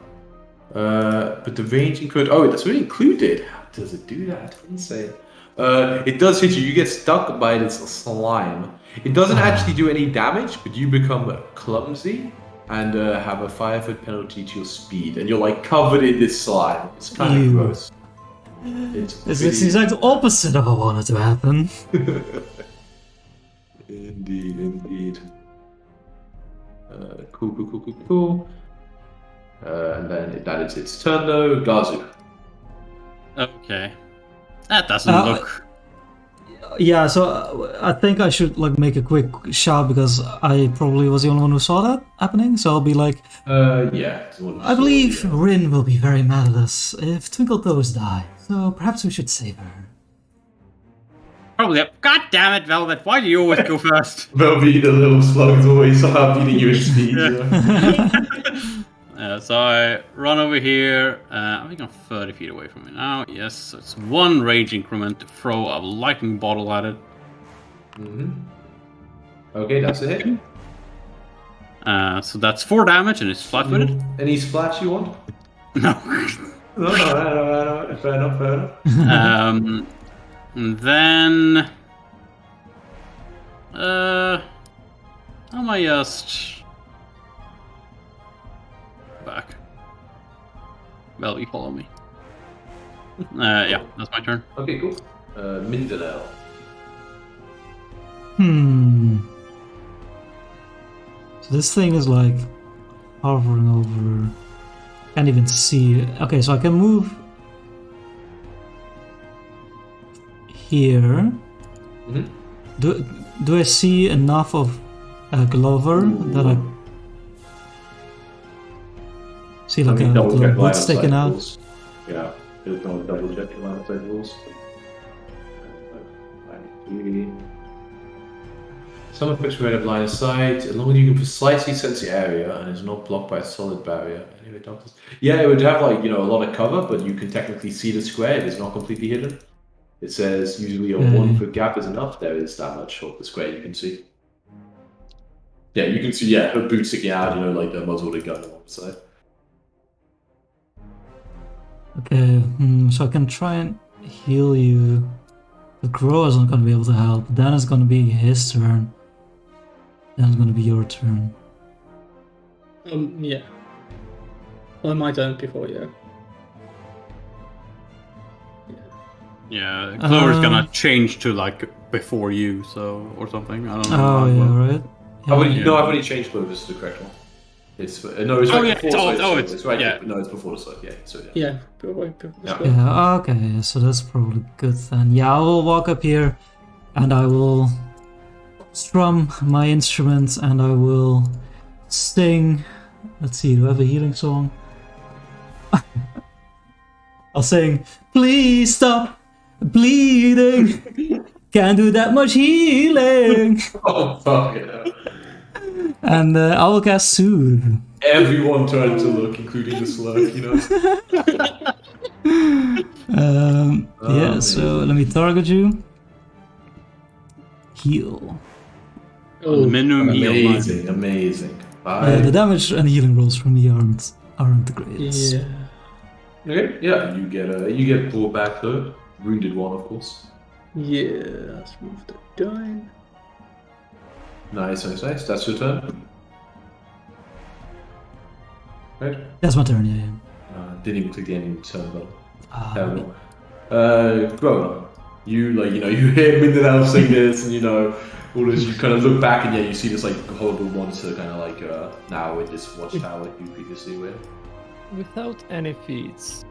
But the range include. Oh, that's really included. How does it do that? Insane. It does hit you. You get stuck by this slime. It doesn't actually do any damage, but you become clumsy and have a 5-foot penalty to your speed, and you're like covered in this slime. It's kind of Ew. gross. It's the exact opposite of what I wanted to happen. Indeed. Cool. And then that is its turn though. Gazu. Okay. That doesn't look. Yeah, so I think I should like make a quick shout because I probably was the only one who saw that happening. So I'll be like, Yeah. it's one of the I believe stories, Rin will be very mad at us if Twinkle Toes die. So perhaps we should save her. Probably. God damn it, Velvet! Why do you always go first? yeah. Velveeta, the little slug's always somehow beating you in speed. So I run over here. I think I'm 30 feet away from it now. Yes, so it's 1 rage increment to throw a lightning bottle at it. Okay, that's a hit. So that's 4 damage and it's flat-footed. Any splash you want? No. No. Fair enough. And then I might just back. Well, you follow me. Yeah, that's my turn. Okay, cool. Mindanao. So this thing is like hovering over. Can't even see. Okay, so I can move here. Do I see enough of Glover that I see like a little wood sticking out? Rules. Yeah, there's no double check line of sight rules. Some effects remain of line of sight as long as you can precisely sense the area and is not blocked by a solid barrier. Anyway, doctors. Yeah, it would have like a lot of cover, but you can technically see the square. It is not completely hidden. It says usually a 1 foot gap is enough. There is that much of the square you can see. Yeah, you can see. Yeah, her boot sticking out. Like the muzzle of the gun on the side. Okay, so I can try and heal you. But Crow isn't going to be able to help. Then it's going to be his turn. Then it's going to be your turn. Yeah. Well, my turn before you. Yeah, Clover's gonna change to like before you, or something. I don't know. Oh, yeah, right. No, I've already changed Clover's to the correct one. It's no, it's Oh, right yeah, before. it's right. yeah. No, it's before the slide. Yeah. So yeah. Yeah, before Yeah, okay, so that's probably good then. Yeah, I will walk up here and I will strum my instrument and I will sing. Let's see, do I have a healing song? I'll sing, please stop bleeding. Can't do that much healing. Oh, fuck it. And I will cast Soothe. Everyone turned to look, including the slug, you know? Yeah, so let me target you. Heal. The minimum heal. Amazing, amazing. The damage and healing rolls for me aren't the greatest. Yeah. Okay, yeah, you get brought back though. Wounded one, of course. Yeah, let's move the die. Nice. That's your turn. Right? That's my turn, yeah. Didn't even click the ending turn button. Ah, Terrible. Grower, you hear Minden Elf sing this, and all this. You kind of look back, and you see this like horrible monster, kind of like now in this watchtower you previously were. Without any feats,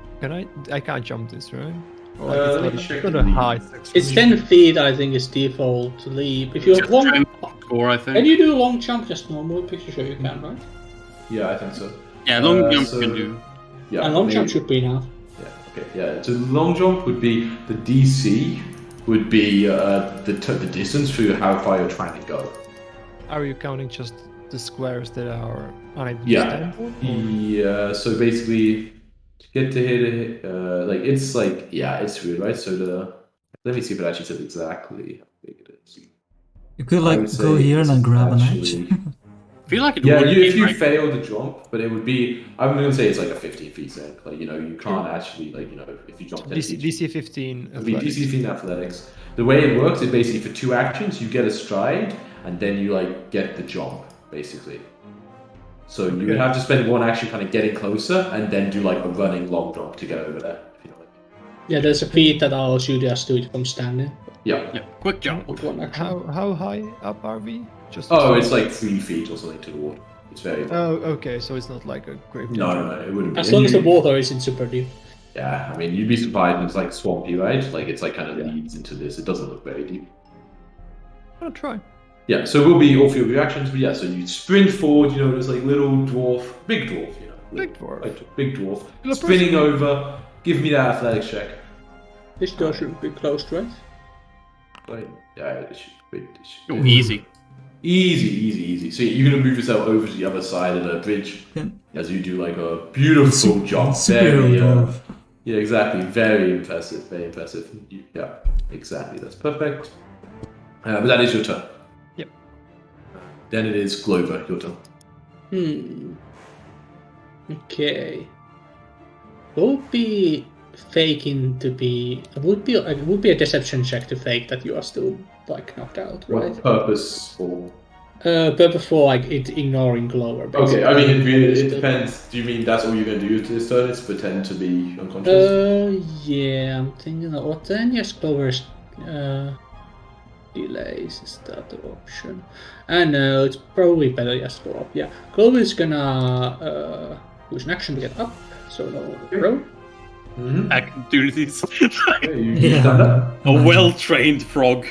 I can't jump this, right? Let me check Not the a lead. high. It's 10 feet, I think, is default leap. If you have long, Score, I think. can you do a long jump just normal? Picture show you can, right? Yeah, I think so. Yeah, long jump so- you can do. Yeah, And long maybe- jump should be enough. Yeah. Okay. Yeah. So the long jump would be the DC would be the distance for how far you're trying to go. Are you counting just the squares that are on a Yeah. distance? Yeah. So basically, to get to hit, it's weird, right? So let me see if it actually says exactly how big it is. you could I like would go say here and this then is grab an actually- edge. I feel like it Yeah, would if be you like, fail the jump, but it would be. I'm going to say it's like a 15 feet thing. Like you can't actually if you jump 10 feet. DC 15. It'd be athletics. DC 15 athletics. The way it works is basically for 2 actions, you get a stride, and then you get the jump, basically. So you would have to spend 1 action kind of getting closer, and then do a running long jump to get over there. If you know what I mean. Yeah, there's a feat that allows you just do it from standing. Yeah. yeah, quick jump. With one action. How high up are we? Just Oh, it's like 3 feet or something to the water. It's very. Oh, okay. So it's not like a grave. No, it wouldn't be. As And long as the you- water isn't super deep. Yeah, I mean, you'd be surprised. It's like swampy, right? It's kind of leads into this. It doesn't look very deep. I'll try. Yeah, so it will be all 3 of your actions, but yeah, so you sprint forward, there's little dwarf, big dwarf, Big dwarf. big dwarf, Little spinning over, give me that athletics check. This door should be closed, right? Right, yeah, it should Oh, easy. Easy. So you're gonna move yourself over to the other side of the bridge Yeah. as you do a beautiful jump. Superhero Very, dwarf. yeah, exactly, very impressive. Yeah, exactly, that's perfect. But that is your turn. Yep. Then it is Glover, your turn. Okay. What would be faking to be? It would be a deception check to fake that you are still knocked out, right? What purpose for? But before it ignoring Glover. Okay, I mean, it Basically. depends. Do you mean that's all you're going to do this turn is pretend to be unconscious? Yeah, I'm thinking of what then? Yes, Glover's delays is the other option. And it's probably better just go up. Yeah, Glover's gonna use an action to get up, so no roll. Mm-hmm. I can do this. You Yeah. stand up. A well-trained frog.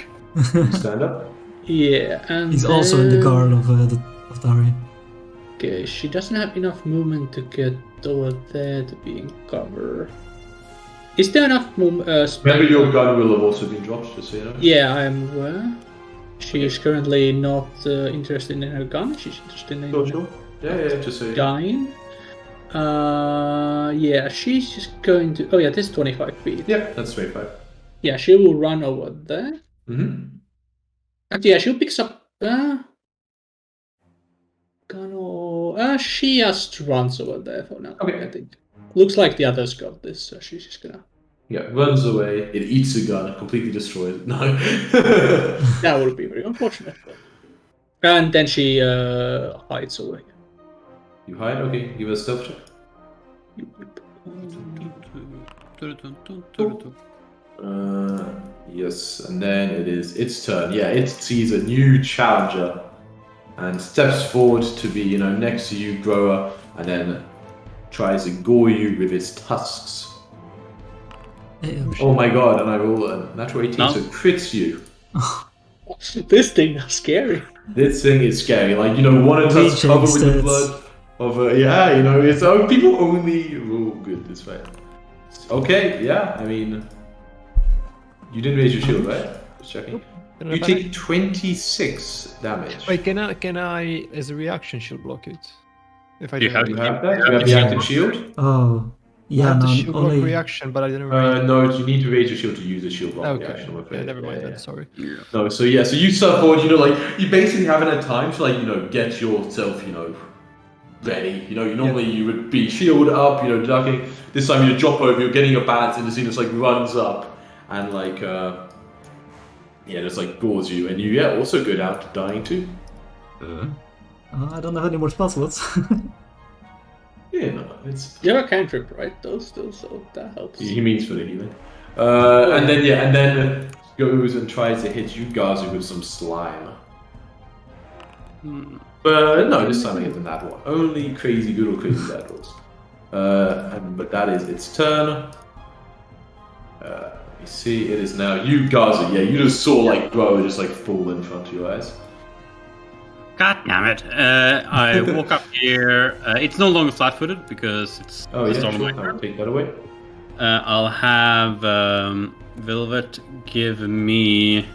You stand up. Yeah, and He's also in the then- guard of Dari. Okay, she doesn't have enough movement to get over there to be in cover. Is there enough space? Remember, your gun will have also been dropped, just so you know. Yeah, I'm aware. She is currently not interested in her gun. She's interested in Sure. Yeah, just so you know. dying. Yeah, she's just going to. Oh yeah, this is 25 feet. Yeah, that's 25. Yeah, she will run over there. Mm-hmm. Actually, yeah, she'll pick up. She just runs over there for now. Okay. I think. Looks like the others got this, so she's just gonna. Yeah, runs away. It eats a gun, completely destroys it. No. That would be very unfortunate. And then she hides away. You hide? Okay, give us a stealth check. Yes, and then it is its turn. Yeah, it sees a new challenger and steps forward to be, next to you, Grower, and then tries to gore you with its tusks. Oh my god, and I roll a natural 18, No. so it crits you. This thing is scary. This thing is scary. One of us Reaching covered with the stats. blood of a. It's people only roll good, it's fine. Okay, yeah, I mean, you didn't raise your shield, right? Just checking. Don't know You if I take 26 damage. Wait, can I, as a reaction, shield block it? If I You don't have You react. have that? You have the Yeah. active shield? Oh, I yeah, have the no, shield block only. reaction, but I didn't raise. No, you need to raise your shield to use the shield block Okay, reaction, I'm afraid. yeah, never mind Yeah, then. yeah. Sorry. No, so yeah, so you start forward, you basically haven't had time to get yourself, ready. Normally you would be shielded up, ducking. This time you drop over, you're getting your balance, and the scene just runs up and just gores you, and you also go down to dying too. I don't have any more spell slots. Yeah, no, it's You have a cantrip, right? Those still, so that helps. he means for the healing. And then goes and tries to hit you guys with some slime. But no, this time I get the nat one. Only crazy good or crazy bad rolls. But that is its turn. You see, it is now you guys. Yeah, you just saw bro just fall in front of your eyes. God damn it. I walk up here. It's no longer flat-footed because it's Oh yeah, storm sure. lightning. I'll take that away. I'll have Velvet give me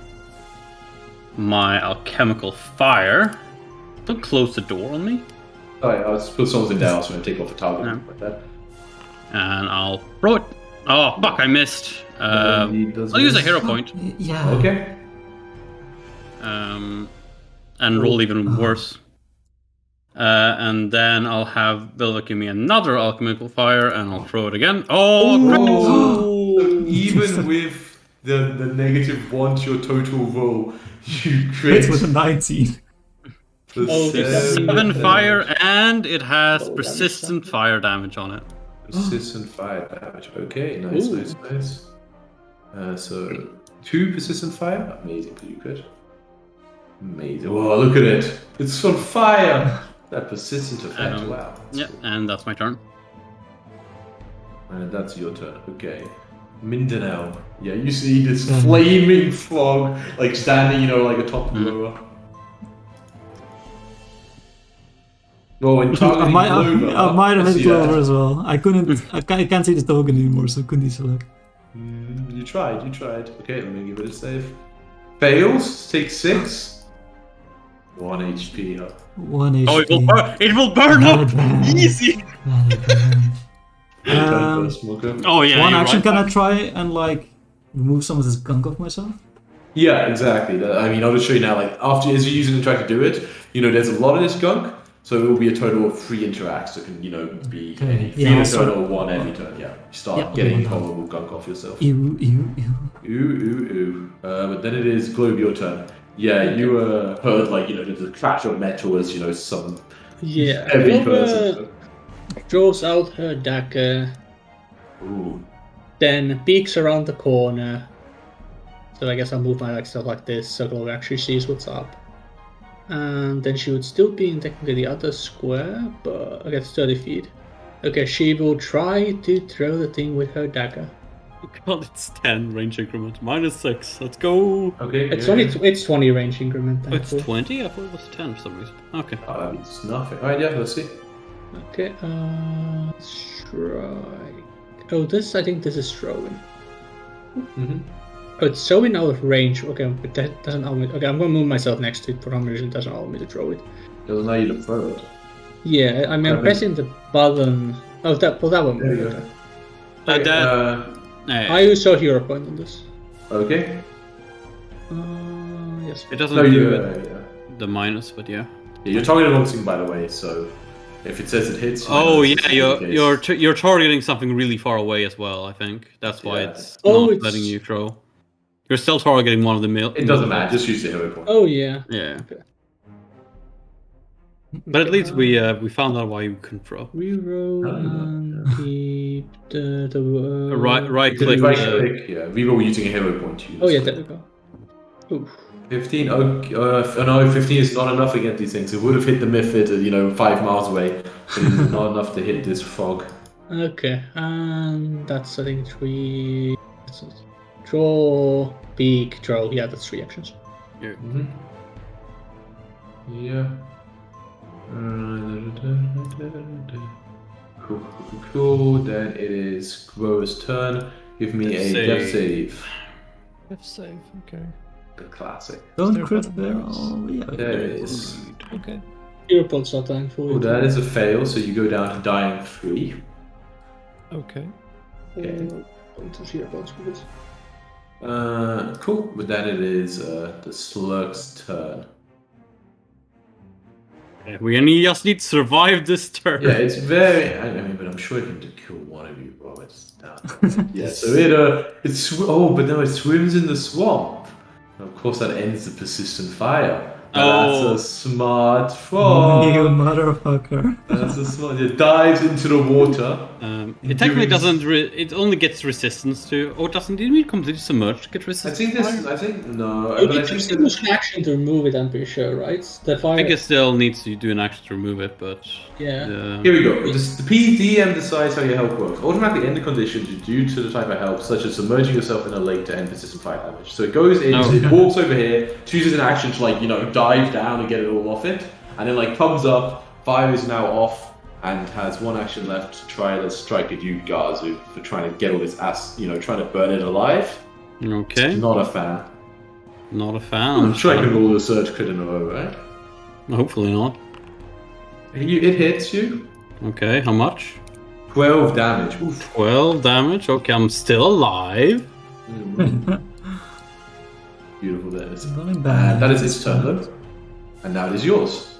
my alchemical fire. Don't close the door on me. Alright, I'll just put something down. I was going to take off a target Yeah. like that. And I'll throw it. Oh, fuck, I missed. He does I'll use a miss. hero point. Yeah. Okay. And roll even worse. And then I'll have Velvet give me another alchemical fire, and I'll throw it again. Oh, crit! So even with the -1 to your total roll, you crit Hits with a 19. the Oh, does that mean- 7 fire, and it has Oh, that persistent makes sense. fire damage on it. persistent fire damage. Okay, nice, Ooh. nice. So 2 persistent fire. Amazing for you, crit. Amazing. Oh, look at it! It's on fire. That persistent effect. Wow. That's Yeah, cool. and that's my turn. And that's your turn. Okay. Mindanao. Yeah, you see this flaming fog, standing, atop the rower. Oh, and I targeting might, Clover. I might have I hit see Clover that. as well. I couldn't. I can't see the token anymore, so couldn't select. You tried. Okay, let me give it a save. Fails. Take 6. 1 HP. Huh? 1 HP. Oh, it will burn Valid up! burn. Easy! Valid burn. Turn first, Smoker. Oh, yeah. One you're action, right. can I try and remove some of this gunk off myself? Yeah, exactly. I'll just show you now. After as you're using the track to do it, there's a lot of this gunk, so it will be a total of 3 interacts. It can, be Okay, any. 3 yeah, in a I'll start- total, 1 every turn. Yeah, you start Yeah, getting I'll do horrible gunk off yourself. Ew. Ooh. But then it is Globe, your turn. Yeah, you heard there's a clash of metal as some Yeah. heavy Clover person. draws out her dagger, Ooh. then peeks around the corner. So I guess I'll move my stuff like this so Clover actually sees what's up. And then she would still be in technically the other square, but I guess 30 feet. Okay, she will try to throw the thing with her dagger. God, it's 10 range increment. -6. Let's go. Okay. It's yeah, only yeah. it's 20 range increment. Oh, it's Thankfully. 20? I thought it was 10 for some reason. Okay. Oh, that means nothing. Alright, yeah, let's see. Okay, strike. Oh, I think this is throwing. Mm-hmm. Oh, it's throwing out of range. Okay, but that doesn't allow me. Okay, I'm gonna move myself next to it for some reason. It doesn't allow me to throw it. Doesn't allow you to throw it. Yeah, I'm pressing the button. Oh, that one. There you go. I use a hero point on this. Okay. Yes. It doesn't No, do you. the minus, but yeah. Yeah, you're targeting one thing, by the way. So if it says it hits. Oh it's yeah, in case. you're targeting something really far away as well. I think that's why Yeah. it's Oh, not it's- letting you throw. You're still targeting one of the It doesn't matter. Just use the hero point. Oh yeah. Yeah, Okay. but at least we found out why you couldn't throw. Reroll and keep the Right You can click. right click. Yeah, reroll using a hero point. To use. Oh yeah, there we go. Ooh. 15. No, 15 is not enough against these things. It would have hit the Mythid, 5 miles away, but it's not enough to hit this frog. Okay, and that's I think 3. Draw, peek, draw. Yeah, that's 3 actions. Mm-hmm. Yeah. Cool. Then it is Grower's turn. Give me Death a death save. F save. Okay. The classic. Don't there crit button there? fail. Yeah. There it is. Okay. Hero points are dying for Oh, you. that is a fail, so you go down to dying 3. Okay. Hero points for this. Cool. But then it is the Slurk's turn. We only just need to survive this turn. Yeah, it's very. I mean, but I'm sure it can kill one of you, bro. It's down. Yeah, so but no, it swims in the swamp. And of course, that ends the persistent fire. Oh. That's a smart You frog. motherfucker. That's a smart. It dives into the water. It technically doesn't. It only gets resistance to. Or doesn't it need completely submerged to get I resistance? think to this. fire? I think no. You But I need to think distinguish an action to remove it, I'm pretty sure, right? The fire. I think it still needs to do an action to remove it, but Yeah. Here we go. The PDM decides how your health works. Automatically end the condition due to the type of help, such as submerging yourself in a lake to end persistent fire damage. So it goes in, it walks over here, chooses an action to dive down and get it all off it, and then comes up. Fire is now off and has one action left to try to strike at you, Gazu, for trying to get all this ass, trying to burn it alive. Okay. Not a fan. Not a fan. I'm sure I can roll a surge crit in a row, right? Hopefully not. It hits you. Okay, how much? 12 damage. Oof. 12 damage. Okay, I'm still alive. Beautiful, that is. Going bad. That is its turn, though. And now it is yours.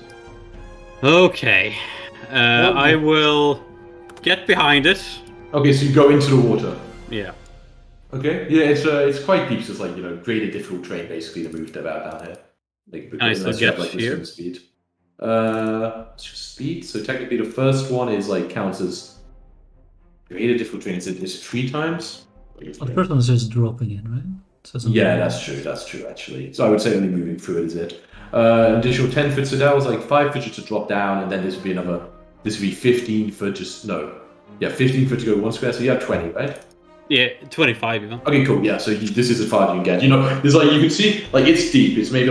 Okay. I will get behind it. Okay, so you go into the water. Yeah. Okay. Yeah, it's quite deep, so it's greater difficult terrain basically to move about down here. I still unless you get have, here? swim speed. It's just speed. So technically, the first one is counts as greater difficult terrain. It's 3 times. Well, the first one is just dropping in, right? So something Yeah, like that's true. That's true, actually. So I would say only moving through it is it. Additional 10 foot. So that was 5 foot just to drop down, and then this would be another. This would be 15 foot. 15 foot to go 1 square. So you have 20, right? Yeah, 25 even. Okay, cool. Yeah. So this is as far as you can get. There's you can see it's deep. It's maybe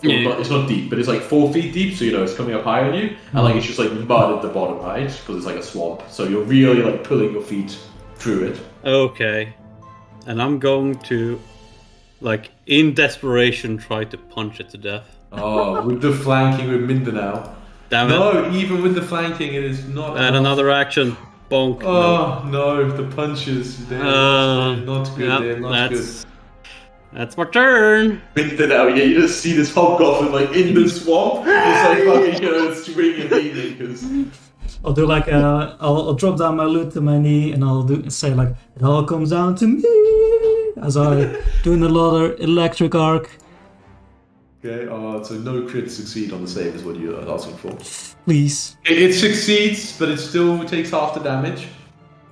it's not deep, but it's 4 feet deep. So it's coming up high on you, and it's just mud at the bottom, right? Because it's a swamp. So you're really pulling your feet through it. Okay. And I'm going to, in desperation, try to punch it to death. Oh, with the flanking with Mindanao. Damn it. No, even with the flanking, it is not. And another action. Bonk. Oh no, the punches. They're not good. Yeah, They're not good. That's my turn. Mindanao, yeah, you just see this hobgoblin in the swamp. It's fucking swinging haymakers. I'll do I'll drop down my loot to my knee and I'll say it all comes down to me as I doing a lot of electric arc. Okay, so no crit succeed on the save is what you're asking for. Please. It succeeds, but it still takes half the damage.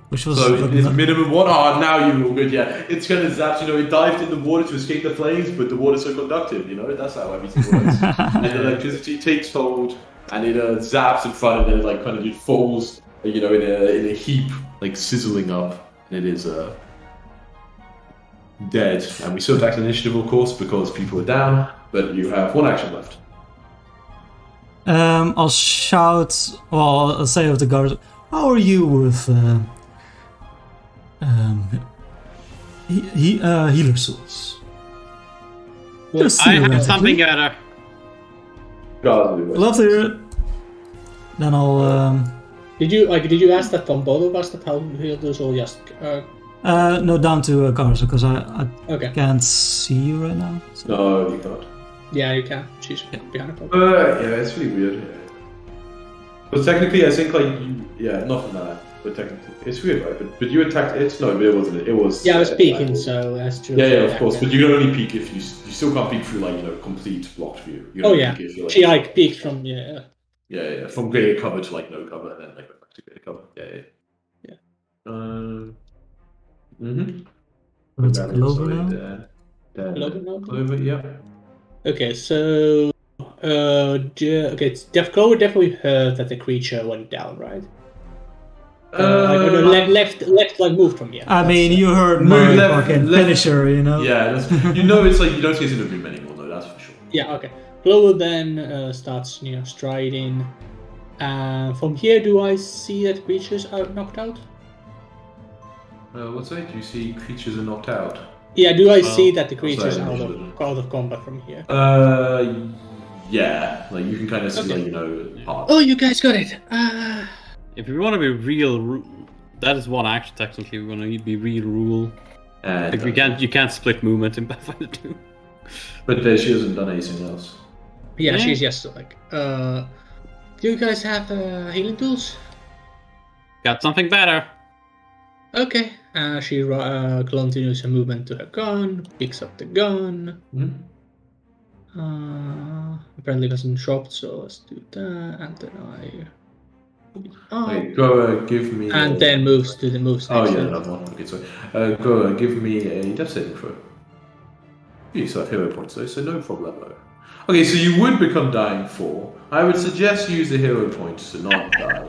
Which was So it is minimum 1. Oh, now you're all good, yeah. It's gonna zap, it dived in the water to escape the flames, but the water's so conductive, that's how everything works. And the electricity takes hold, and it zaps in front, and then it kind of just falls, in a heap, sizzling up. And it is dead. And we still attack initiative, of course, because people are down, but you have 1 action left. I'll shout. Well, I'll say of the guards. How are you with healer souls? Just I see have that, something please. better. Love to hear it. Then I'll. Did you ask that from both of us that how heal those or just? No, down to Garza because I Okay. can't see you right now. So. No, you can't. Yeah, you can. She's behind a problem. Yeah, it's really weird. Yeah. But technically, I think not from that. But technically, it's weird, right? But you attacked it. No, but it wasn't. It was. Yeah, I was peeking, so that's true. Yeah, of course. But you can only peek if you still can't peek through complete blocked view. You can Oh only yeah, peek if you're, she peeked from Yeah. Yeah, from greater cover to no cover, and then back to greater cover. Yeah. Let's That is Clover right now. there. Clover now? Clover, yeah. Okay, so Def Clover definitely heard that the creature went down, right? Left, moved from here. I mean, you heard Move my left- fucking left- finisher, Yeah, it's you don't see it's in the room anymore, though. That's for sure. Yeah, okay. Clover then starts, striding From here, do I see that creatures are knocked out? What's that? Do you see creatures are knocked out? Yeah, do I Well, see that the what's creatures that are initially? out of combat from here? Yeah. Like you can kind of see, Okay. like parts. Oh, you guys got it. If we want to be real, that is one action technically. We want to be real rule. And, Like you can't split movement in Pathfinder 2. But there, she hasn't done anything else. Yeah, Yeah. she's just like. Do you guys have healing tools? Got something better. Okay. She continues her movement to her gun, picks up the gun. Apparently doesn't drop, so let's do that. And then I. Okay, go give me. And then moves to the moves Oh next yeah, to it. another one. Okay, sorry. Go give me a death saving throw. You still have hero points though, so no problem. Okay, so you would become dying 4. I would suggest use the hero points to not die.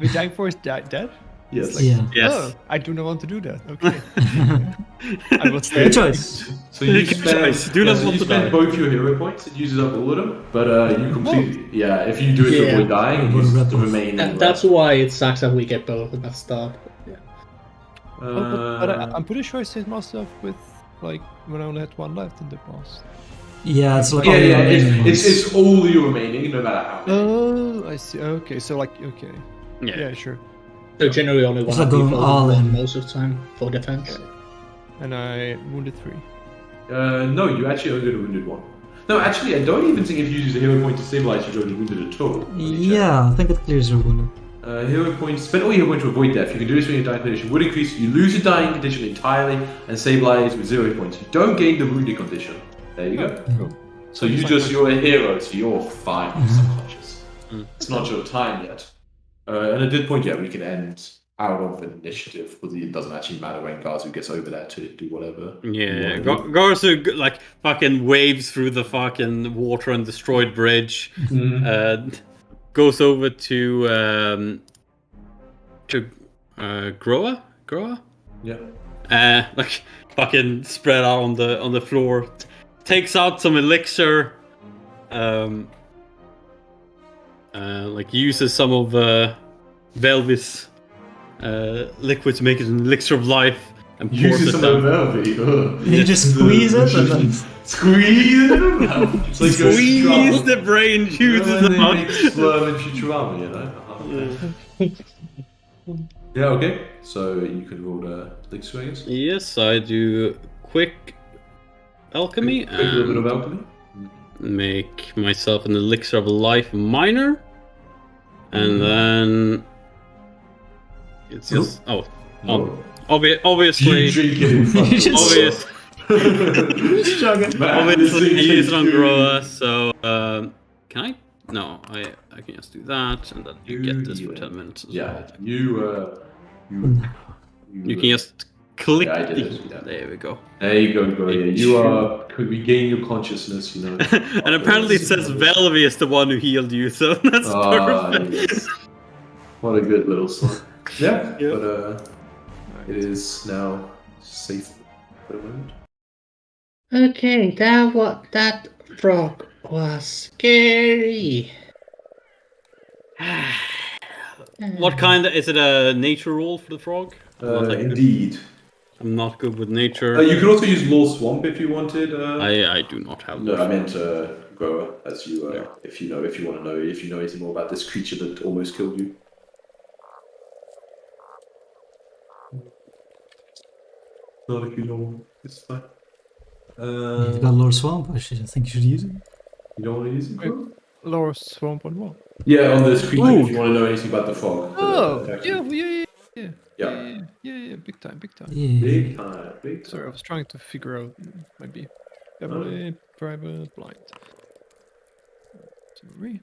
The dying force dead? Yes. Yeah. Yes. Oh, I do not want to do that. Okay. I will stay. Good choice. So you Good spend, choice. Do not so want you to spend die. both your hero points. It uses up all of them, but you completely if you do it to Yeah. avoid dying, it I'm gonna uses rip the off. remaining. And that's why it sucks that we get both at the start. Yeah. But I'm pretty sure I saved myself with, like, when I only had one left in the past. Yeah, it's like yeah, all the yeah. remaining ones. It's all your remaining, no matter how many. Oh, I see. Okay, so, like, okay. Yeah. Yeah, sure. So generally only It's one like going people all one in. most of the time for defense. And I wounded 3. No, you actually only got a wounded 1. No, actually, I don't even think if you use a hero point to stabilize, you're only wounded at all. Let me check. Yeah, I think it clears your wound. Hero points. Spend all your hero points to avoid death. You can do this when your dying condition would increase. You lose your dying condition entirely and stabilize with 0 points. You don't gain the wounded condition. There you go. Cool. So you're a hero, so you're fine with subconscious. It's not your time yet. And at this point, yeah, we can end out of initiative, because it doesn't actually matter when Gazu gets over there to do whatever. Yeah, you wanna do. Garza like fucking waves through the fucking water and destroyed bridge. Goes over to Groa. Yeah. Like fucking spread out on the floor. Takes out some elixir. Like uses some of Velvis liquid to make it an elixir of life and pours Uses it some down. of Velvy. You just squeeze it and then Squeeze it around. It's like Squeeze the brain juices they out. make Slurm in Futurama, you know? Yeah, okay. So you can roll the elixir, I guess. Yes, I do quick alchemy Quick little bit and of alchemy. make myself an elixir of life minor, and then it's just obviously You drink it in front You of just- obvious. Man, Obviously, I this use it on thing Groa, so can I? No, I can just do that, and then you get this for 10 minutes. As Yeah, well. You can just click. Yeah, I did the- it, yeah. There we go. There you go, bro. Yeah, you could regain your consciousness, you know. And apparently, it says Velvi is the one who healed you, so that's perfect. Yes. What a good little song. Yeah, Yeah. but it is now safe for the moment. Okay, that frog was scary. What kind is it? A nature roll for the frog? Indeed. I'm not good with nature. You could also use Law Swamp if you wanted. I do not have. No, I meant Grower, as you if you want to know anything more about this creature that almost killed you. Not if you don't want. It's fine. you've got Lord Swamp. I think you should use it. You don't want to use it, Grower? Lower Swamp on what? Yeah, on this creature. Ooh. If you want to know anything about the frog. Oh, attacks yeah, you. yeah, big time. Yeah. Big time, big time. Sorry, I was trying to figure out maybe heavily private blind. Sorry.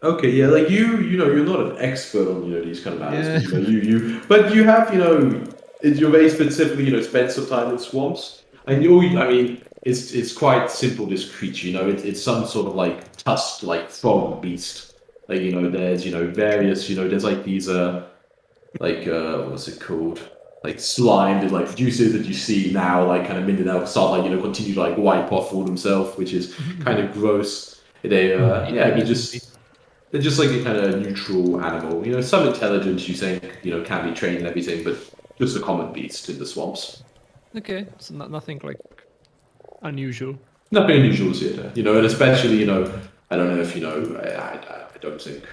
Okay, yeah, like you know, you're not an expert on these kind of matters. Yeah. But you have you're very specifically spent some time in swamps, and it's quite simple. This creature, it's some sort of like tusked like frog beast. Like there's various there's like these what's it called, like slime that like produces that you see now like kind of minted out start continue to like wipe off all themselves, which is kind of gross. they're just like a kind of neutral animal. You know, some intelligence you think can be trained and everything, but just a common beast in the swamps. Okay, so nothing like unusual. Nothing unusual to see it. And especially I don't know if I don't think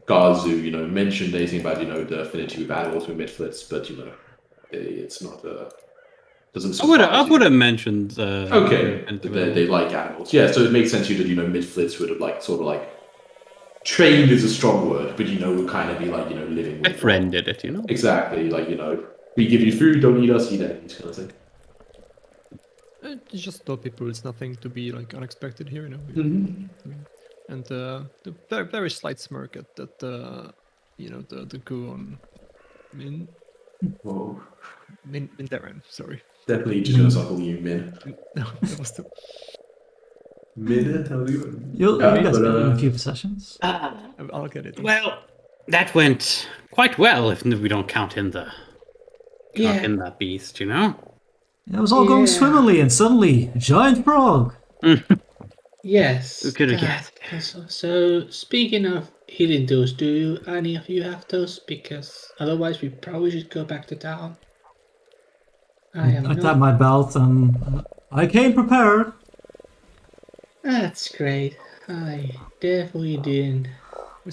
Garzu mentioned anything about the affinity with animals with midflits, but it's not doesn't surprise I you. would have mentioned. Okay, but they like animals. Yeah, so it makes sense that midflits would have sort of trained is a strong word, but would kind of be living with Befriended it, Exactly, we give you food, don't eat us, eat enemies, kind of thing. Just told people it's nothing to be unexpected here, And the very, very slight smirk at that, the Guon Min Whoa, Darren, sorry. definitely just gonna start calling you Min. No, that was the Min, how are you? You'll Yeah, get but, it in a few sessions. I'll get it. Well, that went quite well if we don't count in the in that beast, It was all going swimmingly, and suddenly, a giant frog. Yes. Who could have that- guessed? So, speaking of healing tools, do any of you have those? Because otherwise, we probably should go back to town. I am I not. tapped my belt, and I came prepared. That's great. I definitely didn't.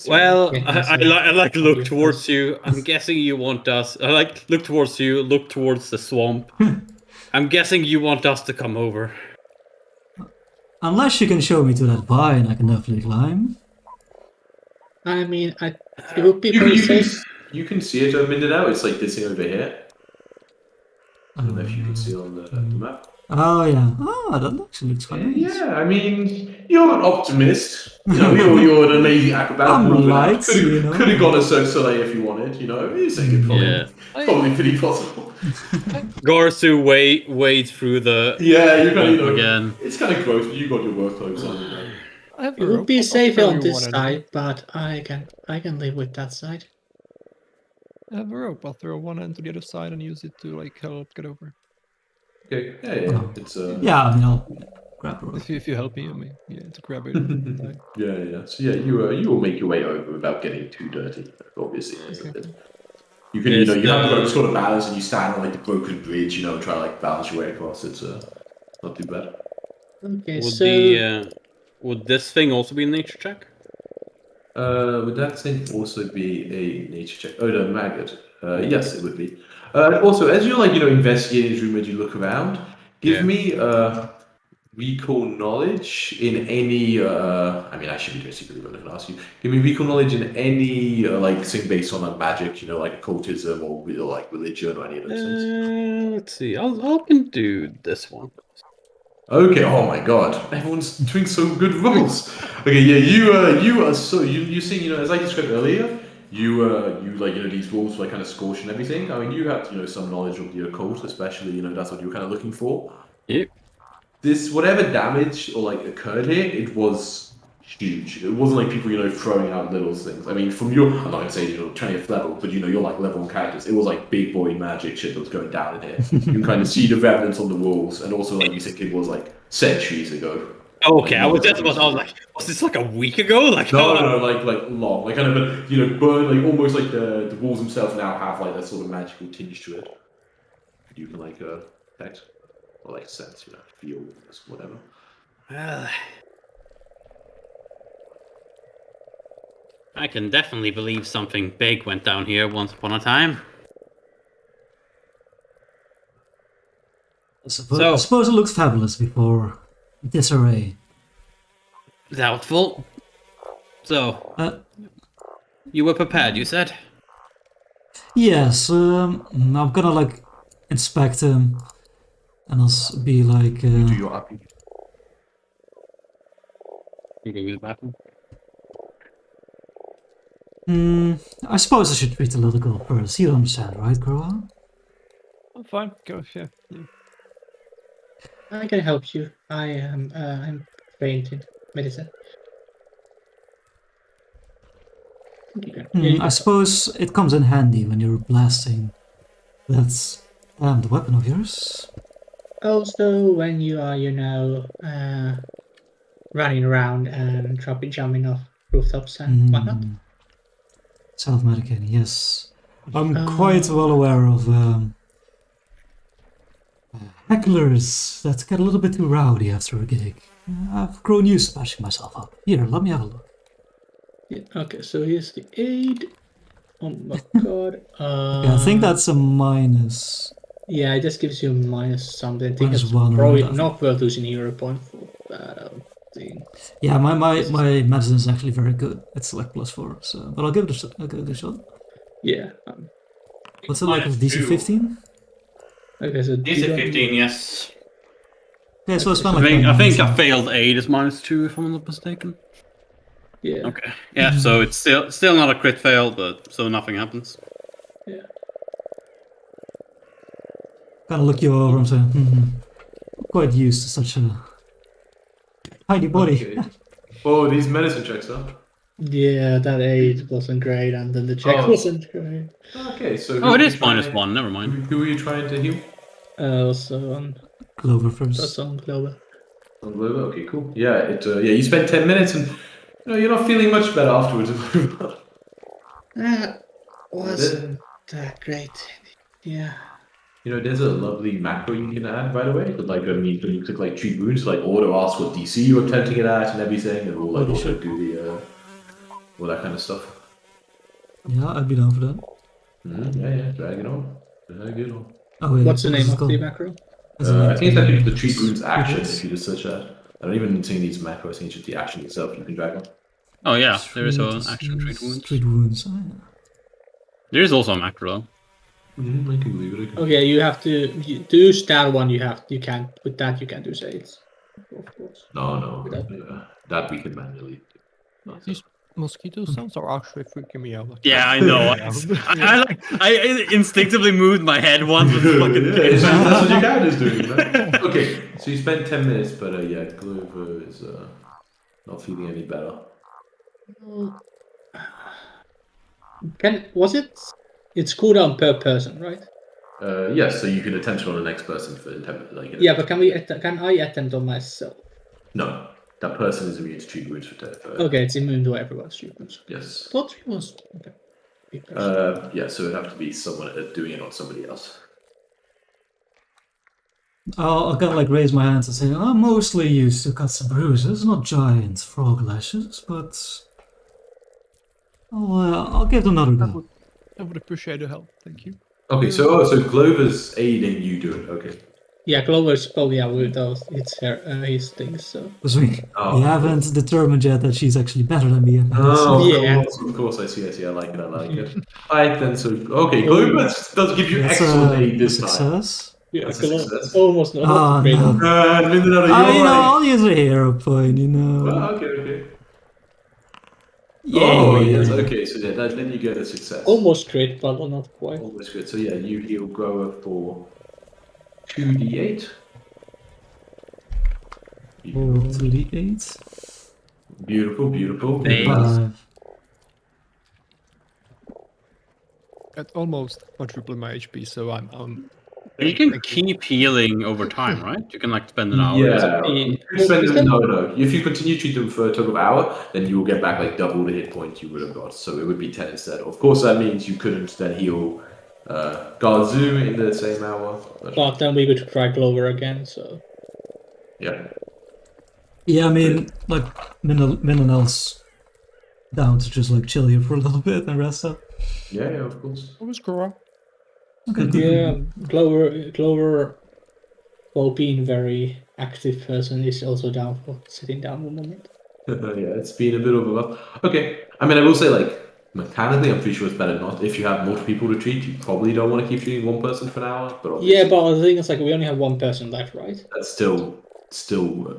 Well, Yeah, I so- look towards you. I'm guessing you want us. I look towards you. Look towards the swamp. I'm guessing you want us to come over. Unless you can show me to that vine, I can definitely climb. I mean, it would be very safe. You can see it a minute out. It's like this thing over here. I don't know if you can see on the map. Oh yeah. Oh, that actually looks quite nice. Yeah, I mean, you're an optimist. You're an amazing acrobat. I'm Could light, have gone a Cirque Soleil if you wanted. You think it's probably pretty possible. Garsu wade through the Yeah, you kind swamp of again. It's kind of gross, but you got your work clothes on. I have It would be I'll safer throw on you this one side, but I can live with that side. I have a rope. I'll throw one end to the other side and use it to help get over. Okay, yeah. It's Yeah, I mean, I'll grab the rope. If you help me, to grab it. yeah. So yeah, you will make your way over without getting too dirty. Obviously, Okay. you can Yes, you have the rope sort of balance, and you stand on the broken bridge, and try to balance your way across. It's not too bad. Okay, Would so would this thing also be a nature check? Would that thing also be a nature check? Oh, the maggot. Yes, it would be. Also, as you're investigating this room, as you look around, give me recall knowledge in any. I mean, I should be doing secret, but I can ask you. Give me recall knowledge in any thing based on magic, like occultism or religion or any of those things. Let's see. I can do this one. Okay. Oh my God! Everyone's doing so good rolls. Okay. Yeah. You are so you see as I described earlier. These wolves kind of scorch and everything. I mean, you have some knowledge of the occult, especially that's what you're kind of looking for. Yep. This whatever damage occurred here, it was huge. It wasn't like people throwing out little things. I mean, from your I'm not gonna say 20th level, but you're level 1 characters. It was big boy magic shit that was going down in here. You can kind of see the remnants on the walls, and also you think it was centuries ago. Okay, I was just about. I was like, was this a week ago? No, long, kind of, burn, almost the walls themselves now have that sort of magical tinge to it. You can affect or sense, feel, whatever. Well, I can definitely believe something big went down here once upon a time. I suppose it looks fabulous before disarray. Doubtful. So, you were prepared, you said? Yes, I'm gonna inspect him, and I'll be like. Do your uppy. You go use the bathroom. I suppose I should treat the little girl first. You understand, right, Groa? I'm fine. Go, yeah. I can help you. I'm trained in medicine. I suppose it comes in handy when you're blasting that damned weapon of yours. Also, when you are, running around and jumping off rooftops and whatnot. Self-medicating, yes. I'm quite well aware of hecklers that get a little bit too rowdy after a gig. I've grown used to patching myself up. Here, let me have a look. Yeah, okay, so here's the aid. Oh my god. Okay, I think that's a minus. Yeah, it just gives you minus something. I think Minus it's one or probably whatever. not worth losing hero point for that, I don't think. Yeah, my medicine is actually very good. It's like +4, so but I'll give it a shot. Yeah. What's it like with DC 15? Okay, so DC 15, yes. Okay, so I spent I like think 10 I minutes. failed 8 is -2 if I'm not mistaken. Yeah. Okay. Yeah, so it's still not a crit fail, but so nothing happens. Yeah. Kind of look you over and say, quite used to such a tiny body. Okay. Oh, these medicine checks, huh? Yeah, that aid wasn't great, and then the check Oh. wasn't great. Okay, so Oh, who it are you is trying to- -1. Never mind. Who are you trying to heal? Also on Clover that's first. on Clover. On Glover? Okay, cool. Yeah, you spent 10 minutes and you're not feeling much better afterwards. That wasn't that great. Yeah. There's a lovely macro you can add, by the way. But like, you click like treat wounds, like auto ask what DC you're attempting it at and everything, and we'll like Holy also shit. do the all that kind of stuff. Yeah, I'd be down for that. Yeah, drag it on. Drag it on. Oh wait, What's the what name is it of the called? macro? Is it like- I think it's actually the treat wounds Treat action wounds? if you just search that. I don't even think it needs macro, I think it's just the action itself you can drag on. Oh yeah, there is Treat an action treat wounds. Treat wounds. Oh, yeah. There is also a macro though. I can believe it. Okay, you have to to use that one. You can't with that. You can't do sales, of course. No. Without- That we can manually do. These mosquito sounds are actually freaking me out. Yeah, I know. I instinctively moved my head once with fucking. That's what your character's doing. Okay, so you spent 10 minutes, but yeah, Glover is not feeling any better. It's cooldown per person, right? Yes, so you can attempt it on the next person for 10 minutes. Like, Yeah, but can I attempt on myself? No, that person is immune to treat wounds for 10. Okay, it's immune to everyone's treatments. Yes. Thought it was okay. Yeah, so it'd have to be someone doing it on somebody else. I'll kind of like raise my hands and say, I'm mostly used to cuts and bruises, not giant frog lashes, but I'll give it another go. I would appreciate the help. Thank you. Okay, so Glover's aiding you do it. Okay. Yeah, Clover's probably with those. It's his things. So Because we Oh, haven't determined yet that she's actually better than me. Oh, Yeah. of course, I see. I like it. Alright, then, so, okay, Glover does give you That's excellent a aid this time. success. yeah, That's a success. almost not. Oh, great. no. Mindanao, I'll use a hero point, you know. Okay. Yeah. Oh, yes, okay, so then you get a success. Almost great, but not quite. Almost good. So yeah, you heal Grower for 2d8. Oh, 2d8. Beautiful. Thanks. 5. At almost quadruple my HP, so I'm You can keep healing over time, right? You can like spend an hour. Yeah. the- You spend is them, that- no. If you continue to treat them for a total of an hour, then you will get back like double the hit points you would have got. So it would be 10 instead. Of course, that means you couldn't then heal Garzu in the same hour. But then we could try Clover again. So Yeah. Yeah, I mean, like, Mindanel's down to just like chill here for a little bit and rest up. Yeah, of course. What was Cora? Okay, yeah, Clover, while being very active person, is also down for sitting down for a moment. Yeah, it's been a bit of a rough. Okay, I mean, I will say, like, mechanically, I'm pretty sure it's better not. If you have multiple people to treat, you probably don't want to keep treating one person for an hour. But obviously, Yeah, but the thing is, like, we only have one person left, right? that's still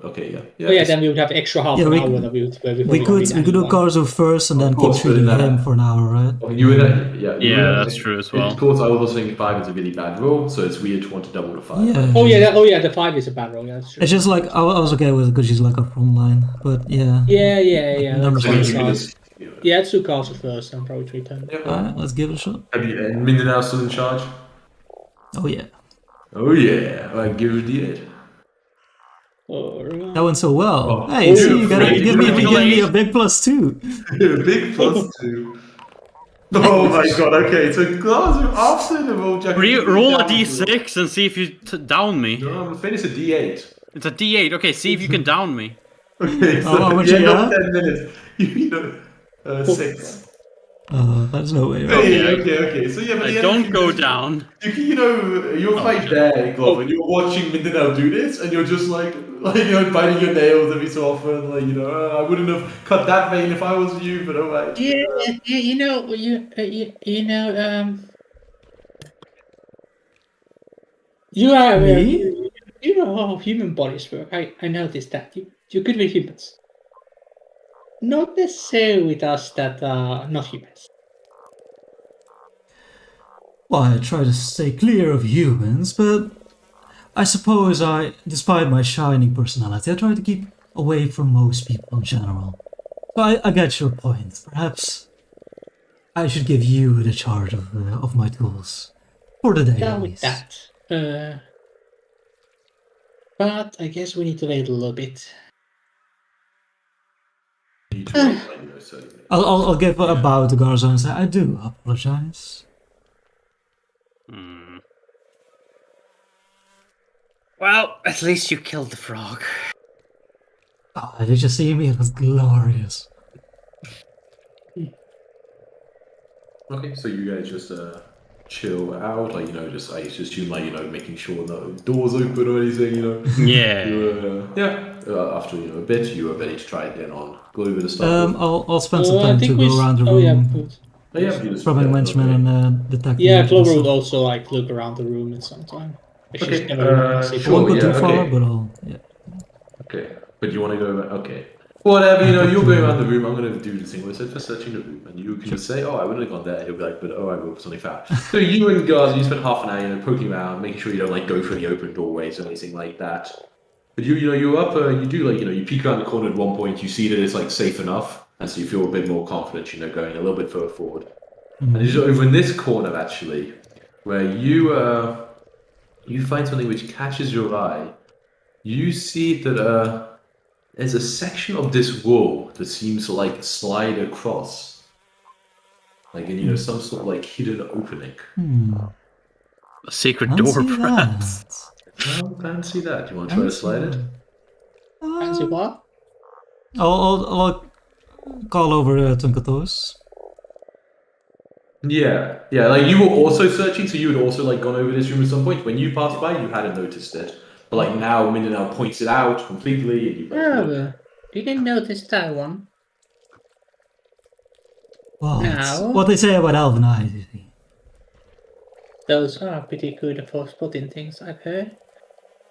okay. Yeah. Oh yeah, then we would have extra half Yeah, an we- hour that we would. we could do Garzo first and then keep course, treating but, him for an hour, right? You would, Yeah, that's true as well. Of course, I also think 5 is a really bad roll, so it's weird to want to double the 5. Yeah. Oh yeah, the 5 is a bad roll. Yeah, that's true. It's just like I was okay with it because she's like up front line, but yeah. Yeah. Numbers So Let's you do can cards. just, Yeah, let's do cards first, and probably 3 turns. Alright, let's give it a shot. And Mindanao still in charge? Oh yeah. Oh yeah, alright, give her the 8. Alright. That went so well. Oh, Hey, see, you gotta great. give me a Congratulations. big +2. Big +2. Oh my god, okay, so Glass, after the roll, Jack. Roll a d6 and see if you down me. No, I'm afraid it's a d8. It's a d8. Okay, see if you can down me. Okay, so how at much the end you of got? 10 minutes, you know, 6. There's no way. Hey, Okay, okay. So yeah, but I the don't end go of down. you know, you're right shit. there, Glove, and you're watching Mindanao do this, and you're just like biting your nails every so often, like, I wouldn't have cut that vein if I was you, but alright. Yeah, you know, you are Me? you know how human bodies work. I noticed that you're good with humans, not necessarily with us that are not humans. Well, I try to stay clear of humans, but I suppose despite my shining personality, I try to keep away from most people in general. So I get your point. Perhaps I should give you the charge of my tools. For the day, Down at with least. that. But I guess we need to wait a little bit. You need to wait, like, 30 minutes. I'll give a bow to Garza and say, I do apologize. Hmm. Well, at least you killed the frog. Oh, did you see me? It was glorious. Okay, so you guys just chill out, like, just I just assume, like, making sure no doors open or anything, Yeah. After a bit, you are ready to try again on go over the stuff. I'll spend some I time think to we. go around the Oh yeah, room, good. You just rubbing yeah, Wenchman okay. and detecting. Yeah, magical Clover would stuff. also like look around the room at some time. But she's Okay, never I sure. won't go yeah, too far, okay. but I'll. Yeah. Okay, but you want to go over? Okay. Whatever, you're going around the room. I'm going to do the thing where I said for searching the room, and you can just say, "Oh, I wouldn't have gone there." He'll be like, "But I will for something found." So you and Gaz, you spend half an hour, poking around, making sure you don't like go for any open doorways or anything like that. But you're up. You do you peek around the corner at one point. You see that it's like safe enough, and so you feel a bit more confident. Going a little bit further forward. And it's over in this corner actually, where you find something which catches your eye. You see that there's a section of this wall that seems to like slide across, like in some sort of like hidden opening. A secret door, Fancy perhaps. that. Well, fancy that. You want to try to slide it? fancy what? I'll call over Twinkle Toes. Yeah. Like you were also searching, so you had also like gone over this room at some point. When you passed by, you hadn't noticed it, but like now, Mindanao points it out completely, and you like, Didn't notice that one. What? Now- What they say about elven eyes, you see. Those are pretty good for spotting things, I've heard.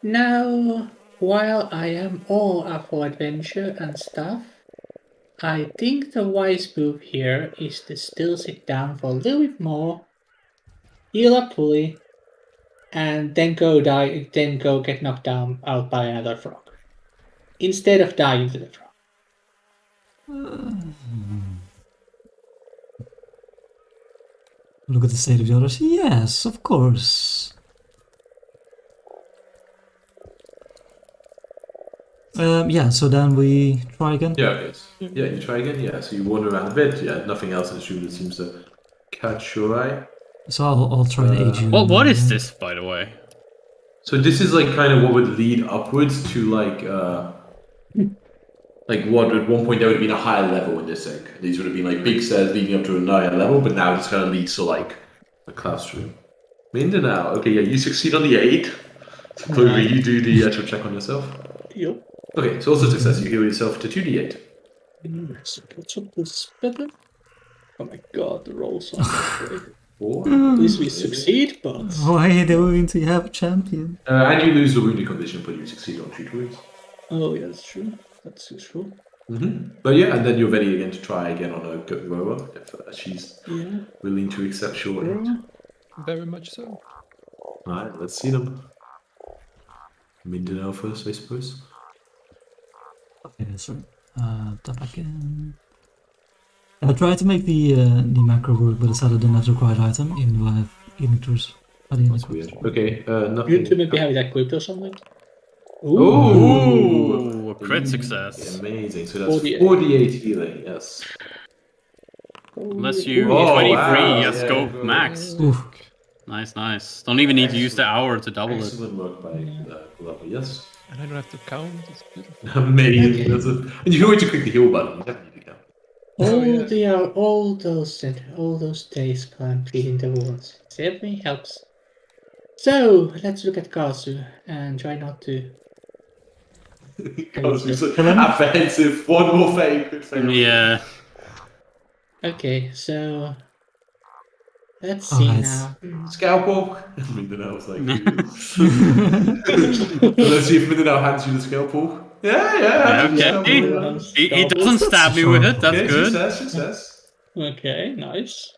Now, while I am all up for adventure and stuff, I think the wise move here is to still sit down for a little bit more, heal up fully, and then go get knocked down out by another frog. Instead of dying to the frog. Look at the state of the others. Yes, of course. Yeah, so then we try again. Yeah, yes. Yeah, you try again. Yeah, so you wander around a bit. Yeah, nothing else in this room that seems to catch your eye. So I'll try to aid you. Well, what in, is this, by the way? So this is like kind of what would lead upwards to like what at one point there would have been a higher level in this thing. These would have been like big stairs leading up to a higher level, but now this kind of leads to like a classroom. Mindanao. Okay, yeah, you succeed on the 8. So Clover, you do the actual check on yourself. Yup. Okay, so also success. You heal yourself to 2d8. What's up this better? Oh my god, the rolls are not great. 4. At least we succeed, but... Why are you doing to have a champion? And you lose the wounded condition, but you succeed on 3 wounds. Oh yeah, that's true. That's useful. But yeah, and then you're ready again to try again on a good rower if she's Yeah. willing to accept your aid. Very much so. Alright, let's see them. Mindanao first, I suppose. Okay, sorry. Tap back in. I tried to make the macro work, but it said I didn't have the required item, even though I have healing tools. That's weird. Okay, nothing. You two maybe have that equipped or something? Ooh, a crit Amazing. success. Amazing. So that's 48. 48 healing, yes. Unless you Oh, 23, wow, yes, yeah, go good. max. Oof. Nice. Don't even need to use the hour to double it. Excellent work by Glover, yes. And I don't have to count. It's beautiful. Amazing. Okay. That's and you can always click the heal button. You never need to count. All those days spent treating the wounds. It certainly helps. So let's look at Kazu and try not to. Because it's just- apprehensive. One more fail could fail. Yeah. Okay, so let's see Alright. now. Scalpel. Mindanao was like, let's see if Mindanao hands you the scalpel. Yeah, Okay. scalpel, yeah. He doesn't stab me with it. That's Okay, good. success. Okay, nice.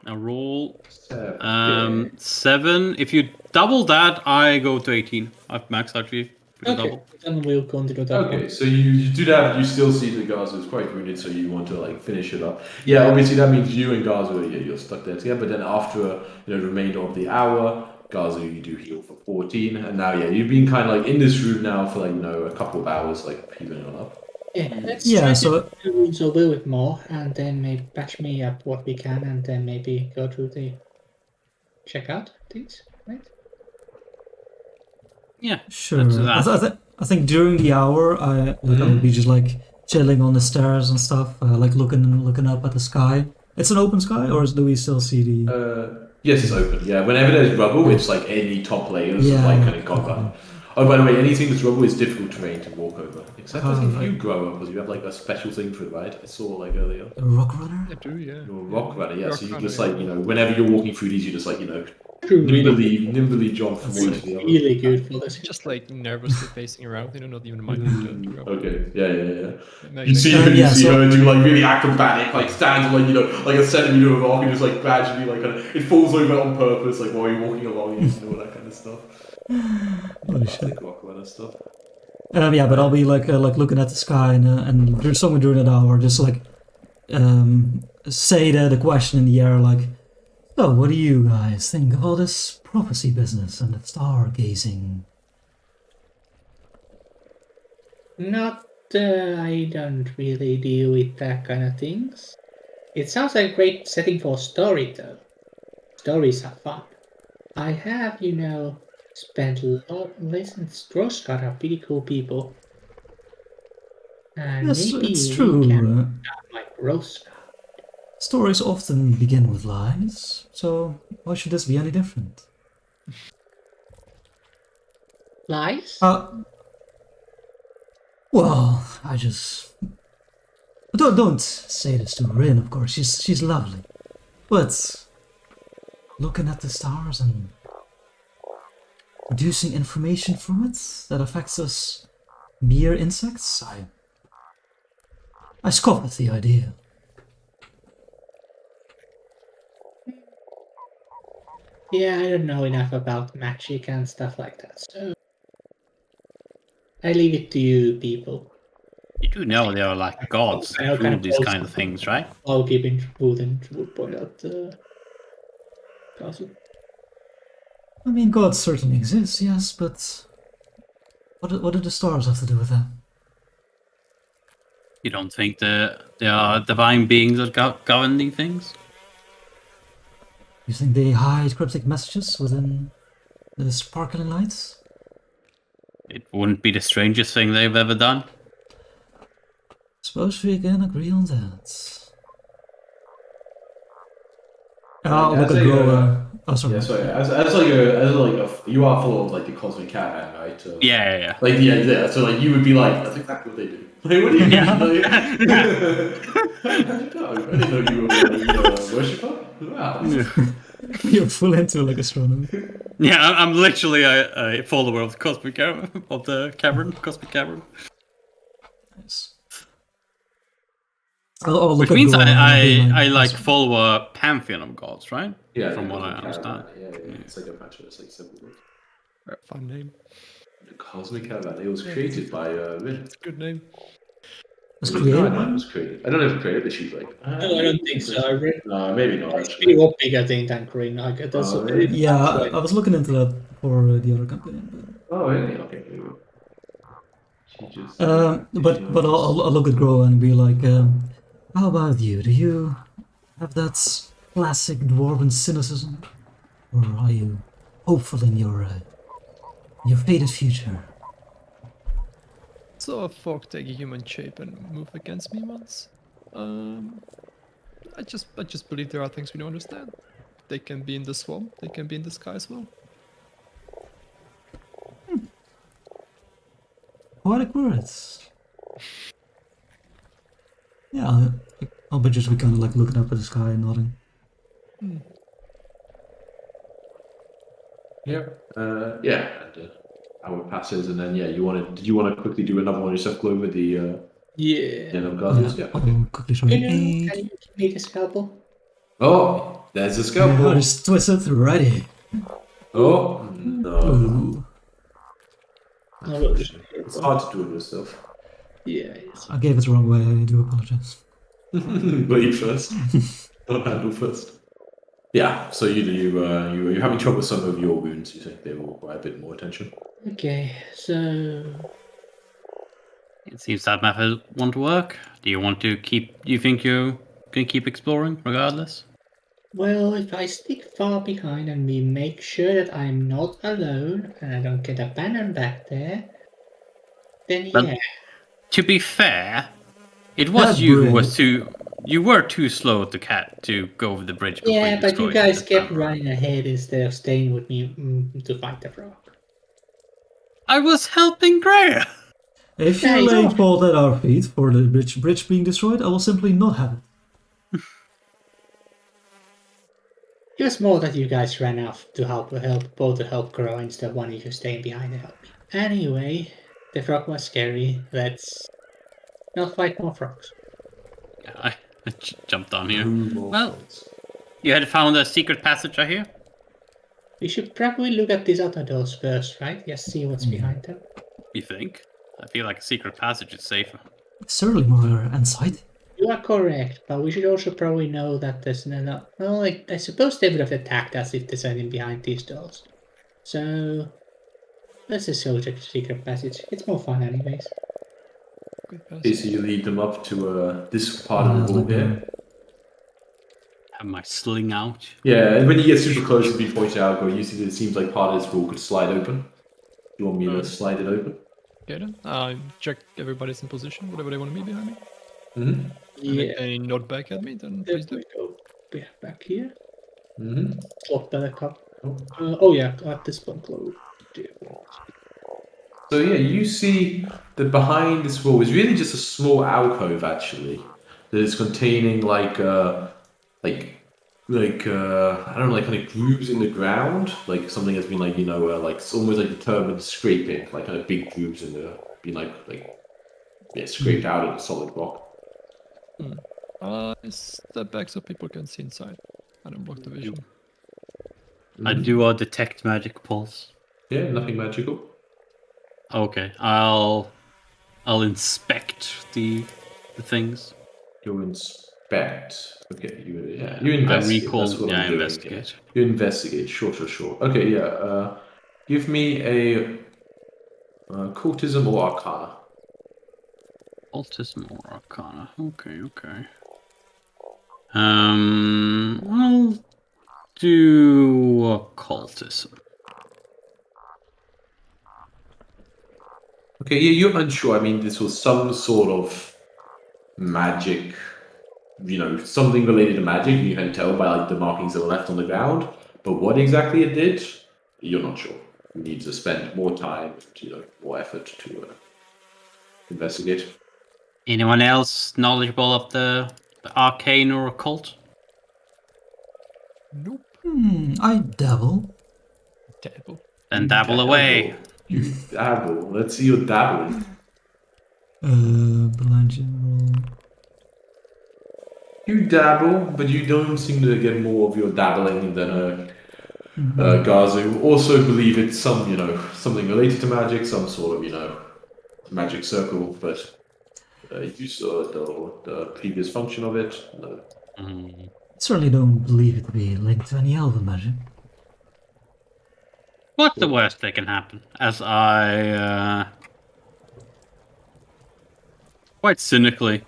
Now roll 7. 7. If you double that, I go to 18. I've maxed out you for the Okay, double. then we'll continue that Okay, one. so you do that, you still see that Gaza is quite wounded, so you want to like finish it up. Yeah, obviously that means you and Gaza, you're stuck there together, but then after the remainder of the hour, Gaza, you do heal for 14, and now you've been kind of like in this room now for like, a couple of hours, like healing on up. Yeah, let's Yeah, try so- to do a little bit more, and then maybe patch me up what we can, and then maybe go through the checkout things, right? Yeah. Sure. Let's do that. I think during the hour, I would be just like chilling on the stairs and stuff, like looking up at the sky. It's an open sky, or do we still see the? Yes, it's open. Yeah, whenever there's rubble, it's like any top layers of Yeah, like kind of gone okay. by. Oh, by the way, anything that's rubble is difficult terrain to walk over. Except I think right. you grow up, because you have like a special thing for it, right? I saw like earlier. A rock runner? I do, yeah. You're a rock runner, yeah. Rock So you runner, just yeah. like whenever you're walking through these, you just like Really, nimbly jump from one to the other. really good for this. Just like nervously pacing around, not even minding the rubber. Okay, yeah. It You see, makes- you yeah, see so- her do like really acrobatic, like stands on like a centimeter of rock and just like gradually like kind of it falls over on purpose, like while you're walking along and all that kind of stuff. Holy shit. Classic rock runner stuff. Yeah, but I'll be like looking at the sky and there's somewhere during that hour, just like say the question in the air, like, so what do you guys think of all this prophecy business and the stargazing? Not, I don't really deal with that kind of things. It sounds like a great setting for a story, though. Stories are fun. I have, spent a lot listening to Stroskar are pretty cool people. And Yes, maybe it's we true. can like Roska. Stories often begin with lies, so why should this be any different? Lies? Well, I just don't say this to Rin, of course. She's lovely, but looking at the stars and producing information from it that affects us mere insects, I scoff at the idea. Yeah, I don't know enough about magic and stuff like that, so I leave it to you people. You do know there are like gods I know that kind rule of these close. kind of things, right? I'll keep in would point out Castle. I mean, gods certainly exist, yes, but what do the stars have to do with that? You don't think there are divine beings that govern these things? You think they hide cryptic messages within the sparkling lights? It wouldn't be the strangest thing they've ever done. Suppose we can agree on that. I'll look As at a, Grover. Oh, sorry. Yeah, sorry. As you are full of like the cosmic caravan, right? Yeah. Like yeah. So like you would be like, that's exactly what they do. Like, what do you mean? Like, I didn't know you were a worshipper. Wow. You're full into like astronomy. Yeah, I'm literally a follower of the cosmic cavern, cosmic cavern. Nice. I'll look Which at means Grover and be I like awesome. follow a pantheon of gods, right? Yeah, From the what I cosmic understand. caravan. Yeah. It's like a match. It's like simple. Fun name. The cosmic caravan. It was created by Rin. It's a good name. Was No, created. it was created. I don't know if it's created, but she's like. No, I don't think so. No, maybe not. It's Actually. pretty bigger thing than Green. Like, that's Really? Yeah, I was looking into that for the other companion. Oh, really? Okay. She just. But I'll look at Grow and be like, how about you? Do you have that classic dwarven cynicism, or are you hopeful in your fated future? Saw a fog take a human shape and move against me once. I just believe there are things we don't understand. They can be in the swamp. They can be in the sky as well. Poetic words. Yeah, I'll bet just we kind of like looking up at the sky and nodding. Yeah. Yeah. And, hour passes, and then did you want to quickly do another one yourself, Glow, with the Yeah. Den of Guardians? Yeah. I'll Okay. quickly show you. Can you give me the scalpel? Oh, there's a Yeah, scalpel. just twist it, ready. Oh no. Ooh. Unfortunately. It's hard to do it yourself. Yeah. Yes. I gave it the wrong way, I do apologize. Bleed first. Don't handle first. Yeah. So you're having trouble with some of your wounds. You think they will require a bit more attention. Okay. So It seems that method won't work. Do you want to keep? Do you think you can keep exploring regardless? well, if I stick far behind and we make sure that I'm not alone and I don't get abandoned back there, then But- yeah. To be fair, it was That you who bridge. was too. You were too slow to go over the bridge before Yeah, you but you destroyed guys the kept tower. running ahead instead of staying with me to fight the frog. I was helping Greer. If Yeah, you it's lay all- fault at our feet for the bridge being destroyed, I will simply not have it. It was more that you guys ran off to help both to help grow instead of one of you staying behind to help me. Anyway, the frog was scary. Let's not fight more frogs. I jumped on here. More Well- friends. You had found a secret passage, I hear. We should probably look at these other doors first, right? Just see what's behind them. You think? I feel like a secret passage is safer. Certainly more insight. You are correct, but we should also probably know that there's no. Well, like I suppose they would have attacked us if there's anything behind these doors. So let's just go check the secret passage. It's more fun, anyways. Good Okay, pass. so you lead them up to this part of Yeah, the wall like, here. Have my sling out. Yeah, and when you get super close and be pointed out, you see that it seems like part of this wall could slide open. You want me to slide it open? Okay then. Check everybody's in position, whatever they want to be behind me. Mm-hmm. And Yeah, if they nod back at me, then please there do. we go. Back here. Mm-hmm. Slot better cup. Oh. Oh yeah, at this one close. So yeah, you see that behind this wall is really just a small alcove actually, that is containing like I don't know, like kind of grooves in the ground, like something that's been like like it's almost like determined scraping, like kind of big grooves in the been scraped out of the solid rock. I step back so people can see inside. I don't block the vision. I do a detect magic pulse. Yeah, nothing magical. Okay, I'll inspect the things. You inspect. Okay, you investigate. recall- That's what yeah, I'm doing. investigate. Yeah. You investigate. Sure. Okay, yeah. Give me a cultism or arcana. Cultism or Arcana. Okay. I'll do occultism. Okay, yeah, you're unsure. I mean, this was some sort of magic, something related to magic. You can tell by like the markings that were left on the ground. But what exactly it did, you're not sure. You need to spend more time, more effort to investigate. Anyone else knowledgeable of the arcane or occult? Nope. I dabble. Terrible. Then dabble away. You dabble. Let's see your dabbling. Blind general. You dabble, but you don't seem to get more of your dabbling than Gazu. Also believe it's something related to magic, some sort of, magic circle, but you saw the previous function of it. No. Mm. Certainly don't believe it to be linked to any elven magic. What's the worst that can happen? As I quite cynically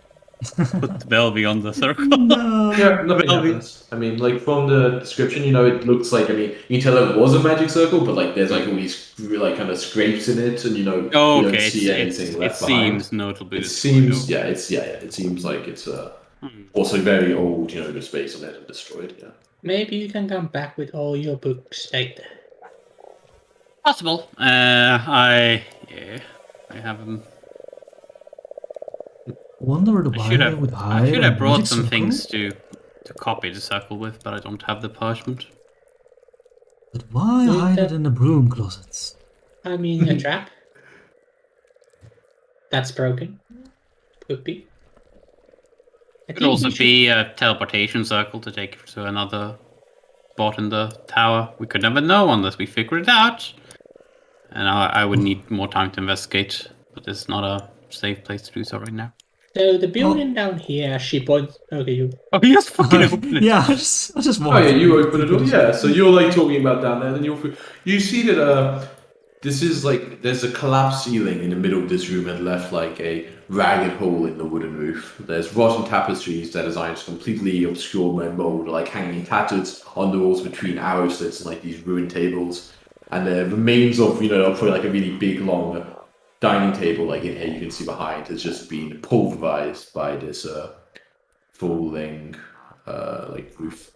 put the bell beyond the circle. No. Yeah, nothing Well, happens. I mean, like from the description, you know, it looks like. I mean, you can tell it was a magic circle, but like there's like all these like kind of scrapes in it, and you know, Oh, you don't okay. see anything It left behind. seems notably It destroyed. seems, yeah, it seems like it's also very old. You know, the space on it and destroyed. Yeah. Maybe you can come back with all your books later. Possible. I have them. Wonder why they would hide. I should a have brought magic some circle? things to copy the circle with, but I don't have the parchment. But why With hide the- it in the broom closets? I mean, a trap. That's broken. Could be. I Could think also we should- be a teleportation circle to take you to another spot in the tower. We could never know unless we figure it out. And I would need more time to investigate, but it's not a safe place to do so right now. So the building down here, she points. Okay, you. Oh, you just fucking open it. Yeah, I just Oh walked. yeah, you open the door. Yeah, so you're like talking about down there, and you see that this is like there's a collapsed ceiling in the middle of this room and left like a ragged hole in the wooden roof. There's rotten tapestries that are completely obscured by mold, like hanging tattered on the walls between arrow slits and like these ruined tables. And the remains of probably like a really big long dining table, like in here you can see behind, has just been pulverized by this falling like roof.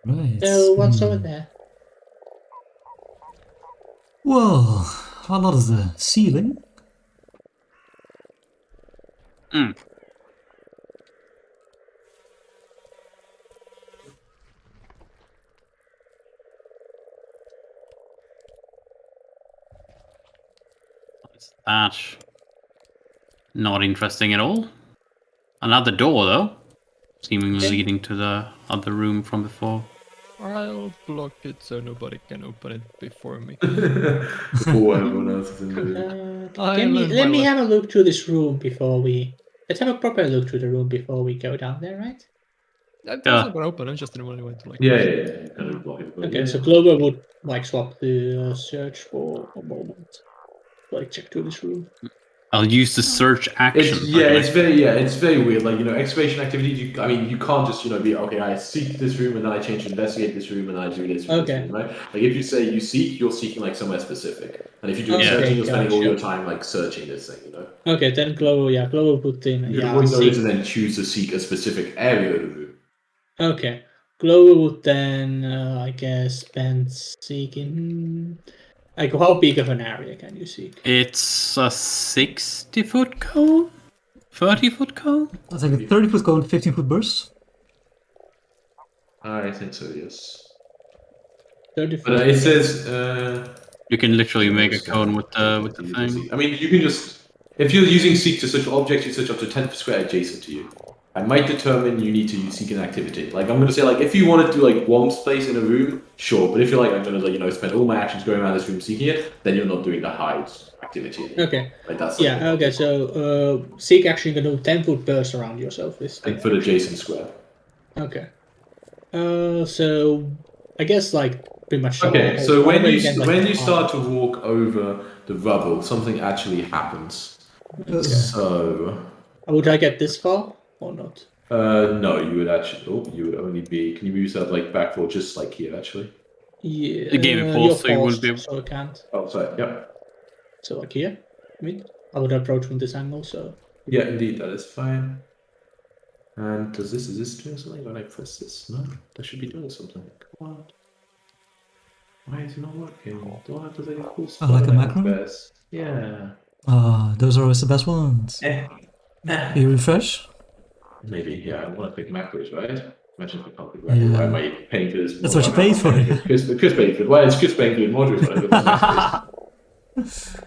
Right. So what's over there? Well, a lot of the ceiling. What's that? Not interesting at all. Another door, though. Seemingly leading to the other room from before. I'll block it so nobody can open it before me. Before everyone else is in the room. I Let me learned my have a look through this room before we. Let's have a proper look through the room before we go down there, right? I was not gonna open. I just didn't want to like. Yeah. You kind of block it. But Okay, yeah, so yeah. Clover would like swap the search for a moment. Like check through this room. I'll use the search action. It's very weird. Like excavation activities. You can't just be okay. I seek this room and then I change to investigate this room and I do this. Okay. This room, right? Like if you say you seek, you're seeking like somewhere specific. And if you're doing Okay, searching, you're spending all gotcha. your time like searching this thing. Okay, then Clover put in. You can Yeah, avoid those seek. and then choose to seek a specific area of the room. Okay, Clover would then, I guess, spend seeking. Like, how big of an area can you seek? It's a 60-foot cone? 30-foot cone? That's like a 30-foot cone, 15-foot burst. I think so. Yes. 30 But foot. it says. You can literally make a cone with the thing. I mean, you can just if you're using seek to search for objects, you search up to 10 square adjacent to you. I might determine you need to use seek an activity. Like I'm gonna say, like if you want to do like Worm's place in a room, sure. But if you're like I'm gonna spend all my actions going around this room seeking it, then you're not doing the hide activity. Okay. Like that's Yeah. Okay. So, seek actually can do 10-foot burst around yourself. like for the adjacent square. Okay. So I guess like pretty much. Okay, all- so all when the way you get, like, when you the start to walk over the rubble, something actually happens. So would I get this far or not? no, you would actually. Oh, you would only be. Can you move yourself like back or just like here actually? Yeah. The game you're paused, so you wouldn't be forced, so I can't. Oh, sorry. Yeah. So like here. I mean, I would approach from this angle. So Yeah, indeed, that is fine. And is this doing something when I press this? No, that should be doing something. Come on. Why is it not working? Do I have to take a cool spot? like a when I macro? press? Yeah. Those are always the best ones. You refresh? Maybe, yeah, I want to click macros, right? Imagine if I can't click Yeah. macros. Why am I paying for this? That's what you paid for. Chris paid for it. Why is Chris paying for the modules when I got the macros?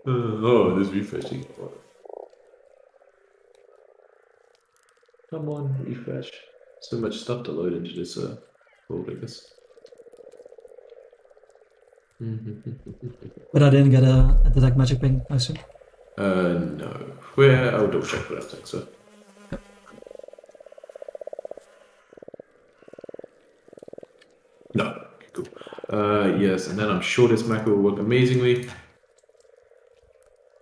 Oh, this refreshing. Come on, refresh. So much stuff to load into this world like this. But I didn't get a detect magic ping, I assume. No. Where? I'll double check, but I don't think so. Yes, and then I'm sure this macro will work amazingly.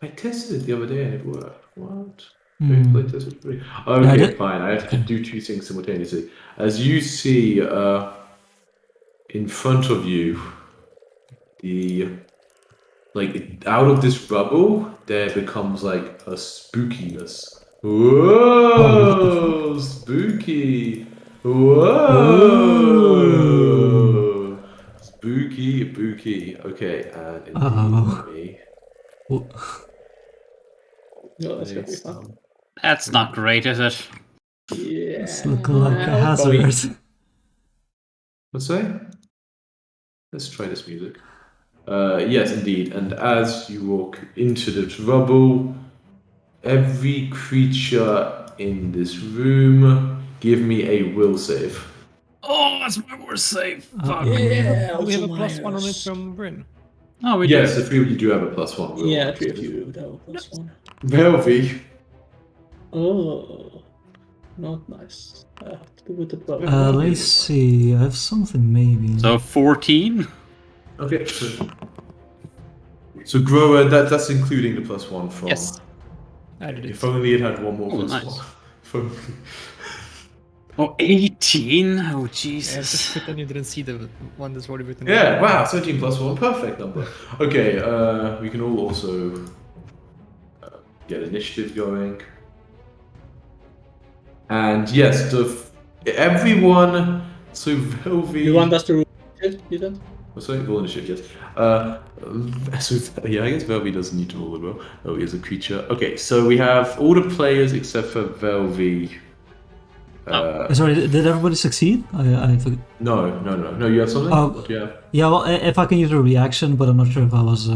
I tested it the other day and it worked. What? Play test with three. Okay, did- fine. I have to do two things simultaneously. As you see, in front of you, out of this rubble, there becomes like a spookiness. Whoa, spooky! Whoa, spooky. Okay, and indeed, Oh. No, that's gonna be fun. That's not great, is it? Yeah. It's looking like a Probably- hazard. Let's say. Let's try this music. Yes, indeed. And as you walk into the rubble, every creature in this room, give me a will save. Oh, that's my worst save. Fuck. Yeah, we have a also +1 on it minus. from Bryn. Oh, we Yes, do. the three of you do have a +1 will. Yeah, 3 of you would have a +1. Velvy. Oh, not nice. I have to do with the 12. Let me see. I have something maybe. So 14. Okay. So Grower, that's including the +1 from. Yes. Added it. If only it had one more Oh, +1. nice. If only. Oh, 18. Oh, Yeah, Jesus. just pretend you didn't see the one that's already written. Yeah, wow, 13 +1, perfect number. Okay, we can all also get initiative going. And yes, everyone. So Velvy. You want us to roll you then? Oh, sorry, roll initiative, yes. So yeah, I guess Velvy doesn't need to roll as well. Oh, he is a creature. Okay, so we have all the players except for Velvy. Sorry, did everybody succeed? I forgot. No. You have something? Oh. What do you have? Yeah, well, if I can use a reaction, but I'm not sure if I was.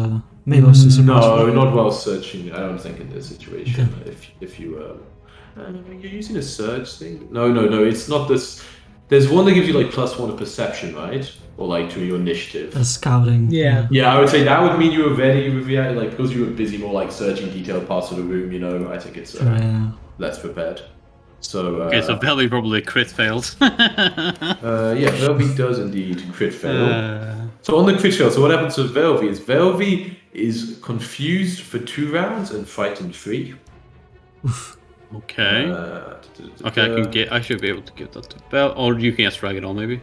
Maybe I was too surprised. No, not while searching. I don't think in this situation. If you you're using a surge thing. No. It's not this. There's one that gives you like +1 to perception, right? Or like to your initiative. Scouting. Yeah. Yeah, I would say that would mean you were ready with like because you were busy more like searching detailed parts of the room. You know, I think it's Yeah. less prepared. So Okay, so Velvy probably crit failed. yeah, Velvy does indeed crit fail. So on the crit fail, so what happens to Velvy is confused for 2 rounds and frightened 3. Okay. Okay, I should be able to give that to Bell, or you can just drag it on maybe.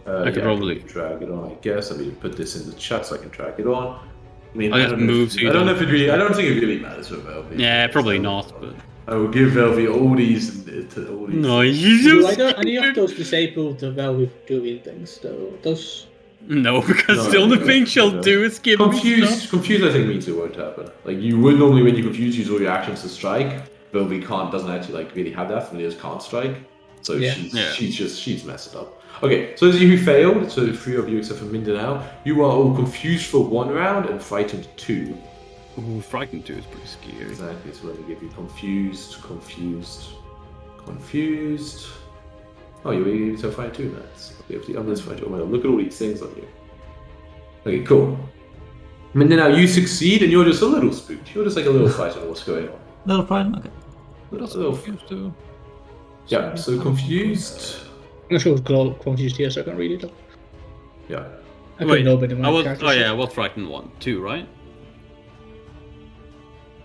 I could probably drag it on. I guess. Let me put this in the chat so I can drag it on. I mean, I just move. I don't know if it really. I don't think it really matters for Velvy. Yeah, probably not. But I will give Velvy all these. no, you Do just any of those disable the value of doing things though? Those. no, because No, the only no, thing she'll no. do is give me stuff. Confused, I think means it won't happen. Like you would normally when you confuse use all your actions to strike. Velvy doesn't actually like really have that. Familiars can't strike. So Yeah. she's messed up. Okay, so those of you who failed, so 3 of you except for Mindanao, you are all confused for 1 round and frightened 2. Ooh, frightened 2 is pretty scary. Exactly, so let me give you confused. Oh, you're able to fight 2 nights. Okay, I'm just fighting. Oh my god, look at all these things on you. Okay, cool. Mindanao, you succeed and you're just a little spooked. You're just like a little frightened of what's going on. Little problem? Okay. Little Confused too. Yeah, so confused. I'm not sure if confused here, so I can read it up. Yeah. I couldn't open it. I was. Oh yeah, I was frightened 1, 2, right?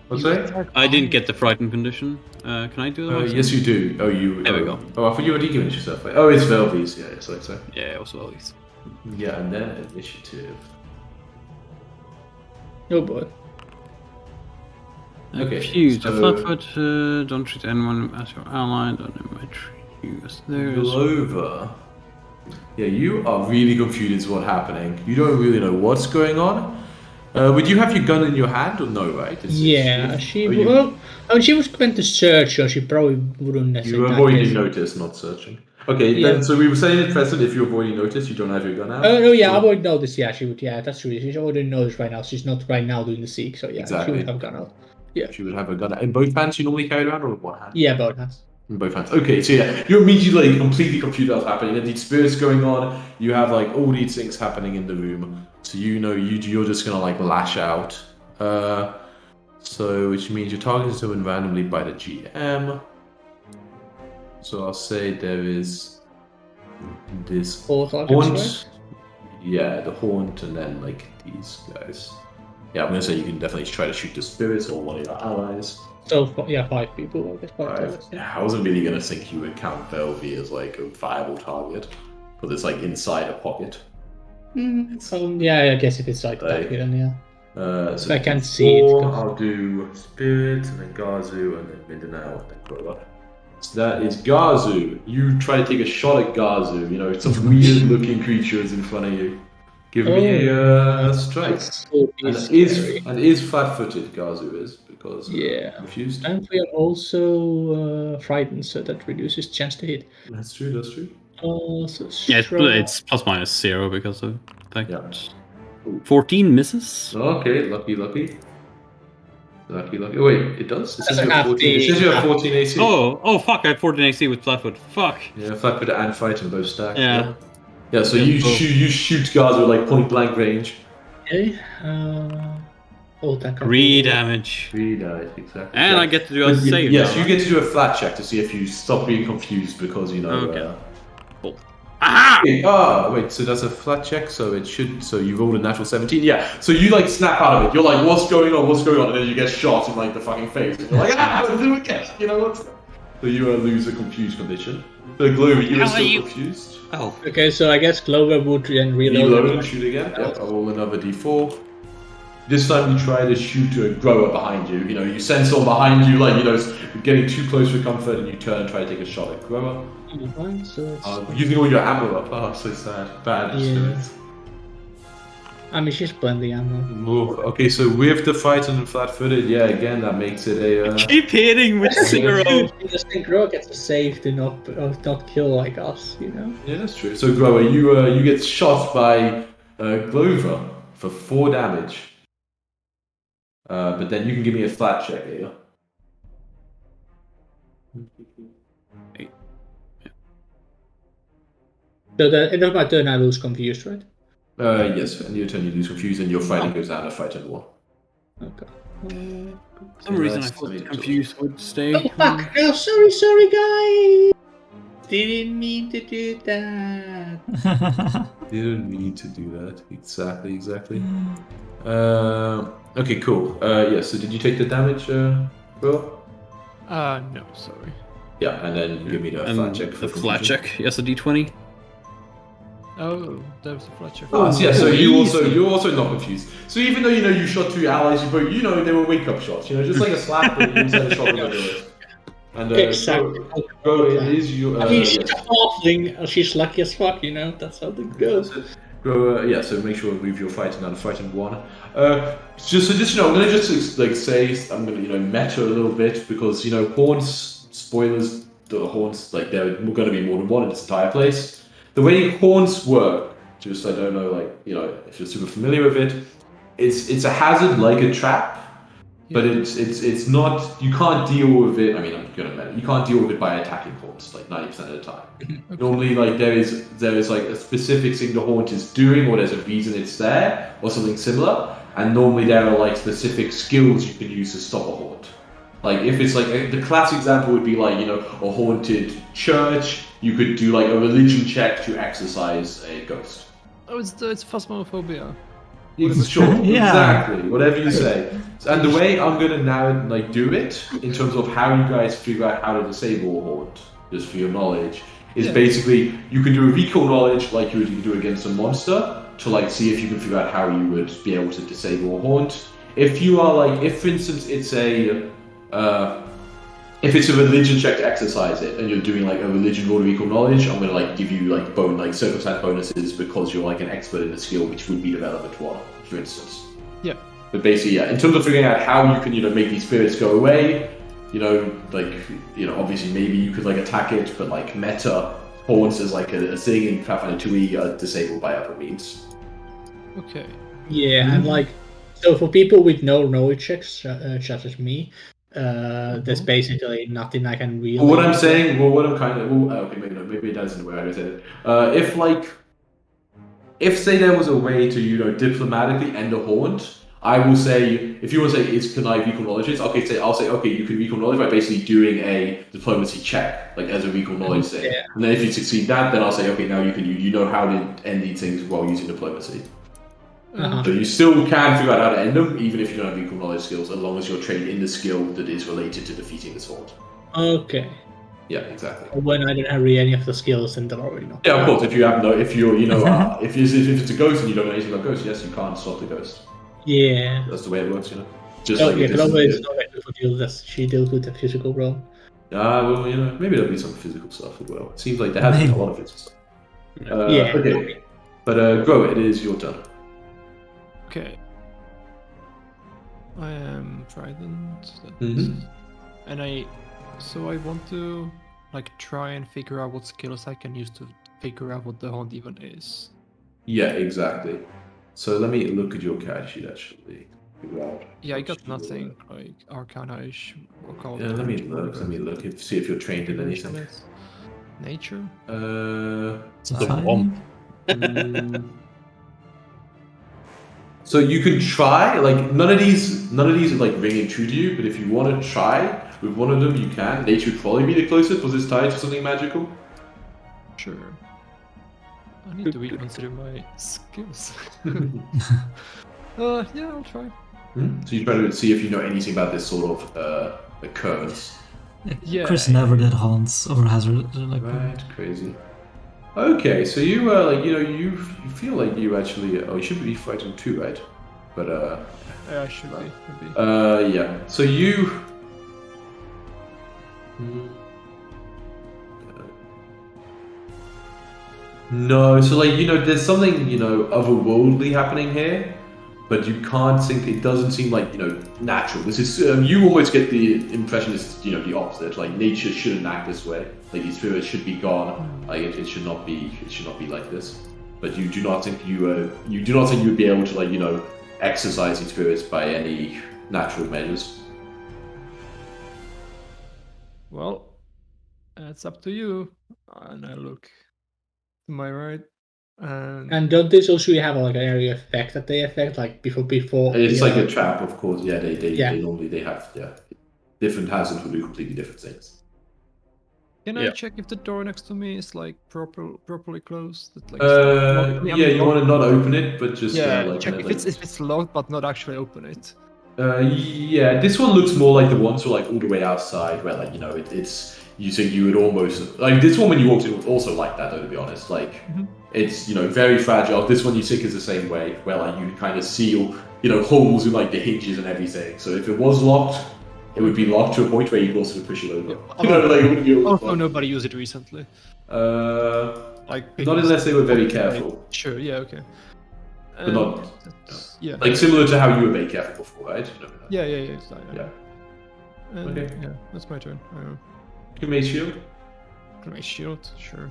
What's that? I didn't get the frightened condition. Can I do that? Yes, you do. Oh, you. There we go. Oh, I thought you were deconning yourself. Oh, it's Velvy's. Yeah, sorry. Yeah, it was Velvy's. Yeah, and then initiative. Oh boy. Okay, Confused. so- Flatfoot, don't treat anyone as your ally. Don't invite you as theirs. Glover. Yeah, you are really confused as what's happening. You don't really know what's going on. Would you have your gun in your hand or no, right? Yeah, she. Oh, you- Well, I mean, she was meant to search, so she probably wouldn't You necessarily. were in that avoiding case. notice, not searching. Okay, Yeah. then so we were saying at present, if you're avoiding notice, you don't have your gun out. Oh no, yeah, I So- would notice. Yeah, she would. Yeah, that's true. She's already noticed right now. She's not right now doing the seek, so yeah, Exactly. she would have gone out. She would have a gun out. In both hands you normally carry around or in one hand? Yeah, both hands. In both hands. Okay, so yeah, you're immediately like, completely confused what's happening. And these spirits going on, you have like all these things happening in the room. So you know you're just gonna like lash out. So which means you're targeting someone randomly by the GM. So I'll say there is this 4 targets, haunt. right? Yeah, the haunt, and then like these guys. Yeah, I'm gonna say you can definitely try to shoot the spirits or one of your allies. So, 5 people, I guess. 5 targets, yeah. I wasn't really gonna think you would count Velvy as like a viable target, but it's like inside a pocket. Yeah, I guess if it's like that, then yeah. So I can't see it. I'll do Spirit, and then Garzu, and then Mindanao, and then Grover. So that is Garzu. You try to take a shot at Garzu. You know, some weird-looking creature is in front of you. Give me a strike. And it is flat-footed, Garzu is, because refused. And we are also frightened, so that reduces chance to hit. That's true. So Yeah, it's ±0 because of that. Yeah. 14 misses. Okay, lucky. Oh, wait, it does? It says you have 14, it says you have 14 AC. Oh, fuck, I have 14 AC with Flatfoot. Fuck. Yeah, Flatfoot and Fighting both stacked. Yeah. Yeah, so you shoot guys with like point blank range. Okay. 3 damage. 3 dice, exactly. And I get to do a save. Yes, now, you get to do a flat check to see if you stop being confused because you know. Okay. Cool. Aha! Oh, wait, so that's a flat check, so it should. So you rolled a natural 17. Yeah, so you like snap out of it. You're like, what's going on? And then you get shot in like the fucking face. And you're like, let's do it again. You know what? So you lose a confused condition. So Glover, you are still confused. Oh. Okay, so I guess Glover would then reload and shoot again. Yep, I'll roll another d4. This time you try to shoot a grower behind you. You know, you sense someone behind you, like, you know, it's getting too close for comfort, and you turn and try to take a shot at grower. So using all your ammo up. Oh, so sad. Bad experience. I mean, she's plenty ammo. Okay, so with the fight and flat-footed, yeah, again, that makes it a... Keep hitting with 0. The synchro gets a save to not kill like us, you know? Yeah, that's true. So, Grower, you get shot by Glover for 4 damage. But then you can give me a flat check here. So the end of my turn, I lose confused, right? Yes, and your turn you lose confused, and your fighting goes down to fight and war. Okay. For some reason I thought confused would stay. Oh fuck! Oh, sorry, guys. Didn't mean to do that. Didn't mean to do that. Exactly. Okay, cool. Yeah. So did you take the damage, Bro? No, sorry. Yeah, and then give me the flat check. The flat check. Yes, a d20. Oh, that was a flat check. So you're also not confused. So even though you shot 2 allies, they were wake up shots. Just like a slap, but you said a shot in the bullet. And Exactly. Bro, it is your. I mean, she's a halfling. She's lucky as fuck, That's how it goes. Yeah, so make sure to move your fighting down to fighting 1. Just I'm gonna just like say I'm gonna meta a little bit because haunts, spoilers, the haunts, like there are gonna be more than one in this entire place. The way haunts work, just I don't know, if you're super familiar with it, it's a hazard like a trap, but it's not. You can't deal with it. I mean, I'm gonna admit, you can't deal with it by attacking haunts like 90% of the time. Okay. Normally, like there is like a specific thing the haunt is doing, or there's a reason it's there, or something similar. And normally there are like specific skills you can use to stop a haunt. Like if it's like the classic example would be like a haunted church. You could do like a religion check to exorcise a ghost. Oh, it's phasmophobia. Sure, exactly. Whatever you say. And the way I'm gonna now do it in terms of how you guys figure out how to disable a haunt, just for your knowledge, is basically you can do a recall knowledge like you would do against a monster to see if you can figure out how you would be able to disable a haunt. If you are if for instance it's if it's a religion check to exercise it, and you're doing a religion roll to equal knowledge, I'm gonna give you circumstance bonuses because you're an expert in the skill, which would be development 1, for instance. Yeah. But basically, in terms of figuring out how you can make these spirits go away, obviously maybe you could attack it, but meta haunts is a thing in Pathfinder 2e are disabled by other means. Okay. Yeah, and so for people with no knowledge checks, such as me. There's basically nothing I can really. What I'm saying, okay, maybe that isn't the way I said it. If say there was a way to diplomatically end a haunt, I will say, if you want to say, can I recall knowledge? I'll say, okay, you can recall knowledge by basically doing a diplomacy check, like as a recall knowledge thing. Yeah. And then if you succeed that, then I'll say, okay, now you know how to end these things while using diplomacy. Uh-huh. So you still can figure out how to end them, even if you don't have recall knowledge skills, as long as you're trained in the skill that is related to defeating this horde. Okay. Yeah, exactly. When I don't have really any of the skills, then they're already not. Yeah, of course. If it's a ghost and you don't know anything about ghosts, yes, you can't stop the ghost. Yeah. That's the way it works, Just Oh, like yeah, it Clover is. is not actually for deal this. She deals with the physical realm. Well, maybe there'll be some physical stuff as well. It seems like there has been a lot of physical stuff. Yeah. Okay. But Gro, it is your turn. Okay. I am frightened. Mhm. And I want to try and figure out what skills I can use to figure out what the haunt even is. Yeah, exactly. So let me look at your character sheet actually. Figure out Yeah, I what got you, nothing like arcana-ish or called. Yeah, let me look. See if you're trained in anything. Nature. Society? So you can try, none of these are ringing true to you, but if you want to try with one of them, you can. Nature would probably be the closest. Was this tied to something magical? Sure. I need to reconsider my skills. Yeah, I'll try. So you try to see if you know anything about this sort of occurrence. Yeah. Chris never did haunts or has Right, crazy. Okay, so you you feel like you actually you should be frightened too, right? But Yeah, I should be. Maybe. yeah. So you. No, so there's something otherworldly happening here, but you can't think. It doesn't seem like natural. This is you almost get the impression it's the opposite. Like nature shouldn't act this way. Like these spirits should be gone. Like it should not be. It should not be like this. But you do not think you do not think you would be able to exercise these spirits by any natural measures. Well, it's up to you. And I look to my right, And don't they also have an area effect that they affect before? It's like a trap, of course. Yeah, they Yeah. normally have different hazards will do completely different things. Can I Yeah. check if the door next to me is properly closed? That, Yeah, you want to not open it, but just check if it's locked, but not actually open it. Yeah, this one looks more like the ones who are all the way outside, where it's you think you would almost this one when you walked in was also like that, though, to be honest. It's very fragile. This one you think is the same way, where you kind of seal holes in the hinges and everything. So if it was locked, it would be locked to a point where you could also push it over. It wouldn't be Also, nobody used it recently. Not unless they were very careful. Sure. Yeah. Okay. But not. Yeah. Similar to how you were very careful before, right? Yeah. Yeah. Okay. Yeah, that's my turn. Give me a shield. My shield, sure.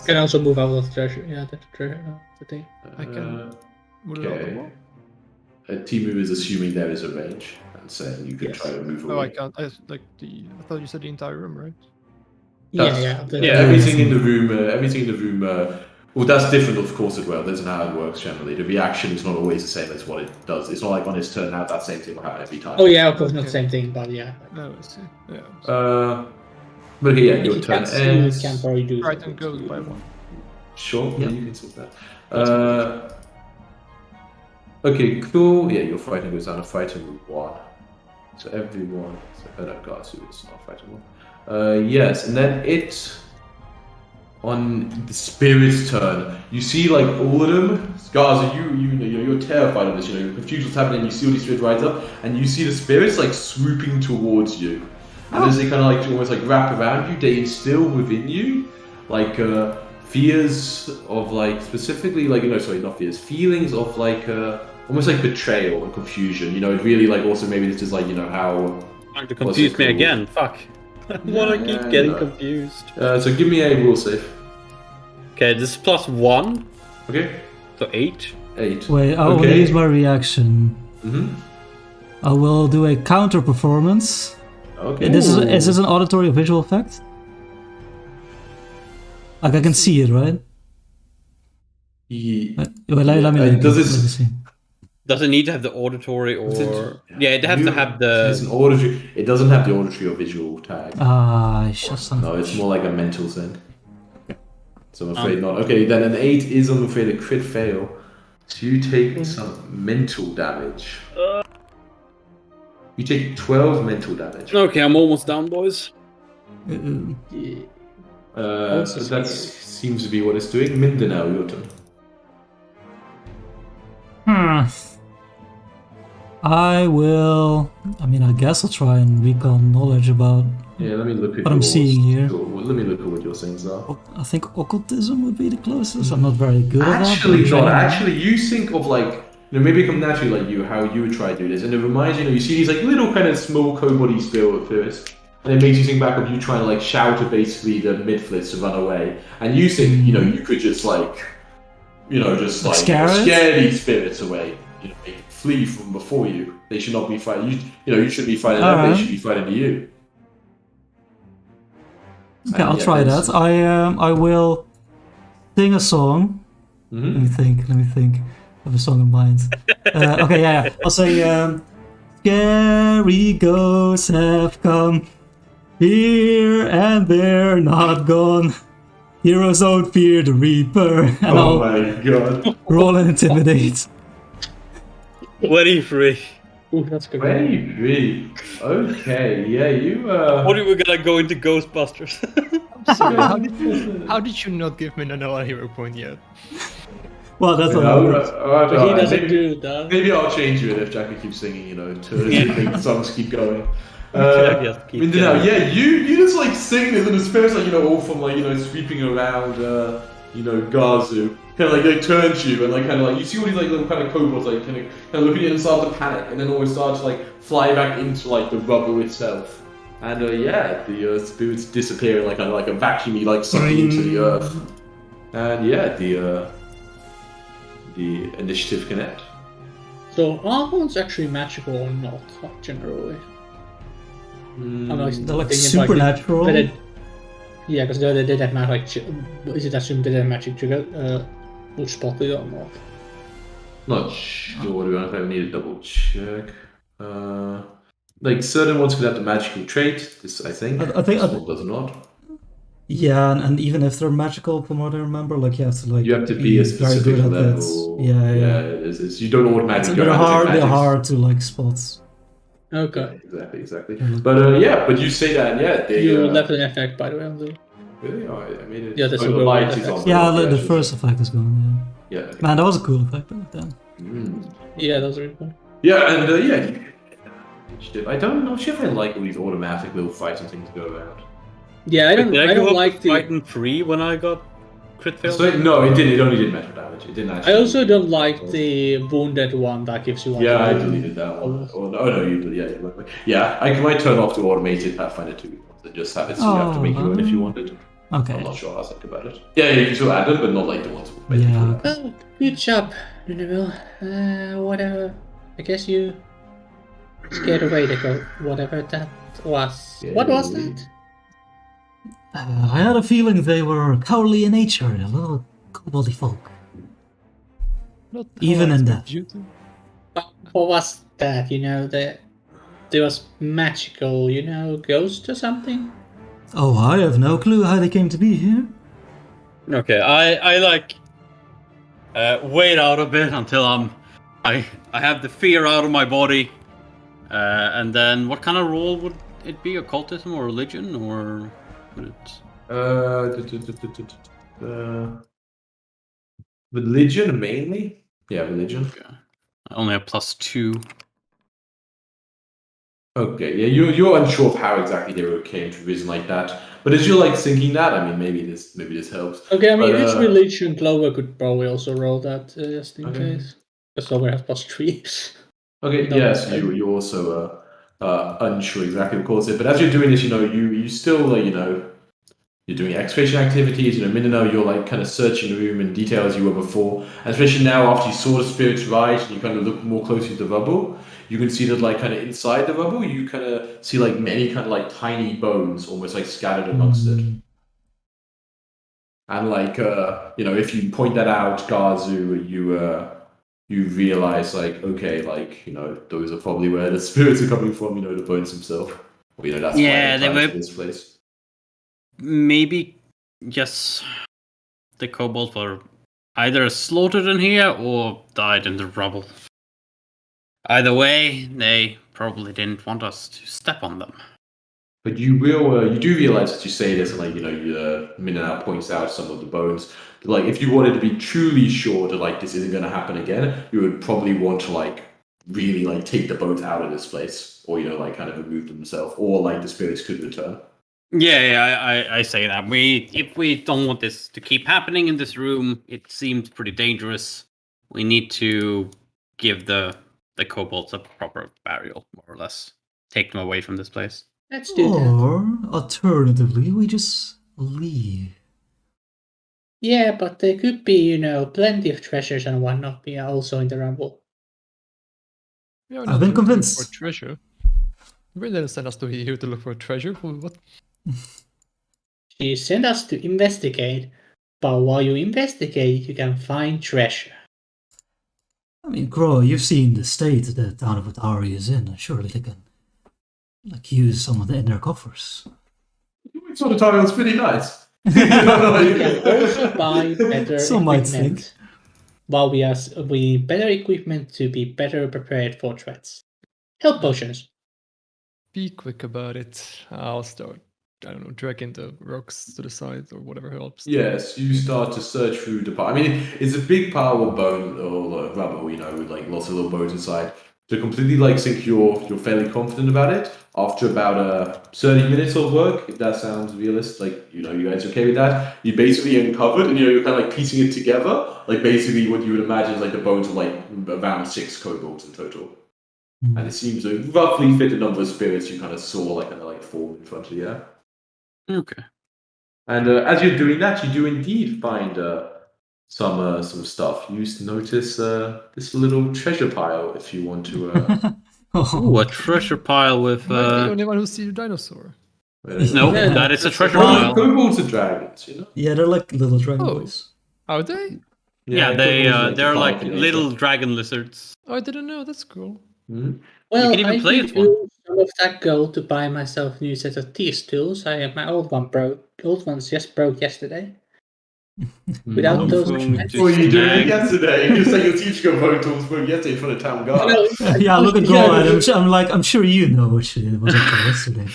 Can also move out of the treasure. Yeah, the treasure. The thing. I can move it out the wall. Timu is assuming there is a range and saying you can try to move away. Oh, I can't. I thought you said the entire room, right? Yeah. Everything in the room. Well, that's different, of course, as well. That's not how it works generally. The reaction is not always the same as what it does. It's not like on its turn out that same thing will happen every time. Oh yeah, of course, not the same thing, but yeah. No, I see. Yeah. But okay, yeah, your If you turn can't see, you ends. can probably do Right, something. and goes by one. Sure, Yeah. you can sort that. Okay, cool. Yeah, your fighting goes down to fighting with 1. So everyone. No, guys, it's not fighting 1. Yes, and then on the spirit's turn, you see all of them. Gaza, you're terrified of this. You're confused what's happening. You see all these spirits rise up, and you see the spirits swooping towards you. And as they kind of almost wrap around you, they instill within you fears of specifically sorry, not fears, feelings of almost betrayal and confusion. It really also maybe this is how. Trying to confuse me called? again. Fuck. I keep getting confused. So give me a will save. Okay, this is +1, Okay. so 8. 8. Wait, I will use my reaction. Mm-hmm. I will do a counter performance. Okay. Is this an auditory or visual effect? I can see it, right? Yeah. Wait, let me Does this- see. Does it need to have the auditory or yeah? It has to have It's an the. auditory. It doesn't have the auditory or visual tag. It's just something. No, it's more like a mental thing. So I'm afraid not. Okay, then an 8 is, I'm afraid, a crit fail. So you take some mental damage. You take 12 mental damage. Okay, I'm almost down, boys. Yeah. But that seems to be what it's doing. Mindanao, your turn. I will. I mean, I guess I'll try and recon knowledge about. Yeah, let me look at What I'm seeing here. Let me look at what your things are. I think occultism would be the closest. I'm not very good at that. Actually, not. Actually, you think of like, maybe come naturally like you, how you would try to do this, and it reminds you, you see these like little kind of small cobalt-y spill at first, and it makes you think back of you trying to like shout at basically the midflits to run away, and you think, you could just like, just like scare these spirits away, make them flee from before you. They should not be fighting. You should be fighting them. They should be fighting you. Okay, I'll try that. I will sing a song. Mm-hmm. Let me think. I have a song in mind. Okay, yeah. I'll say, scary ghosts have come here and they're not gone. Heroes don't fear the Reaper. And Oh my god. roll and intimidate. 23. Ooh, that's good. 23. Okay, yeah, you What are we gonna go into Ghostbusters? Sorry, how did you not give me another hero point yet? Well, that's what But he doesn't do that. Maybe I'll change it if Jackie keeps singing, to make the songs keep going. Just keep Mindanao, going. yeah, you just like sing this, and the spirits like all from like sweeping around Gazu, kind of like they turn to you and like kind of like you see all these like little kind of kobolds like kind of look at you and start to panic, and then always start to like fly back into like the rubble itself, and the spirits disappear in like a vacuumy like sucking into the earth, and the initiative can end. So are horns actually magical or not, like, generally? I'm like, They're like thinking about supernatural. Yeah, because they did have magic. Is it assumed they did have magic trigger? Would spot it or not? Not sure, to be honest, I need to double check. Like certain ones could have the magical trait, this I think. This one does not. Yeah, and even if they're magical, from what I remember, like you have to be a very specific good at level. it. Yeah. It's you don't automatically They're go hard. magics. They're hard to like spot. Okay. Exactly. But you say that, and they You left an effect, by the way, on the... really. Oh, I made it. Yeah, that's a the real light effect. is on. Yeah, the the first effect is gone. Yeah. Yeah. Man, that was a cool effect back then. Yeah, that was really cool. Yeah, and I don't know if I like all these automatic little fighting things go around. Yeah, I don't like the... Fighting 3 when I got crit fail. So, no, it didn't. It only did metal damage. It didn't actually. I also don't like the wounded one that gives you like... Yeah, I deleted that one. Oh no, you did. Yeah, I might turn off the automated Pathfinder 2 and just have it so you have to make your own if you wanted. Okay. I'm not sure how I think about it. Yeah, you can still add them, but not like the ones. Yeah. Oh, good job, Nineville. Whatever. I guess you scared away the goat. Whatever that was. Yeah, What was that? I had a feeling they were cowardly in nature, a little koboldy folk. Not Even how I in expect that. you to. What was that? There was magical, ghost or something? Oh, I have no clue how they came to be here. Okay, I like wait out a bit until I have the fear out of my body, and then what kind of role would it be? Occultism or religion, or would it? Religion mainly. Yeah, religion. Okay. I only have +2. Okay, yeah, you're unsure of how exactly they came to reason like that, but as you're like thinking that, I mean, maybe this helps. Okay, I mean, But, if it's religion, Clover could probably also roll that just in Okay. case. Because Clover has +3. Okay, No, yes, I- you also unsure exactly what caused it, but as you're doing this, you still you're doing excavation activities. Mindanao, you're like kind of searching the room in detail as you were before, and especially now after you saw the spirits rise and you kind of look more closely at the rubble, you can see that like kind of inside the rubble, you kind of see like many kind of like tiny bones almost like scattered amongst it. And like if you point that out, Gazu, you realize, like, okay, like, those are probably where the spirits are coming from, the bones themselves. Or, that's why Yeah, they're they tied were- to this place. Maybe just the kobolds were either slaughtered in here or died in the rubble. Either way, they probably didn't want us to step on them. But you do realize that you say this, and like Minna points out some of the bones. Like, if you wanted to be truly sure that like this isn't going to happen again, you would probably want to like really like take the bones out of this place, or like kind of remove them themselves, or like the spirits could return. Yeah, I say that. If we don't want this to keep happening in this room, it seems pretty dangerous. We need to give the kobolds a proper burial, more or less. Take them away from this place. Let's do that. Or alternatively, we just leave. Yeah, but there could be, plenty of treasures and whatnot be also in the rubble. We are I've not been looking convinced. for treasure. We didn't send us to here to look for treasure. For what? She sent us to investigate, but while you investigate, you can find treasure. I mean, Gro, you've seen the state the town of Atari is in. Surely they can, use some of the inner coffers. We saw the title, it's pretty nice. We can also buy better Some might equipment. think. While we need better equipment to be better prepared for threats. Health potions. Be quick about it. I'll start, I don't know, dragging the rocks to the side or whatever helps. Yes, you start to search through the pile. I mean, it's a big pile of bone or rubble, with like lots of little bones inside. To completely like think you're fairly confident about it. After about 30 minutes of work, if that sounds realistic, like you guys okay with that? You basically uncovered, and you're kind of like piecing it together. Like basically, what you would imagine is like the bones of like around 6 kobolds in total, and it seems to roughly fit the number of spirits you kind of saw like kind of like form in front of you. Okay. And as you're doing that, you do indeed find some stuff. You notice this little treasure pile. If you want to. Ooh, a treasure pile with. Am I the only one who sees a dinosaur? No, that is a treasure Well, pile. kobolds are dragons, Yeah, they're like little dragon Oh. boys. Are they? Yeah, kobolds they're to like powerful little nature. dragon lizards. Oh, I didn't know. That's cool. Mhm. Well, can even I play could it one. use some of that gold to buy myself a new set of these tools. My old ones just broke yesterday. Without I'm those, going What were you doing snag. yesterday? You say your teacher got bone tools from yesterday for the town guard. Yeah, look at Gro, and I'm sure you know what she was up to yesterday.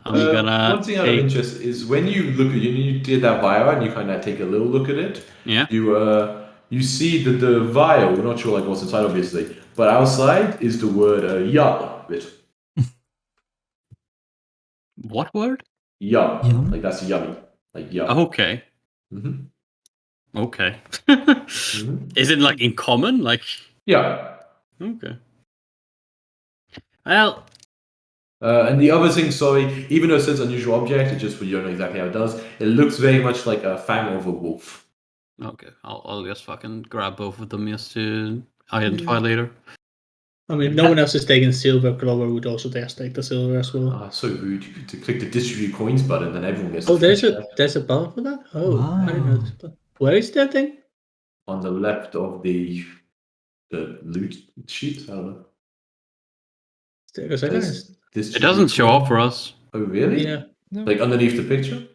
I'm gonna One thing out of take. interest is when you look at you did that vial and you kind of take a little look at it. Yeah. You see that the vial. We're not sure like what's inside, obviously, but outside is the word "yum" written. What word? Yum. Yum? Like that's yummy. Like yum. Okay. Mm-hmm. Okay. Mm-hmm. Is it like in common? Like. Yeah. Okay. Well. And the other thing, sorry, even though it says unusual object, it just you don't know exactly how it does. It looks very much like a fang of a wolf. Okay. I'll just fucking grab both of them just to identify later. I mean, if no one else is taking silver, Clover would also just take the silver as well. Ah, so rude. You could click the distribute coins button, then everyone gets. Oh, the there's free a button for that. Oh, I didn't know Wow. this button. Where is that thing? On the left of the loot sheet. I don't know. Because I There's guess. It doesn't show up for us. Oh really? Yeah. No. Like underneath the picture.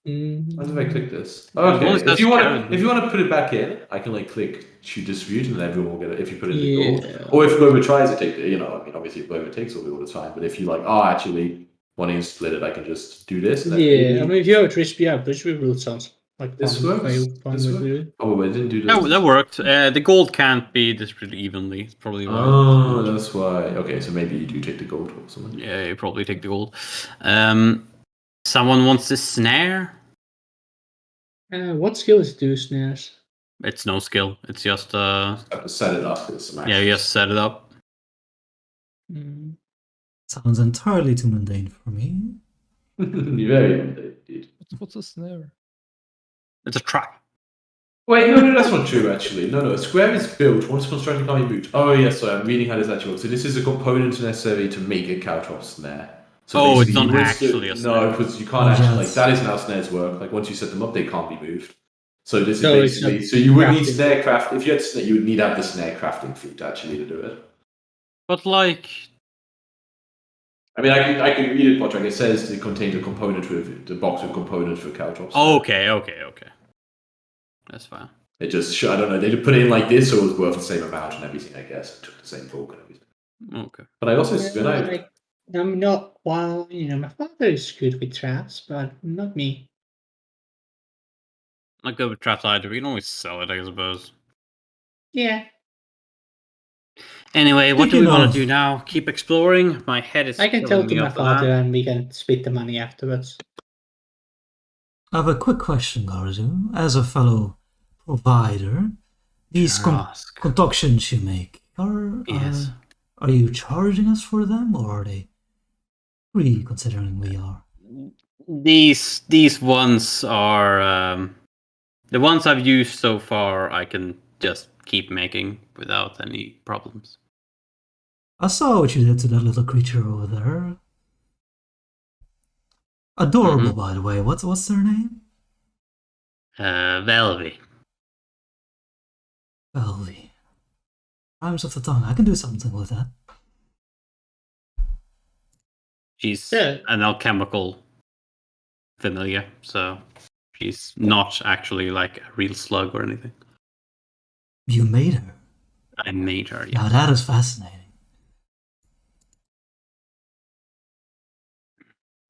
Mm. How do I click this? As long Okay. as that's If you Karen. want to put it back in, I can like click to distribute, and then everyone will get it. If you put it in Yeah. gold, or if Glover tries to take it, I mean, obviously if Glover takes all the time. But if you like, actually wanting to split it, I can just do this. And then Yeah, maybe I mean, if you have a distribute route, sounds like this fun, works. fun This way to works. do it. Oh, I didn't do this. No, that worked. The gold can't be distributed evenly. It's probably why. Oh, that's why. Okay, so maybe you do take the gold or something. Yeah, you probably take the gold. Someone wants a snare? What skills do snares? It's no skill. It's just Have to set it up with some yeah, you just set it up. Mm. Sounds entirely too mundane for me. Very indeed. What's a snare? It's a trap. Wait, no, that's not true actually. No, a square is built once constructed can't be moved. Oh yes, sorry, I'm reading how this actually works. So this is a component necessary to make a caltrop snare. So Oh, it's basically not you would actually a No, snare. because you can't actually yes. that isn't how snares work. Like once you set them up, they can't be moved. So this is So it's basically a so you would need crafting. snare craft. If you had snare, you would need to have the snare crafting feat actually to do it. But like, I mean, I can read it, Patrick. It says it contains a component with the box with components for caltrops. okay. That's fine. It just I don't know. They just put it in like this, so it was worth the same amount and everything. I guess it took the same bulk and everything. Okay. But I also I'm not. Well, my father is good with traps, but not me. Not good with traps either. We can always sell it, I suppose. Yeah, Anyway, what do Speaking we want of- to do now? Keep exploring? My head is I can tell killing to me my after father, that. and we can split the money afterwards. I have a quick question, Garzu. As a fellow provider, these Sure, ask. concoctions you make, Yes. are you charging us for them, or are they free, considering we are? These ones are the ones I've used so far. I can just keep making without any problems. I saw what you did to that little creature over there. Adorable, by the way. What's their name? Velvy. Velvy. Rhymes of the tongue. I can do something with that. She's Yeah. an alchemical familiar, so she's not actually like a real slug or anything. You made her. I made her. Now Yes. that is fascinating.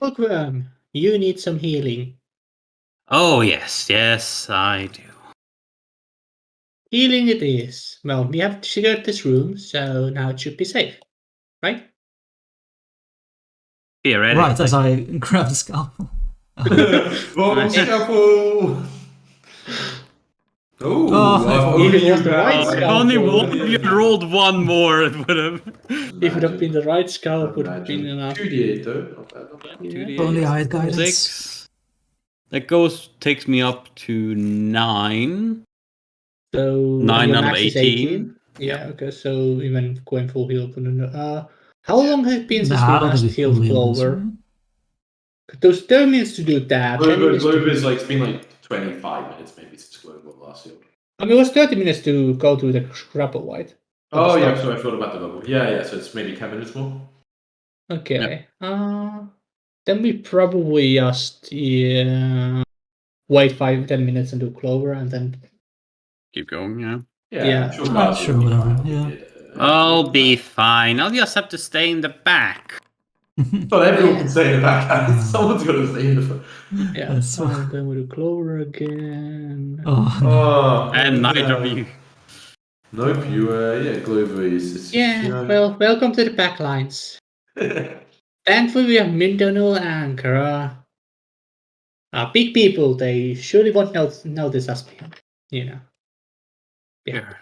Bookworm, you need some healing. Oh yes, I do. Healing it is. Well, we have secured this room, so now it should be safe, right? Theoretically. Right, as I grab the scalpel. Scalpel. Oh, If it was the right If only scalpel, one of you had rolled one more, it would have. if it would have been the right scalp, would have been enough. 2d8 though. Not bad, not bad. Yeah. Only I had guidance. 6. That takes me up to 9. So 9 your out of max is 18. Yeah, okay, so even going full heal. How long has it been since we Nah, I don't last think we healed fully Clover? Those 10 minutes to do that. 10 minutes Globe to... is like it's been like 25 minutes maybe since Globe was last year. I mean, it was 30 minutes to go through the grapple, right? Oh yeah, so I forgot about the bubble. Yeah, so it's maybe 10 minutes more. Okay. Then we probably just wait 5-10 minutes and do Clover, and then Keep going, yeah. Yeah. I'm sure Ah, Garth sure, will be whatever, fine. yeah. He did, I'll be fine. I'll just have to stay in the back. Not everyone can stay in the back. Someone's got to stay in the front. yeah. That's so- And then we do Clover again. Oh, no. Oh, And neither of you. Nope, Glover is. Yeah. Well, welcome to the back lines. Thankfully, we have Mindonal and Kara. Big people, they surely won't notice us, Yeah. Here.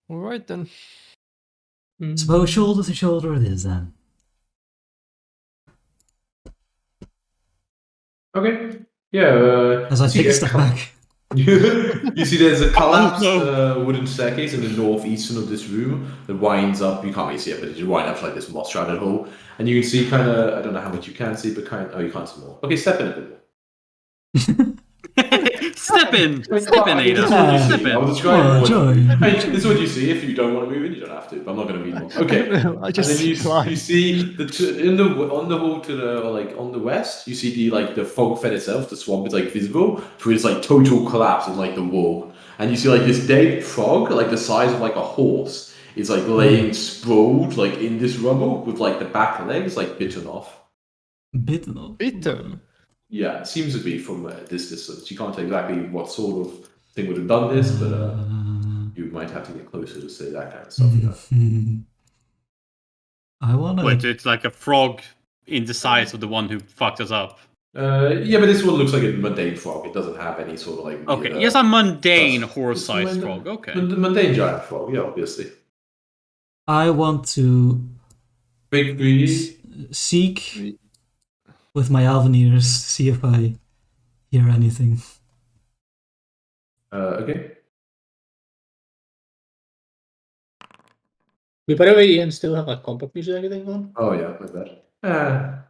All right then. Suppose shoulder to shoulder it is then. Okay. Yeah. As I you see take a a step col- back. You see there's a collapsed no. wooden staircase in the northeastern of this room that winds up, you can't really see it, but it winds up to like this moss shrouded hole. And you can see kind of, I don't know how much you can see, but you can't see more. Okay, step in a bit more. Step in, This is what you Yeah. Step see. in. I'll describe Oh, what joy. this is what you see. If you don't want to move in, you don't have to, but I'm not going to read more. Okay. I just And then climb. you see on the wall to the on the west, you see the fog fed itself, the swamp is like visible through this like total collapse in like the wall, and you see like this dead frog, like the size of like a horse, is like laying sprawled like in this rubble with like the back legs like bitten off. Bitten off. Bitten. Yeah, it seems to be from this distance. You can't tell exactly what sort of thing would have done this, but you might have to get closer to say that kind of stuff. Yeah. I wanna. Wait, it's like a frog in the size of the one who fucked us up. Yeah, but this one looks like a mundane frog. It doesn't have any sort of like. Okay, weird, yes, a mundane it's horse-sized frog. Okay. The mundane giant frog, yeah, obviously. I want to Big greedy. seek with my elven ears, see if I hear anything. Okay. We, by the way, Ian, still have like combat music and everything on? Oh yeah, like that.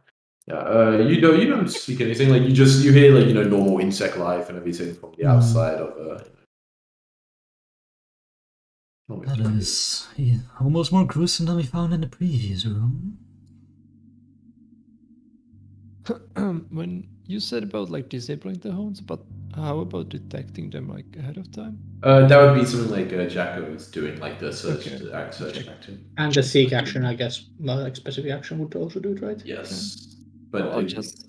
Yeah, you don't speak anything. Like you hear like normal insect life and everything from the outside of That is almost more gruesome than we found in the previous room. When you said about like disabling the hounds, but how about detecting them like ahead of time? That would be something like Jacko is doing, like the search Okay. action. And the seek action, I guess, like specific action would also do it, right? Yes, but Well, I'm okay, just-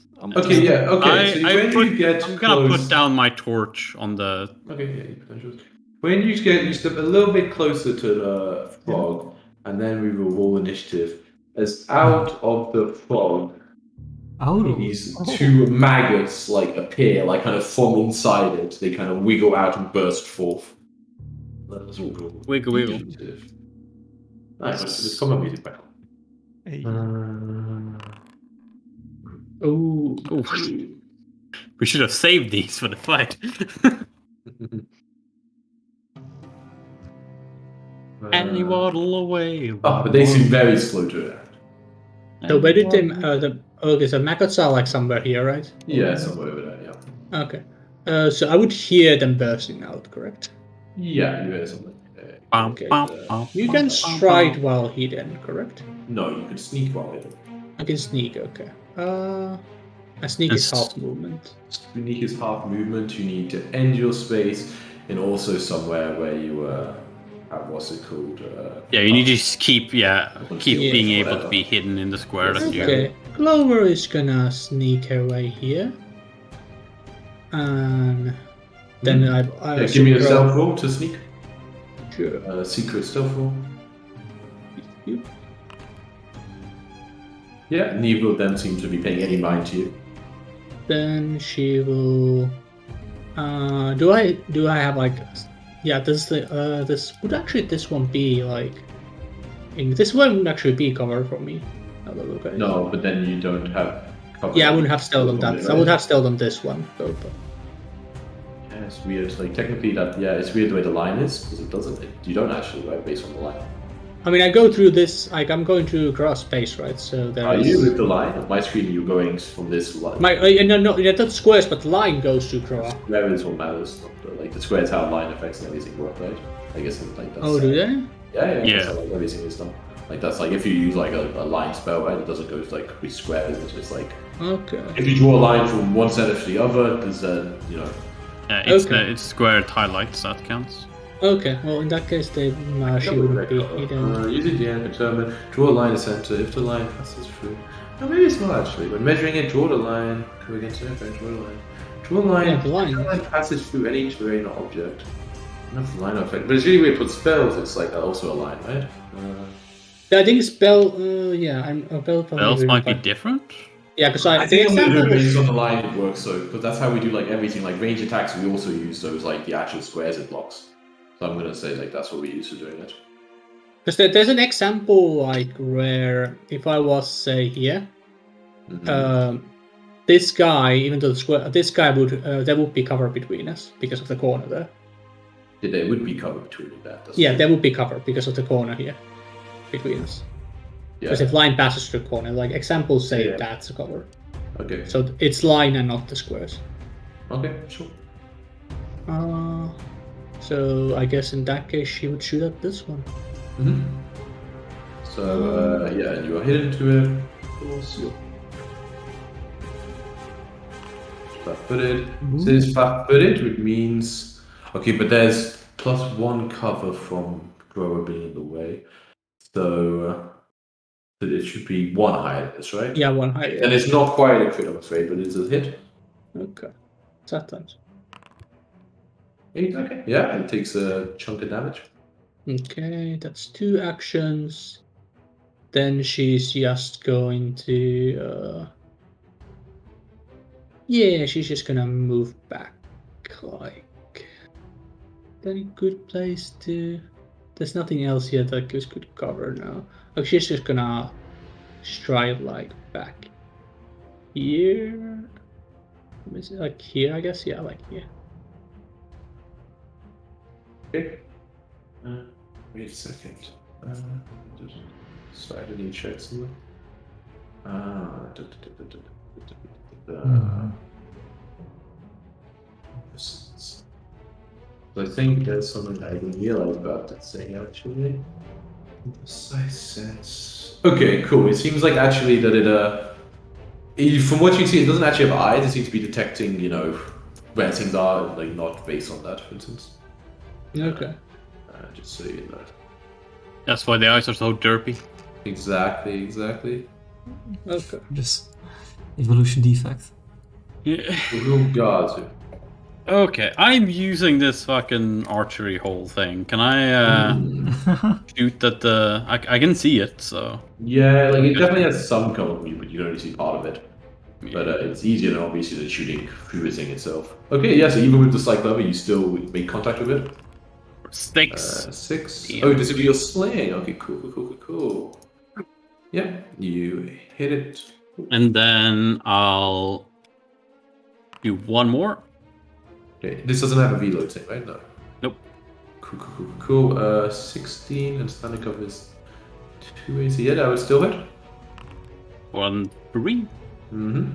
yeah, okay. So when you get I'm gonna close, put down my torch on the. okay, yeah, you put down yours. When you step a little bit closer to the frog, and then we will roll initiative. As out of the frog, these two maggots like appear, like kind of from inside it. They kind of wiggle out and burst forth. Let us roll Wiggle, wiggle. initiative. Nice. Let's come on, music back on. Hey. Oh, Ooh. We should have saved these for the fight. Any waddle away. Oh, but they seem very slow to react. so where did they? Okay, so maggots are like somewhere here, right? Yeah, somewhere over there. Yeah. Okay. So I would hear them bursting out, correct? Yeah, you hear something. Okay. You can stride while hidden, correct? No, you could sneak while hidden. I can sneak. Okay. A sneak is half movement. Sneak is half movement. You need to end your space, and also somewhere where you what's it called? Yeah, you need to just keep being able to whatever. be hidden in the square that you. Okay. Clover is gonna sneak her way here, and then I Yeah, give me a stealth roll to sneak. Sure. Secret stealth roll. Yeah, neither of them seem to be paying any mind to you. Then she will. Do I have like? Yeah, this would actually this one be like. This one would actually be cover for me. Have a look at it. No, but then you don't have cover. Yeah, I wouldn't have stealth on that. Right? I would have stealth on this one. Though, but... Yeah, it's weird. Like technically, it's weird the way the line is because it doesn't. You don't actually right based on the line. I mean, I go through this. Like, I'm going to cross space, right? So there Are is. you with the line? On my screen, you're going from this line. No, yeah, that's squares, but the line goes to cross. Square is what matters. Like the square is how line effects and everything work, right? I guess like that's. Oh, do they? Yeah. Yeah. That's how, like, everything is done. Like that's like if you use like a line spell, right? It doesn't go like with squares. It's just like Okay. if you draw a line from one center to the other, there's Yeah, it's Okay. it's squared highlights that counts. Okay. Well, in that case, she wouldn't be hidden. Use it again, determine, draw a line in center. If the line passes through. No, maybe it's not actually. When measuring it, draw the line. Go against it, draw the line. Draw a line. Yeah, the line. The line passes through any terrain or object. Enough line effect. But it's really weird for spells, it's like also a line, right? I think spell. Yeah, I'm a spell. Spells might be different. Yeah, because I think on example the was- based on the line it works so because that's how we do like everything. Like range attacks, we also use those like the actual squares it blocks. So I'm gonna say like that's what we use for doing it. Because there's an example like where if I was say here, this guy, even though the square, this guy would there would be cover between us because of the corner there. There would be cover between that. That's Yeah, true. there would be cover because of the corner here between us. Yeah. Because if line passes through the corner, like examples say Yeah. that's a cover. Okay. So it's line and not the squares. Okay. Sure. So I guess in that case she would shoot at this one. Mm-hmm. So yeah, and you are hidden to it. Of course. Flat-footed. Since flat-footed, which means okay, but there's +1 cover from Grower being in the way, so it should be 1 higher than this, right? Yeah, one higher. And it's not quite a crit, I'm afraid, but it's a hit. Okay. That times. 8, okay. Yeah, it takes a chunk of damage. Okay, that's 2 actions. Then she's just going to yeah, she's just gonna move back like any good place to there's nothing else here that gives good cover now. Like she's just gonna stride like back here. Is it like here, I guess? Yeah, like here. Okay. Wait a second. Just sorry, I need to check something. I think there's something I didn't realize about that thing actually. Precise sense. Okay, cool. It seems like actually that from what you see, it doesn't actually have eyes. It seems to be detecting, where things are, like not based on that, for instance. Okay. Just so you know. That's why the eyes are so derpy. Exactly. Okay. Just evolution defect. Yeah. Oh god. Okay, I'm using this fucking archery hole thing. Can I shoot at the? I can see it, so Yeah, like it definitely has some cover view, but you can only see part of it. But it's easier than obviously than shooting through the thing itself. Okay, yeah, so even with the slight lever, you still make contact with it. 6. 6. Yeah. Oh, this is your sling. Okay, cool. Yeah, you hit it. And then I'll do one more. Okay, this doesn't have a reload thing, right? No. Nope. Cool. 16 and standing cover is 2 AC. Yeah, that would still hit. 1, 3. Mm-hmm.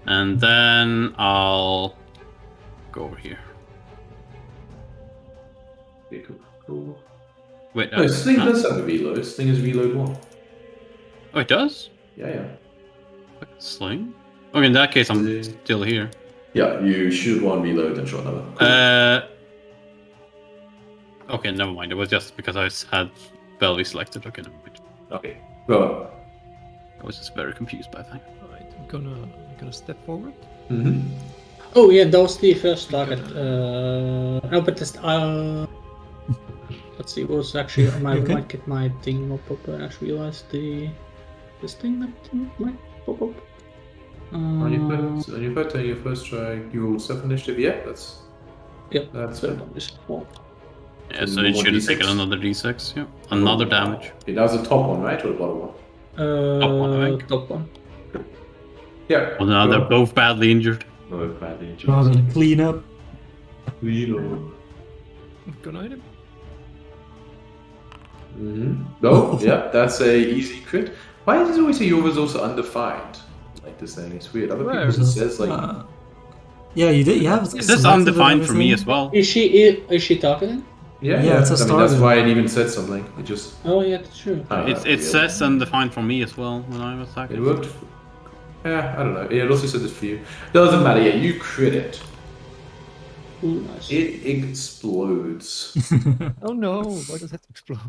And then I'll go over here. Okay, cool. Wait, No, Sling does have a reload. Sling is reload 1. Oh, it does? Yeah. Sling? Okay, in that case, I'm still here. Yeah, you shoot 1, reload, and shot another. Cool. Okay, never mind. It was just because I had Belvy selected. Okay, never mind. Okay, go I was just very confused by that. Alright, I'm gonna step forward. Mm-hmm. Oh yeah, that was the first target. No, but this, let's see. What was actually I might get my thing up, and I just realized this thing that might pop up. On your first try, you roll self-initiative. Yeah, that's So good. Yeah, So so it one should have D6. taken another d6. Yeah, another damage. Okay, that was the top one, right, or the bottom one? Top one, I think. Top one. Yeah. Well, now they're both badly injured. Both badly injured. Rather than clean up. Good item. Mm-hmm. Oh, yeah, that's a easy crit. Why does it always say yours also undefined? Like this thing, it's weird. Other Where? people's it says like. Yeah, you did. You have. Is this undefined for me as well? Is she targeting? Yeah. It's a I mean, that's target. why it even said something. It just. Oh yeah, that's true. It says undefined for me as well when I was attacking. It worked. Yeah, I don't know. Yeah, it also said this for you. Doesn't matter. Yeah, you crit it. Ooh, nice. It explodes. Oh no, why does that explode?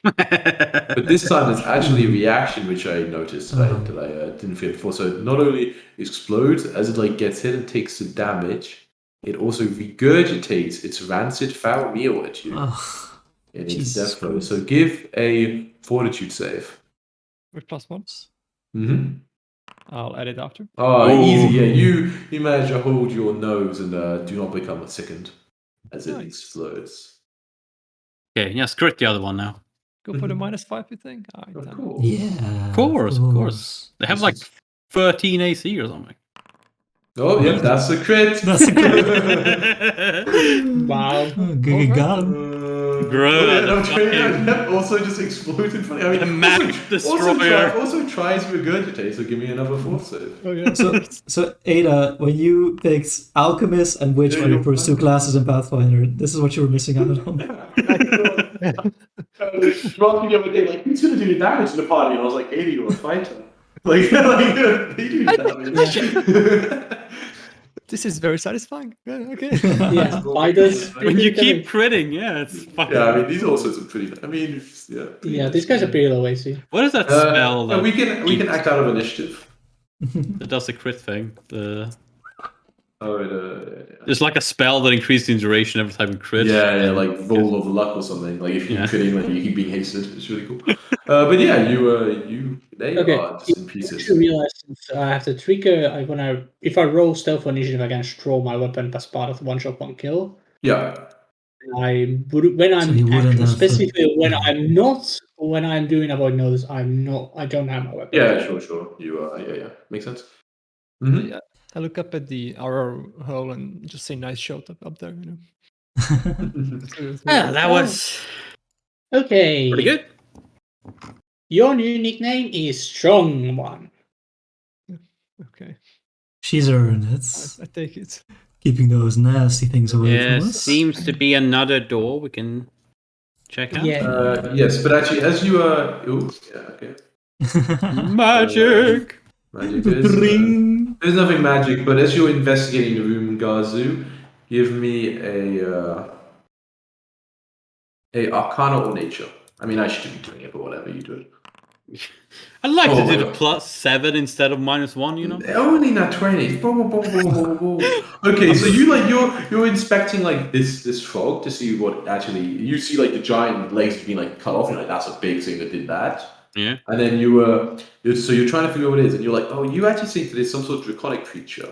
But this time it's actually a reaction which I noticed that I didn't feel before. So not only explodes as it like gets hit and takes the damage, it also regurgitates its rancid foul meal at you in its Jesus death flow. Christ. So give a fortitude save. With +1. Mm-hmm. I'll add it after. Oh, Ooh. easy. Yeah, you manage to hold your nose and do not become sickened as it Nice. explodes. Okay, yes, crit the other one now. Go for the -5, you think? Alright, Oh, then. cool. Yeah. Of course. They have like 13 AC or something. Oh, yeah, that's a crit. That's a crit. Wow. Good got him. Also just exploded in front of me. I mean, Map also destroyer. tries to regurgitate, so give me another force save. Oh yeah. So Ada, when you picked Alchemist and Witch for your first 2 classes in Pathfinder, this is what you were missing out on. Rob the other day, like, who's going to do the damage in the party? And I was like, 80 or a fighter. Like, they do damage. This is very satisfying. Yeah, okay. Yeah, fighters. When you keep critting, yeah, it's fucking. Yeah, I mean, these are also some pretty. I mean, yeah. Yeah, these guys are pretty low AC. What is that spell that we can act out of initiative. that does the crit thing? Oh, There's like a spell that increases the duration every time you crit. yeah, like roll of luck or something. Like if you keep critting, like you keep being hasted, it's really cool. But yeah, they are just in I pieces. actually realized since I have the trigger, if I roll stealth or initiative, I can throw my weapon as part of one shot, one kill. Yeah. I would when I'm you wouldn't have specifically when I'm doing avoid notice, I don't have my weapon. Yeah, sure. You yeah, makes sense. Mm-hmm. Yeah. I look up at the arrow hole and just say nice shot up there, you know. Yeah, that was Okay. pretty good. Your new nickname is Strong One. Okay, She's earned it. I take it. Keeping those nasty things away There from us. seems to be another door we can check out. Yeah. Yes, but actually, as you are, okay, Magic! magic is. Ring. There's nothing magic, but as you're investigating the room, Gazu, give me a Arcana or Nature. I mean, I should be doing it, but whatever, you do it. I'd like Oh to my do the God. +7 instead of -1, you know? Only not 20. Okay, so you're inspecting like this frog to see what actually you see like the giant legs being like cut off, and like that's a big thing that did that. Yeah. And then you're trying to figure out what it is, and you're like, oh, you actually think that it's some sort of draconic creature.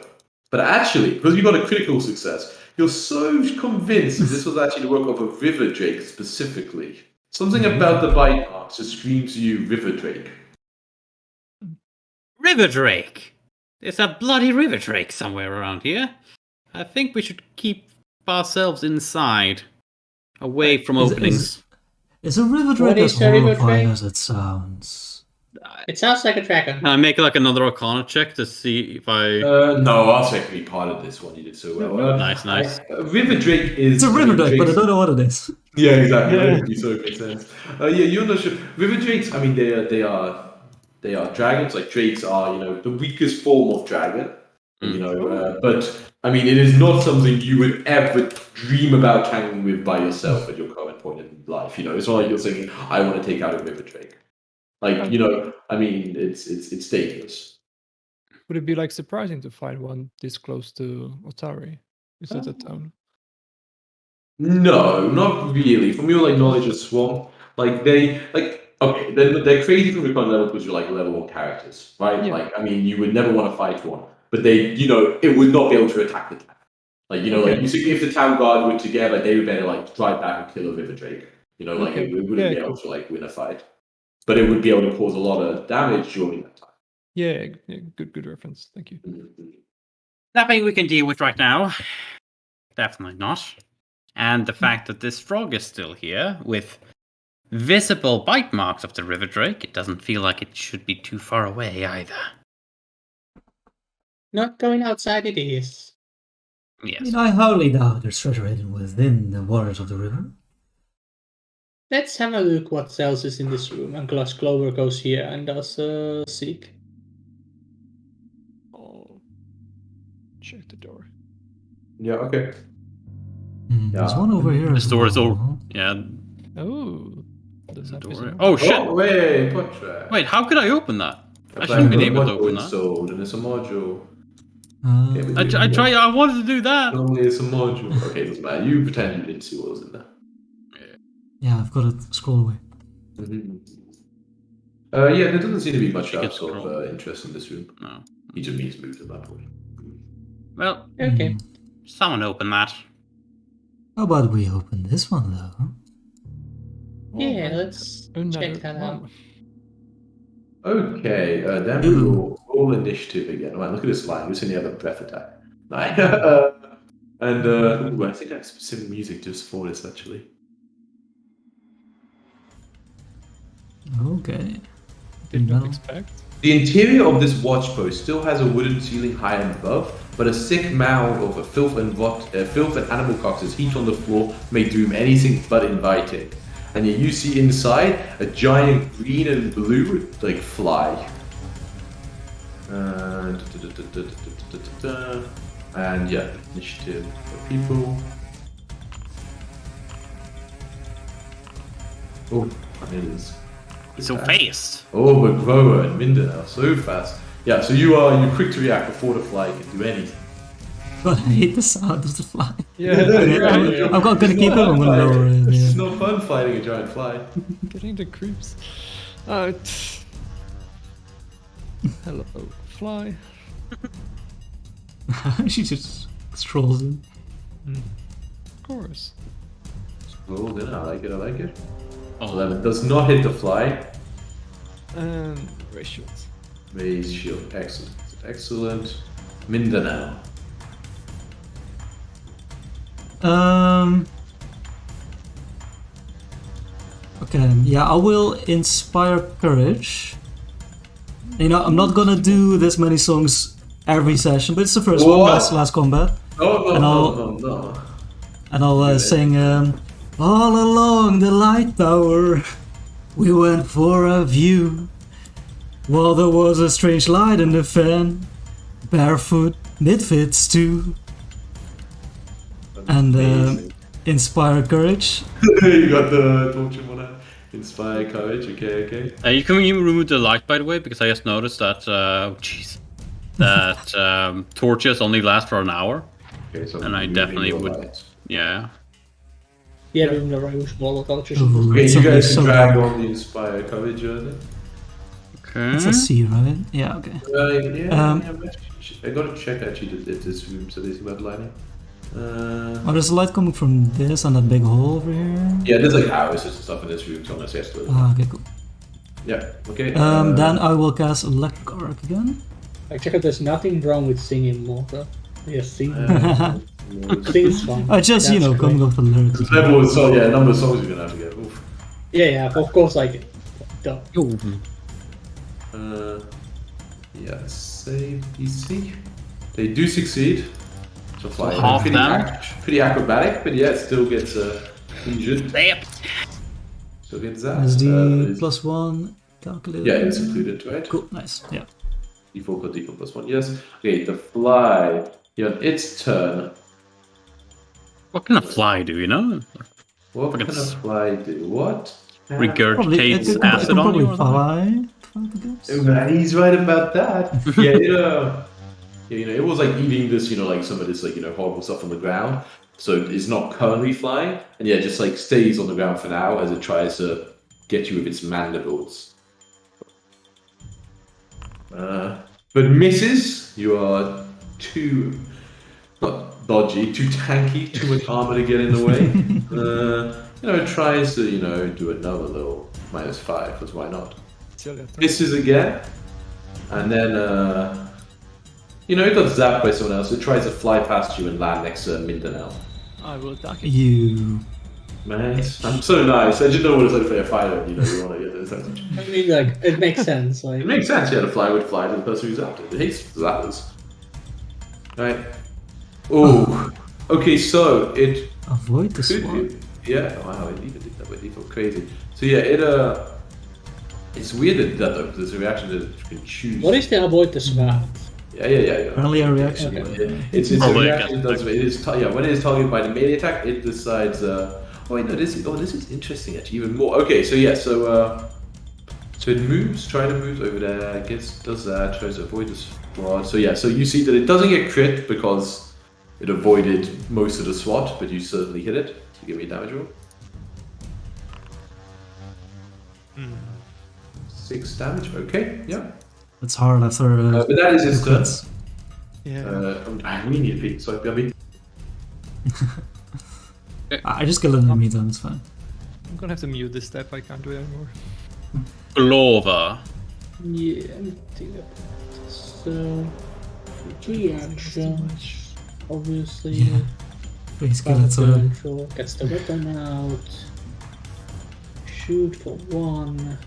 But actually, because you got a critical success, you're so convinced that this was actually the work of a river drake specifically. Something about the bite marks just screams to you river drake. River Drake! There's a bloody River Drake somewhere around here. I think we should keep ourselves inside, away from openings. Is a river What drake as is a river horrifying drake? as it sounds? It sounds like a dragon. Can I make like another Arcana check to see if I... No, I'll take me part of this one. You did so well. Nice. River drake is. It's a river drake, but I don't know what it is. Yeah, exactly. Yeah. That makes so much sense. You're not sure. River drakes. I mean, they are dragons. Like drakes are, the weakest form of dragon. But I mean, it is not something you would ever dream about hanging with by yourself at your current point in life. It's not like you're thinking, I want to take out a river drake. Like, I mean, it's dangerous. Would it be like surprising to find one this close to Otari? Is that a town? No, not really. From your knowledge of Swamp, okay, they're crazy from the current level because you're level 1 characters, right? Yeah. I mean, you would never want to fight one, but they, it would not be able to attack the town. You see, if the town guard were together, they would better drive back and kill a river drake. It wouldn't be able to win a fight, but it would be able to cause a lot of damage during that time. Yeah, good reference. Thank you. Nothing we can deal with right now. Definitely not. And the fact that this frog is still here, with visible bite marks of the river drake, it doesn't feel like it should be too far away either. Not going outside it is. Yes. I highly doubt there's treasure hidden within the waters of the river. Let's have a look what else is in this room. And Glass Clover goes here and does seek. I'll check the door. Yeah. Okay. There's one over here. This door is well. all. Yeah. Oh, does that Door. Oh shit! Oh, wait, portrait. Wait, how could I open that? I shouldn't have been able to open that. Installed, and it's a module. I wanted to do that. Normally it's a module. Okay, doesn't matter. You pretend you didn't see what was in there. Yeah, I've got it. Scroll away. Yeah, there doesn't seem to be much You can else of scroll. interest in this room. No. He just needs moved at that point. Well, Okay. someone open that. How about we open this one though? Yeah, Alright, let's another check that out. one. Okay, then we will roll initiative again. Right, look at this line. We've seen the other breath attack. Nice. I think that's specific music just for this actually. Okay. Did not No. expect. The interior of this watch post still has a wooden ceiling high and above, but a thick mound of filth and animal carcasses heaped on the floor made the room anything but inviting. And yet you see inside a giant green and blue fly. And yeah, initiative for people. Oh, it is. So fast. Oh, but Grower and Mindanao, so fast. Yeah, so you're quick to react before the fly can do anything. God, I hate the sound of the fly. Yeah, I'm gonna keep it. I'm gonna lower it. It's Yeah. not fun fighting a giant fly. getting the creeps. Hello, fly. She just strolls in. Of course. Well, then I like it. Oh, 11 does not hit the fly. And ratios. Raise shield, excellent. Mindanao. Okay, yeah, I will inspire courage. You know, I'm not gonna do this many songs every session, but it's the first one, What? last combat. No, And I'll- no. And I'll sing, all along the light tower, we went for a view. While there was a strange light in the fan, barefoot misfits too. And inspire courage. You got the torture one out. Inspire courage, okay. You can remove the light, by the way, because I just noticed that. That torches only last for an hour. Okay, so And I removing definitely your would- lights. Yeah. Yeah, doing the right smaller cultures. Ooh. Okay, It's you okay, guys can so drag dark. on the inspire courage then. Okay. It's a C, right? Yeah, okay. I gotta check actually if this room so there's web lighting. Oh, there's a light coming from this and that big hole over here. Yeah, there's like arrows and stuff in this room, so I'm gonna say it's Ah, okay, cool. Yeah, okay. Then I will cast Electric Arc again. I check out there's nothing wrong with singing more, though. Yeah, sing. uh, Sing's fine. I just, That's coming great. up with the lyrics. the level of song, yeah, number of songs you're gonna have to get. Oof. Yeah, of course, like, duh. Yeah, save DC. They do succeed. So fly. half pretty, damage. pretty acrobatic, but yeah, it still gets injured. Damn. Still gets that. SD it's- +1 calculated. yeah, it's included, right? Cool, nice. Yeah. Default got default +1. Yes. Okay, the fly. Yeah, on its turn. What can a fly do, you know? What Fucking can a fly do? What? Probably, Regurgitates it acid could on probably you or something? fly. He's right about that. Yeah, it was like eating this, like some of this, like, horrible stuff on the ground. So it's not currently flying, and yeah, just like stays on the ground for now as it tries to get you with its mandibles. But misses. You are too not dodgy, too tanky, too much armor to get in the way. It tries to, do another little -5, because why not? Misses again, and then it got zapped by someone else. It tries to fly past you and land next to Mindanao. I will attack it. You. Man, I'm so nice. I just know what it's like to play a fighter. You want to get this. I mean, like, it makes sense. Like, It makes sense. Yeah, the fly would fly to the person who's zapped it. It hates zappers. Right. Oh. Okay, so it Avoid the could sword. be. Yeah. Wow. It even did that. But it felt crazy. So yeah, it's weird that it did that though, because there's a reaction that it can choose. what is the avoid the swap? Yeah. Apparently a reaction. Okay. It's a Probably a reaction. guess. It is when it is targeted by the melee attack, it decides. Oh wait, no, this is interesting actually, even more. Okay, so yeah, so it moves, try to move over there, does that, tries to avoid the SWAT. So yeah, so you see that it doesn't get crit because it avoided most of the SWAT, but you certainly hit it. So give me a damage roll. 6 damage. Okay, yeah. It's hard after. But that is its turn. crits. Yeah. I really need a beat, so I mean. I just kill it in the meantime, it's fine. I'm gonna have to mute this step. I can't do it anymore. Clover. Yeah, let me think about it. So, 3 actions, obviously. Yeah. Please kill it, so. Control, gets the weapon out. Shoot for 1.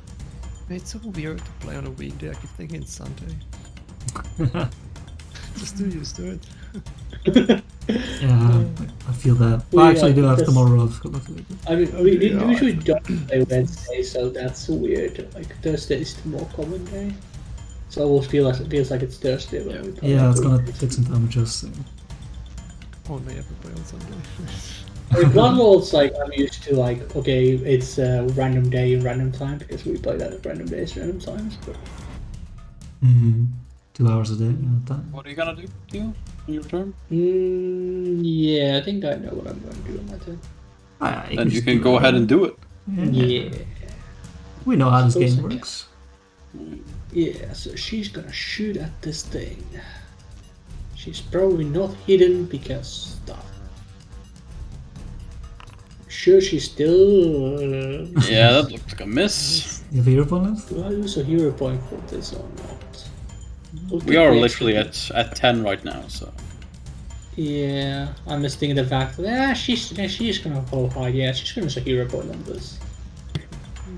It's so weird to play on a weekday. I keep thinking it's Sunday. Just too used to it. Yeah, I feel that. Well, I actually do have that's- tomorrow off. Luckily. I mean, we usually don't play Wednesday, so that's weird. Like, Thursday is the more common day. So it almost feels like it's Thursday when we play. Yeah, it's gonna take some time adjusting. Only ever play on Sunday. In Blood World's like, I'm used to like, okay, it's a random day and random time because we play that at random days, random times. But 2 hours a day. Time. What are you gonna do, Theo, on your turn? yeah, I think I know what I'm going to do on my turn. Then you can go ahead and do it. Yeah. We know how this Suppose game I can. works. Yeah, so she's gonna shoot at this thing. She's probably not hidden because stuff. Sure, she's still. Yeah, that looks like a miss. You have a hero point left? Do I use a hero point for this or not? We are literally at 10 right now, so. Yeah, I'm just thinking the fact that she's gonna go high. Yeah, she's gonna use a hero point on this.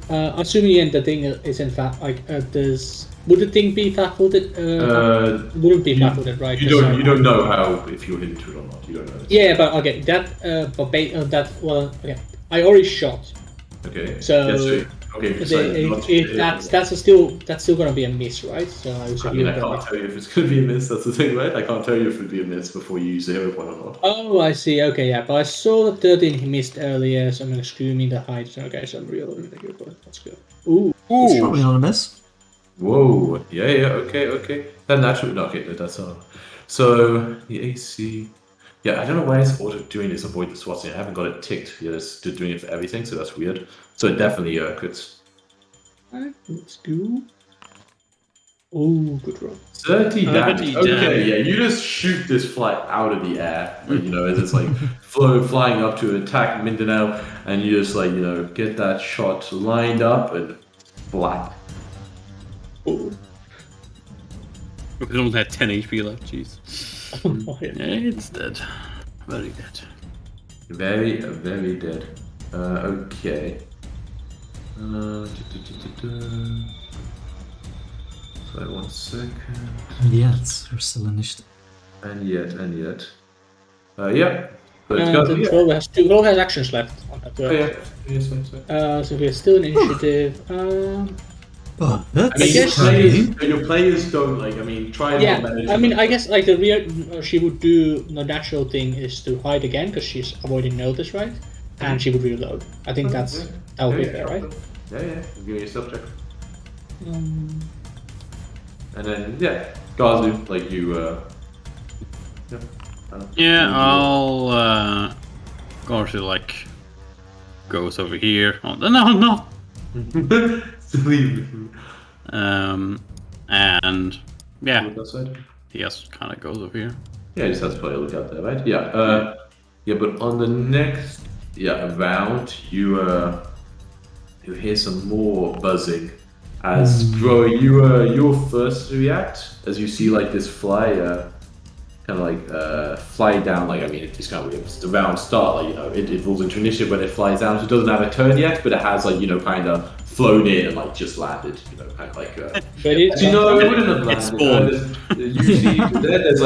Assuming the thing is in fact would the thing be facultative? Wouldn't be facultative, right? You don't know how if you're into it or not. You don't know. Yeah, but okay, I already shot. Okay. So that's still gonna be a miss, right? So I can't tell you if it's gonna be a miss. That's the thing, right? I can't tell you if it'd be a miss before you use the hero point or not. Oh, I see. Okay, yeah, but I saw that 13 he missed earlier, so I'm assuming the height. Okay, so I'm really good. Let's go. Ooh. It's probably not a miss. Whoa. Yeah. Okay. That naturally. No, okay, that's So the AC. Yeah, I don't know why it's auto doing this avoid the SWAT thing. I haven't got it ticked. Yeah, it's doing it for everything, so that's weird. So it definitely crits. Alright, let's go. Oh, good roll. 30 damage. 30 Okay, damage. yeah, you just shoot this fly out of the air. Like, as it's like flying up to attack Mindanao, and you just get that shot lined up and black. Oh. We only had 10 HP left, jeez. Yeah. It's dead. Very dead. Very, very dead. Okay. Sorry, 1 second. And yet, we're still initiative. And yet. Yeah. But it's The troll has actions left on that turn. yeah. Yes, So we're still in initiative. Oh, that's your players don't try and Yeah, manage. I guess the real she would do the natural thing is to hide again because she's avoiding notice, right? And she would reload. I think that would be fair, right? Yeah. Give me a stealth check. And then Gazu, I'll go to goes over here. Oh, no. And That side. he just kind of goes over here. Yeah, he just has to play a look out there, right? Yeah. But on the next round, you hear some more buzzing. As bro, you're first to react as you see this fly fly down. It's kind of weird. It's the round start. It falls into initiative when it flies down. So it doesn't have a turn yet, but it has kind of flown in and just landed. Kind of But it wouldn't have landed. It's spawned. You see there's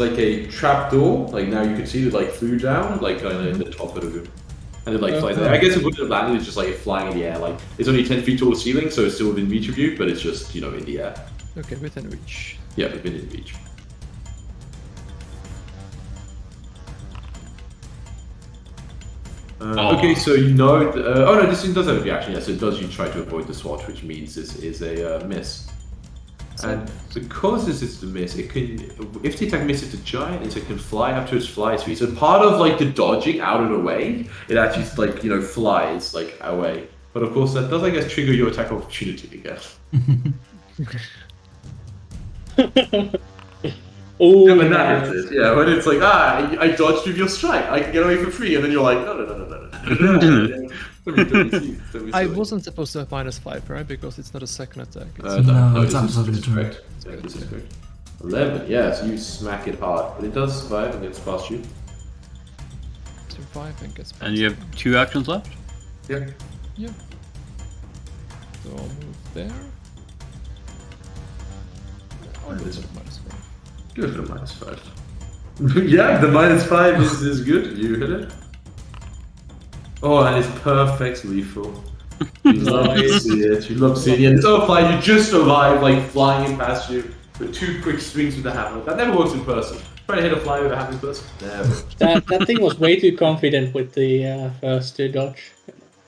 a trap door. Now you can see it flew down kind of in the top of the room. And it flies there. I guess it wouldn't have landed, it's just flying in the air. It's only 10 feet tall the ceiling, so it's still within reach of you, but it's just, in the air. Okay, within reach. Yeah, within reach. Okay, so oh no, this thing does have a reaction, yes, it does. You try to avoid the SWAT, which means this is a miss. And because this is the miss, it can, if the attack misses the giant, it can fly up to its fly speed. So part of the dodging out of the way, it actually flies away. But of course that does, I guess, trigger your attack opportunity again. Oh, yeah, but that is it. Yeah, when it's I dodged with your strike, I can get away for free, and then you're no. I wasn't supposed to have -5, right? Because it's not a second attack. It's No, this it's is absolutely correct. Yeah, this is correct. 11, yeah, so you smack it hard, but it does survive and gets past you. survive and gets. And you have 2 actions left? Yeah. Yeah. So I'll move there. I'll go Nice. for -5. Good for the -5. Yeah, the -5 is good. You hit it. Oh, and it's perfect lethal. You love to see it. You love to see it. And so far, you just arrive flying in past you with 2 quick swings with the hammer. That never works in person. Try to hit a fly with a hammer in person. Never. that thing was way too confident with the first dodge.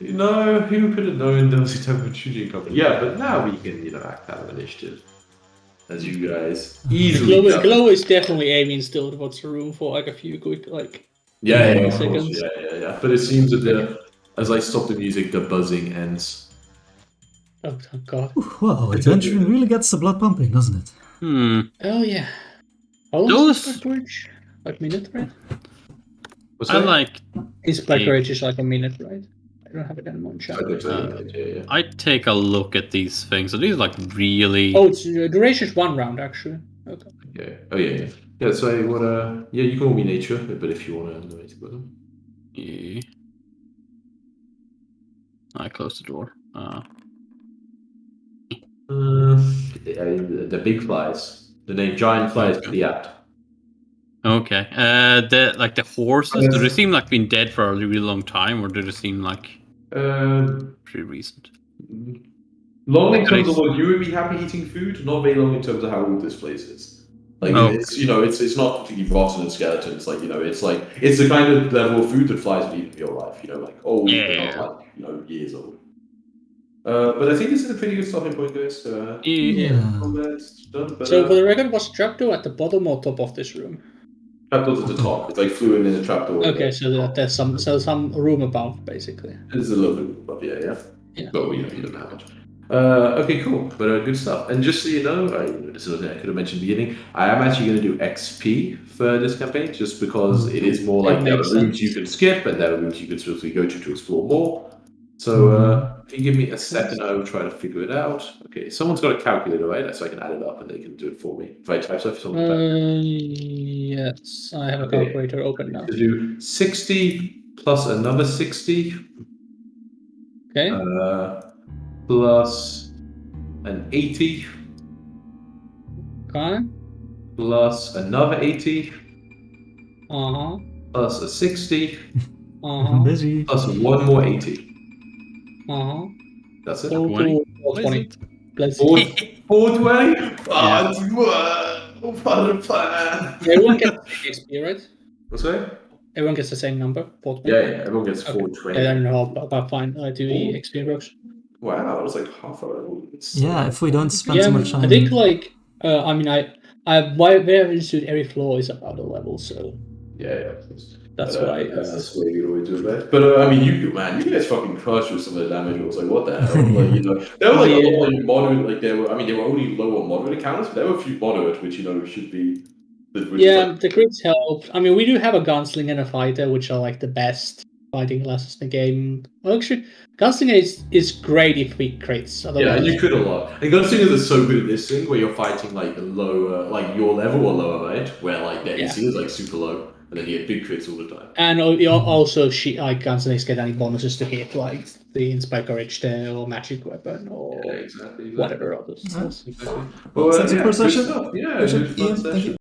Who could have known there was a type of shooting company? Yeah, but now we can, act out of initiative. As you guys easily Glow is definitely aiming still towards the room for a few quick Yeah, of seconds. course. Yeah. But it seems that as I stop the music, the buzzing ends. Oh, thank God. Well, adventuring really gets the blood pumping, doesn't it? Oh yeah. How long is Black Rage? Minute, right? What's I that? Is Black Rage is a minute, right? I don't have it anymore in chat. I think so, yeah. I take a look at these things. Are these really? Oh, it's duration is 1 round actually. Okay. Yeah. Oh yeah. Yeah. So what? Yeah, you can call me nature, but if you want to know anything about them. Yeah. I closed the door. The big flies. The name giant flies Okay. pretty apt. Okay. The horses. Do they seem like been dead for a really long time, or do they seem like pretty recent? Long in Like, do terms they- of what you would be happy eating food, not very long in terms of how old this place is. Like Oh. it's not completely rotten and skeletons. Like it's the kind of level of food that flies would eat in real life. Like old, but Yeah. not like years old. But I think this is a pretty good starting point, guys. Yeah. Done, but, So for the record, was trapdoor at the bottom or top of this room? trapdoor's at the top. It's like fluid in a trapdoor. Okay, so there's some room above, basically. There's a little bit above, yeah. Yeah. But you don't have much. Okay, cool. But good stuff. And just so you know, this is something I could have mentioned in the beginning. I am actually going to do XP for this campaign, just because it is more It like there are makes rooms sense. you can skip, and there are rooms you can sort of go to explore more. So if you give me a second, I will try to figure it out. Okay, someone's got a calculator, right? So I can add it up, and they can do it for me. If I type stuff, someone type. Yes, I have a Okay. calculator open now. To do 60 plus another 60. Okay. Plus an 80, Okay. plus another 80, Uh-huh. plus a 60, Uh-huh. Busy. plus one more 80. Uh-huh. That's it. Total 20. 420. Let's Four- see. 420? Yeah. Part of the plan. Everyone gets the same XP, right? What's that? Everyone gets the same number, 420. Yeah, everyone gets Okay. 420. I don't know about fine do the XP works. Wow, that was like half a. Yeah, if we don't spend Yeah, so much time. I think where into every floor is about a level, so Yeah. that's But, why. that's the way we always do it. But I mean, you guys fucking crushed with some of the damage. It was like, what the hell? Like, there were like a lot of moderate. Like there were only low or moderate encounters, but there were a few moderate, which should be. Yeah, the crits help. I mean, we do have a gunslinger and a fighter, which are like the best fighting classes in the game. Well, actually, gunslinger is great if we crits. Otherwise, Yeah, and you crit a lot. And Gunslingers are so good at this thing where you're fighting like lower, like your level or lower, right? Where like their AC is like super low, and then you get big crits all the time. And also, like gunslingers get any bonuses to hit, like the Inspire Courage there, or Magic Weapon, or exactly. whatever others. Exactly. Well, thanks for good session. stuff. Yeah, Good good session. fun Ian, thank session. you.